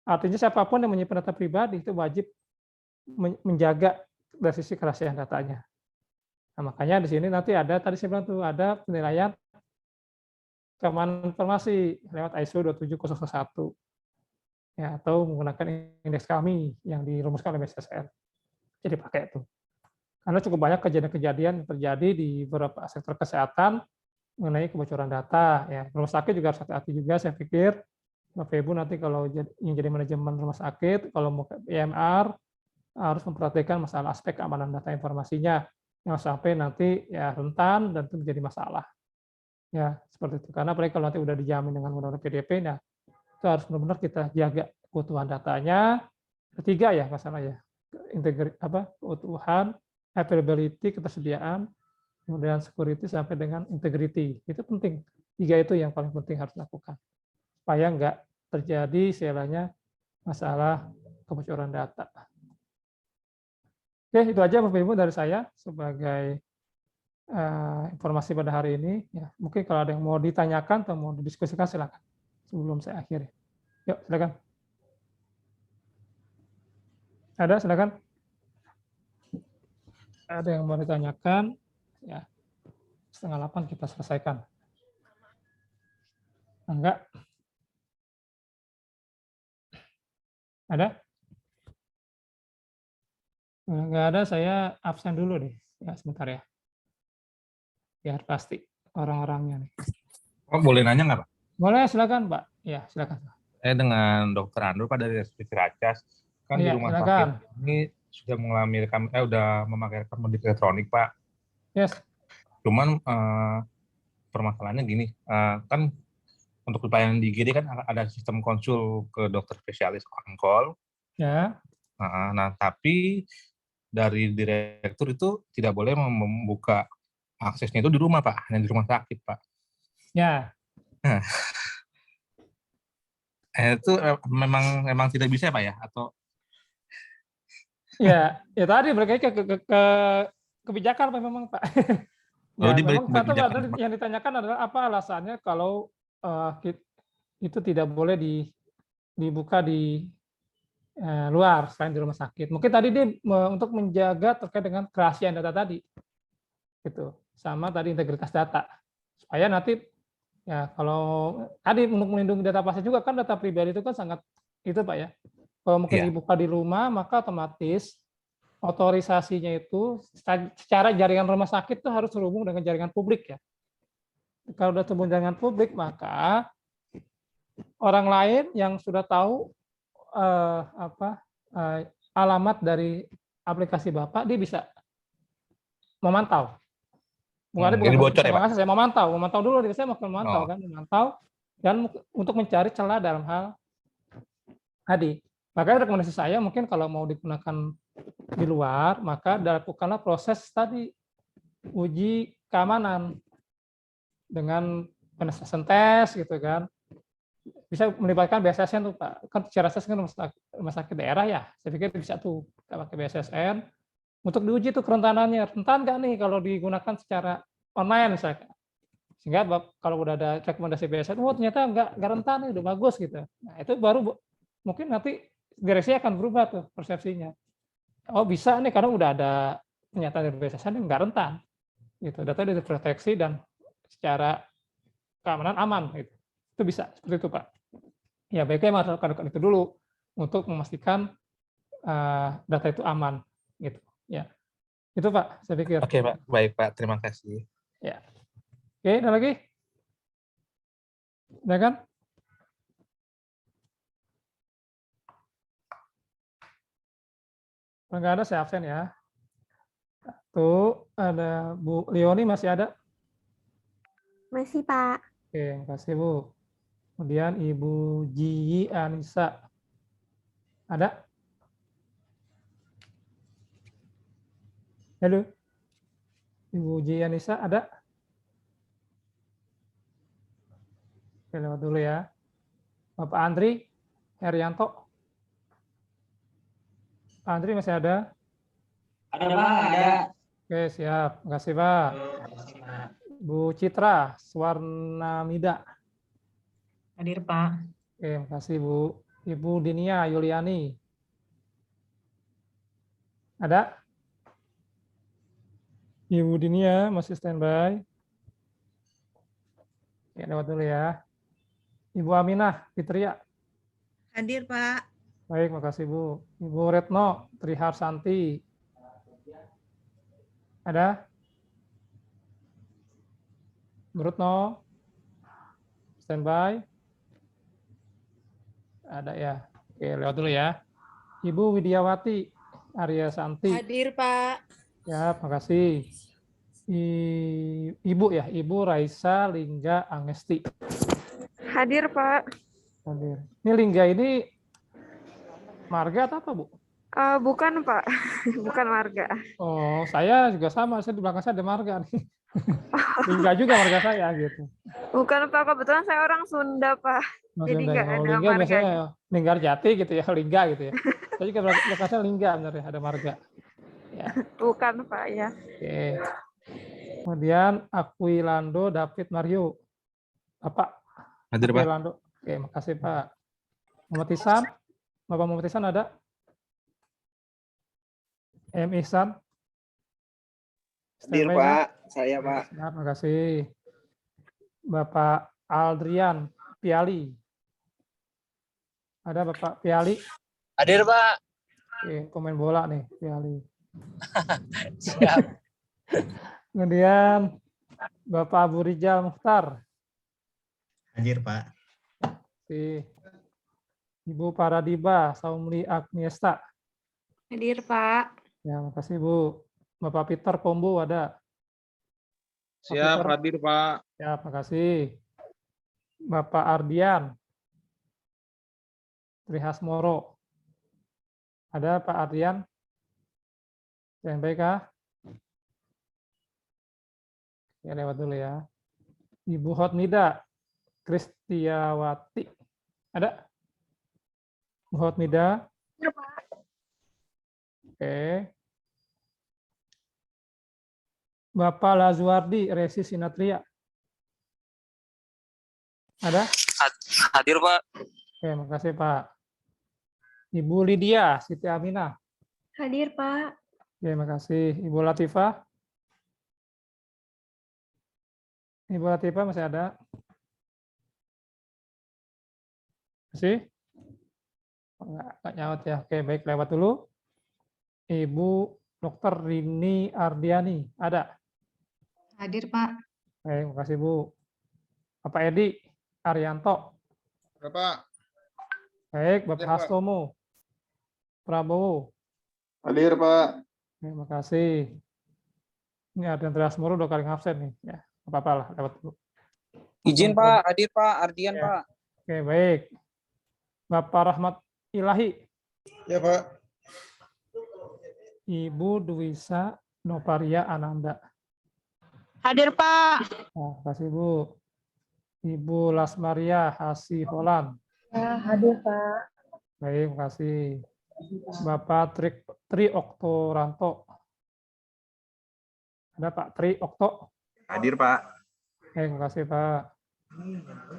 Speaker 1: Artinya siapapun yang menyimpan data pribadi itu wajib menjaga dari sisi kerahasiaan datanya. Nah, makanya di sini nanti ada, tadi saya bilang tuh, ada penilaian keamanan informasi lewat ISO 27001. Ya, atau menggunakan indeks kami yang dirumuskan oleh BSSN. Jadi pakai itu. Karena cukup banyak kejadian-kejadian yang terjadi di beberapa sektor kesehatan mengenai kebocoran data. Ya, rumah sakit juga harus hati-hati juga, saya pikir. Bapak Ibu nanti kalau ingin jadi manajemen rumah sakit, kalau mau ke EMR, harus memperhatikan masalah aspek keamanan data informasinya. Yang sampai nanti ya rentan dan itu menjadi masalah. Ya, seperti itu. Karena apalagi kalau nanti udah dijamin dengan undang-undang PDP, nah itu harus benar-benar kita jaga keutuhan datanya. Ketiga ya masalah ya, keutuhan, availability, ketersediaan, kemudian security sampai dengan integrity. Itu penting. 3 itu yang paling penting harus dilakukan. Supaya nggak terjadi istilahnya masalah kebocoran data. Oke, itu aja Bapak Ibu dari saya sebagai informasi pada hari ini. Ya, mungkin kalau ada yang mau ditanyakan atau mau didiskusikan silakan. Sebelum saya akhiri. Yuk, silakan. Ada, silakan. Ada yang mau ditanyakan? Ya, 7:30 kita selesaikan. Enggak? Ada? Enggak ada, saya absen dulu deh. Ya, sebentar ya. Biar pasti orang-orangnya nih.
Speaker 4: Oh, boleh nanya nggak, Pak?
Speaker 1: Boleh, silakan, Pak. Ya, silakan.
Speaker 4: Saya dengan Dr. Andrew, Pak, dari RSUD Ciracas. Kan
Speaker 1: ya,
Speaker 4: di rumah
Speaker 1: silakan.
Speaker 4: sakit ini sudah mengalami udah memakai rekam medis elektronik, Pak.
Speaker 1: Yes.
Speaker 4: Cuman permasalahannya gini, kan untuk pelayanan di IGD kan ada sistem konsul ke dokter spesialis on call.
Speaker 1: Ya.
Speaker 4: Nah, tapi dari direktur itu tidak boleh membuka aksesnya itu di rumah, Pak, hanya di rumah sakit, Pak.
Speaker 1: Ya.
Speaker 4: Nah, itu memang tidak bisa, Pak, ya? Atau
Speaker 1: ya tadi berkait ke kebijakan memang, Pak. Ya, memang satu yang ditanyakan adalah apa alasannya kalau itu tidak boleh dibuka di luar selain di rumah sakit. Mungkin tadi dia untuk menjaga terkait dengan kerahasiaan data tadi, gitu. Sama tadi integritas data, supaya nanti ya kalau tadi untuk melindungi data pasien juga kan data pribadi itu kan sangat itu Pak ya. Kalau mungkin dibuka di rumah maka otomatis otorisasinya itu secara jaringan rumah sakit itu harus terhubung dengan jaringan publik ya. Kalau sudah terhubung dengan publik maka orang lain yang sudah tahu alamat dari aplikasi Bapak dia bisa memantau. Bukan
Speaker 4: bocor ya, Pak?
Speaker 1: Saya memantau dulu, saya mau memantau kan, memantau dan untuk mencari celah dalam hal tadi. Makanya rekomendasi saya mungkin kalau mau digunakan di luar, maka dilakukanlah proses tadi uji keamanan dengan penetasan tes gitu kan. Bisa melibatkan BSSN tuh Pak. Kan secara kan rumah sakit daerah ya. Saya pikir bisa tuh kita pakai BSSN untuk diuji tuh kerentanannya. Rentan nggak nih kalau digunakan secara online misalkan. Sehingga kalau udah ada rekomendasi BSSN, oh ternyata nggak rentan nih, udah bagus gitu. Nah itu baru mungkin nanti direksi akan berubah tuh persepsinya. Oh bisa nih karena udah ada pernyataan dari BSSN yang nggak rentan. Gitu. Data udah diproteksi dan secara keamanan aman gitu. Itu bisa seperti itu Pak. Ya baiknya melakukan itu dulu untuk memastikan data itu aman gitu. Ya itu Pak saya pikir.
Speaker 4: Oke Pak, baik Pak, terima kasih.
Speaker 1: Ya. Oke, ada lagi? Ada kan? Kalau nggak ada saya absen ya. Tuh ada Bu Leoni masih ada?
Speaker 5: Masih, Pak.
Speaker 1: Oke, makasih Bu. Kemudian Ibu Ji Anissa. Ada? Halo? Ibu Ji Anissa ada? Oke, lewat dulu ya. Bapak Andri Herianto. Pak Andri masih ada?
Speaker 6: Ada Pak, ada.
Speaker 1: Oke, siap. Makasih Pak. Bu Citra Swarnamida.
Speaker 6: Hadir Pak.
Speaker 1: Oke, makasih Bu. Ibu Dinia Yuliani. Ada? Ibu Dinia masih standby. Ya, lewat dulu ya. Ibu Aminah Fitria.
Speaker 7: Hadir Pak.
Speaker 1: Baik, makasih Bu. Ibu Retno Triharsanti. Ada? Bu Retno? Standby? Ada ya. Oke, lewat dulu ya. Ibu Widiawati Arya Santi.
Speaker 7: Hadir Pak.
Speaker 1: Ya, makasih. Ibu ya, Ibu Raisa Lingga Angesti.
Speaker 5: Hadir, Pak.
Speaker 1: Hadir. Ini Lingga ini marga atau apa, Bu?
Speaker 5: Bukan, Pak. Bukan marga.
Speaker 1: Oh, saya juga sama. Saya di belakang saya ada marga nih. Lingga juga marga saya gitu.
Speaker 5: Bukan, Pak. Kebetulan saya orang Sunda, Pak. Jadi nggak ada
Speaker 1: Lingga
Speaker 5: marga.
Speaker 1: biasanya Linggar Jati gitu ya, Lingga gitu ya. Saya juga belakang saya Lingga benar ya, ada marga. Ya.
Speaker 5: Bukan, Pak, ya.
Speaker 1: Oke. Kemudian Aquilando David Mario. Bapak
Speaker 4: Hadir Pak.
Speaker 1: Aquilando. Oke, makasih Pak. Muhammad Ihsan. Bapak Muhammad Ihsan ada? M. Ihsan.
Speaker 8: Hadir Pak, saya Pak.
Speaker 1: Terima kasih. Bapak Aldrian Piali. Ada Bapak Piali?
Speaker 6: Hadir Pak.
Speaker 1: Oke, komen bola nih Piali.
Speaker 6: Siap.
Speaker 1: Kemudian Bapak Abu Rijal Mukhtar.
Speaker 9: Hadir Pak.
Speaker 1: Ibu Paradiba Saumli Agniesta.
Speaker 5: Hadir, Pak.
Speaker 1: Ya, makasih Bu. Bapak Peter Pombo ada?
Speaker 10: Siap, hadir Pak.
Speaker 1: Ya, makasih. Bapak Ardian Trihasmoro. Ada Pak Ardian? Yang baik kah? Ya, lewat dulu ya. Ibu Hotmida Kristiawati. Ada? Bu Hotmida?
Speaker 5: Ya, Pak.
Speaker 1: Oke. Bapak Lazuardi Resi Sinatria. Ada?
Speaker 6: Hadir Pak.
Speaker 1: Oke, makasih Pak. Ibu Lydia Siti Aminah.
Speaker 5: Hadir, Pak.
Speaker 1: Oke, makasih. Ibu Latifah. Ibu Latifah masih ada? Masih? Enggak nyaut ya. Oke, baik, lewat dulu. Ibu Dr. Rini Ardiani, ada?
Speaker 7: Hadir Pak.
Speaker 1: Baik, makasih Bu. Bapak Edi Arianto.
Speaker 10: Bapak.
Speaker 1: Baik, Bapak Hastomo Prabowo.
Speaker 10: Hadir Pak.
Speaker 1: Terima kasih. Ini Ardian Triasmoro 2 kali ngabsen nih. Ya, apa-apa lah, lewat dulu.
Speaker 6: Izin Pak, hadir Pak, Ardian
Speaker 1: Ya.
Speaker 6: Pak.
Speaker 1: Oke, baik. Bapak Rahmat Ilahi.
Speaker 10: Ya Pak.
Speaker 1: Ibu Dwisa Noparia Ananda.
Speaker 7: Hadir Pak.
Speaker 1: Nah, terima kasih Bu. Ibu Lasmaria Hasiholan.
Speaker 2: Ya, hadir Pak.
Speaker 1: Baik, terima kasih. Bapak Tri Oktoranto. Ada Pak Tri Okto?
Speaker 10: Hadir, Pak.
Speaker 1: Baik, terima kasih Pak.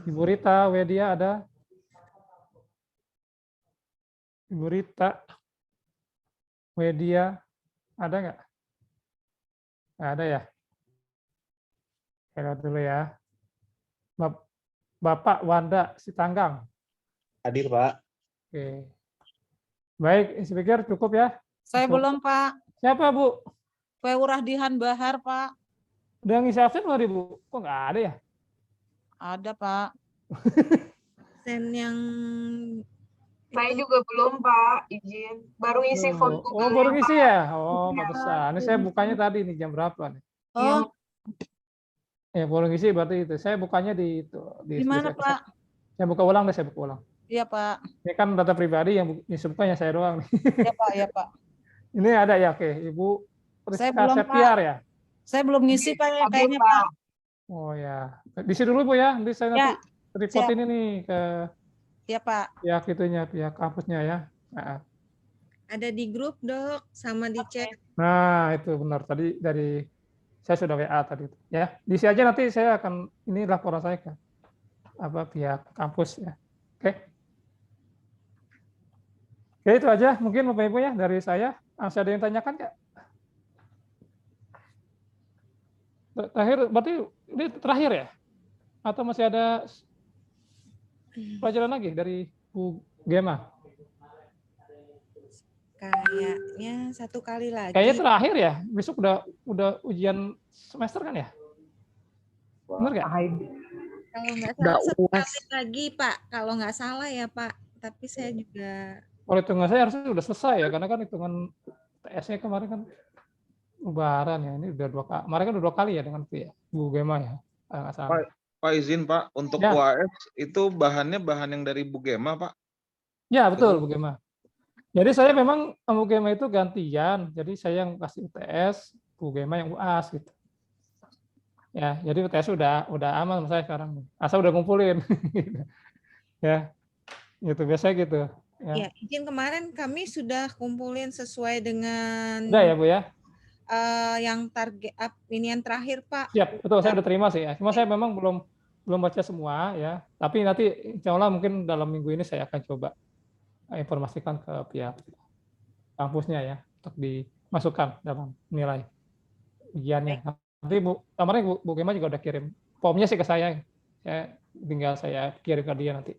Speaker 1: Ibu Rita Wedia ada? Ibu Rita Wedia ada nggak? Nggak ada ya? Lihat dulu ya. Bapak Wanda Sitanggang.
Speaker 10: Hadir, Pak.
Speaker 1: Oke. Baik, speaker cukup ya?
Speaker 7: Saya
Speaker 1: Cukup.
Speaker 7: belum, Pak.
Speaker 1: Siapa Bu?
Speaker 7: Feurahdihan Bahar, Pak.
Speaker 1: Udah ngisi absen nggak Bu? Kok nggak ada ya?
Speaker 7: Ada, Pak.
Speaker 5: Sen yang saya juga belum Pak, izin. Baru isi form
Speaker 1: Oh, baru ngisi ya? Oh, pantesan. Ini saya bukanya tadi nih jam berapa nih?
Speaker 7: Oh,
Speaker 1: Ya, baru ngisi berarti itu. Saya bukanya di itu.
Speaker 7: di mana, Pak?
Speaker 1: Saya buka ulang deh, saya buka ulang.
Speaker 7: Iya, Pak.
Speaker 1: Ini kan data pribadi yang bukanya saya doang nih.
Speaker 7: Iya, Pak. Iya, Pak.
Speaker 1: Ini ada ya, oke. Ibu
Speaker 7: Saya
Speaker 1: Priska
Speaker 7: belum,
Speaker 1: Septiar ya?
Speaker 7: Saya belum ngisi, Pak, ya, kayaknya, Pak.
Speaker 1: Oh ya. Diisi dulu Bu ya. Nanti saya nanti report
Speaker 7: siap.
Speaker 1: ini nih ke
Speaker 7: Iya, Pak.
Speaker 1: pihak itunya, pihak kampusnya ya. Nah.
Speaker 5: ada di grup Dok, sama di chat.
Speaker 1: Nah, itu benar. Tadi dari saya sudah WA tadi. Ya, diisi aja nanti saya akan ini laporan saya ke pihak kampus ya. Oke. Oke, itu aja mungkin Bapak Ibu ya dari saya. Masih ada yang tanyakan nggak? Terakhir, berarti ini terakhir ya? Atau masih ada pelajaran lagi dari Bu Gema?
Speaker 5: Kayaknya satu kali lagi.
Speaker 1: Kayaknya terakhir ya. Besok udah ujian semester kan ya? Benar nggak?
Speaker 5: Kalau nggak salah satu kali lagi Pak. Kalau nggak salah ya Pak. Tapi saya juga.
Speaker 1: Kalau hitungan saya harusnya sudah selesai ya, karena kan hitungan TS-nya kemarin kan lebaran ya. Ini udah kemarin kan udah 2 kali ya dengan itu ya, Bu Gema ya. Nggak salah.
Speaker 10: Pak izin Pak, untuk
Speaker 1: Ya.
Speaker 10: UAS itu bahannya bahan yang dari Bu Gema Pak?
Speaker 1: Ya betul Bu Gema. Jadi saya memang Bu Gema itu gantian. Jadi saya yang kasih UTS, Bu Gema yang UAS gitu. Ya, jadi UTS udah aman sama saya sekarang. Asal udah ngumpulin. Ya, gitu biasanya gitu.
Speaker 5: Ya, izin kemarin kami sudah kumpulin sesuai dengan.
Speaker 1: Udah ya Bu ya.
Speaker 5: Yang target ini yang terakhir Pak.
Speaker 1: Siap, betul saya udah terima sih ya. Cuma saya memang belum baca semua ya. Tapi nanti insya Allah mungkin dalam minggu ini saya akan coba informasikan ke pihak kampusnya ya untuk dimasukkan dalam nilai ujiannya. Nanti kemarin Bu Gema juga udah kirim formnya sih ke saya. Ya, tinggal saya kirim ke dia nanti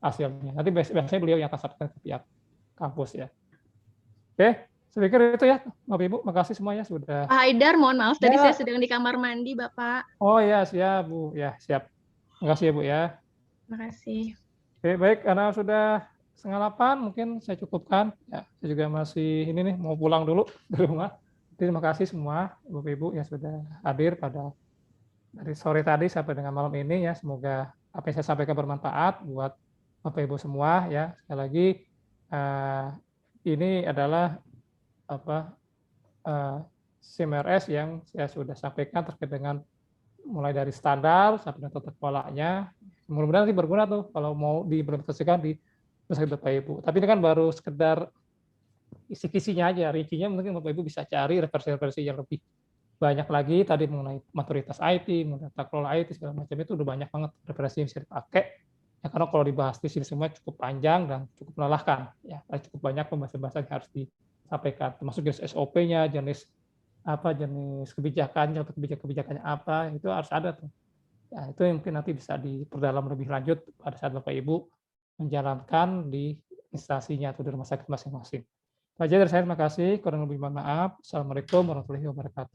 Speaker 1: hasilnya. Nanti biasanya beliau yang akan sampaikan ke pihak kampus ya. Oke. Saya pikir itu ya, Bapak Ibu. Makasih semuanya sudah.
Speaker 8: Pak Haidar, mohon maaf, tadi saya sedang di kamar mandi, Bapak.
Speaker 1: Oh ya, siap Bu. Ya, siap. Makasih ya Bu ya.
Speaker 8: Makasih.
Speaker 1: Oke, baik. Karena sudah 7:30, mungkin saya cukupkan. Ya, saya juga masih ini nih, mau pulang dulu dari rumah. Terima kasih semua Bapak Ibu yang sudah hadir pada dari sore tadi sampai dengan malam ini ya. Semoga apa yang saya sampaikan bermanfaat buat Bapak Ibu semua ya. Sekali lagi, ini adalah SIMRS yang saya sudah sampaikan terkait dengan mulai dari standar sampai dengan tata kelolanya. Mudah-mudahan nanti berguna tuh kalau mau diimplementasikan di Pusat Bapak Ibu. Tapi ini kan baru sekedar isi-kisinya aja, rincinya mungkin Bapak Ibu bisa cari referensi-referensi yang lebih banyak lagi tadi mengenai maturitas IT, mengenai tata kelola IT segala macam itu udah banyak banget referensi yang bisa dipakai. Ya, karena kalau dibahas di sini semua cukup panjang dan cukup melelahkan. Ya, cukup banyak pembahasan-pembahasan yang harus disampaikan, termasuk jenis SOP-nya, jenis kebijakannya atau kebijakannya apa, itu harus ada tuh. Ya, itu yang mungkin nanti bisa diperdalam lebih lanjut pada saat Bapak Ibu menjalankan di instansinya atau di rumah sakit masing-masing. Saja dari saya, terima kasih. Kurang lebih mohon maaf. Assalamualaikum warahmatullahi wabarakatuh.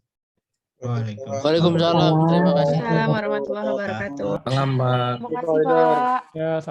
Speaker 6: Waalaikumsalam. Terima kasih.
Speaker 8: Assalamualaikum warahmatullahi wabarakatuh.
Speaker 4: Selamat.
Speaker 8: Terima kasih, Pak.
Speaker 1: Ya,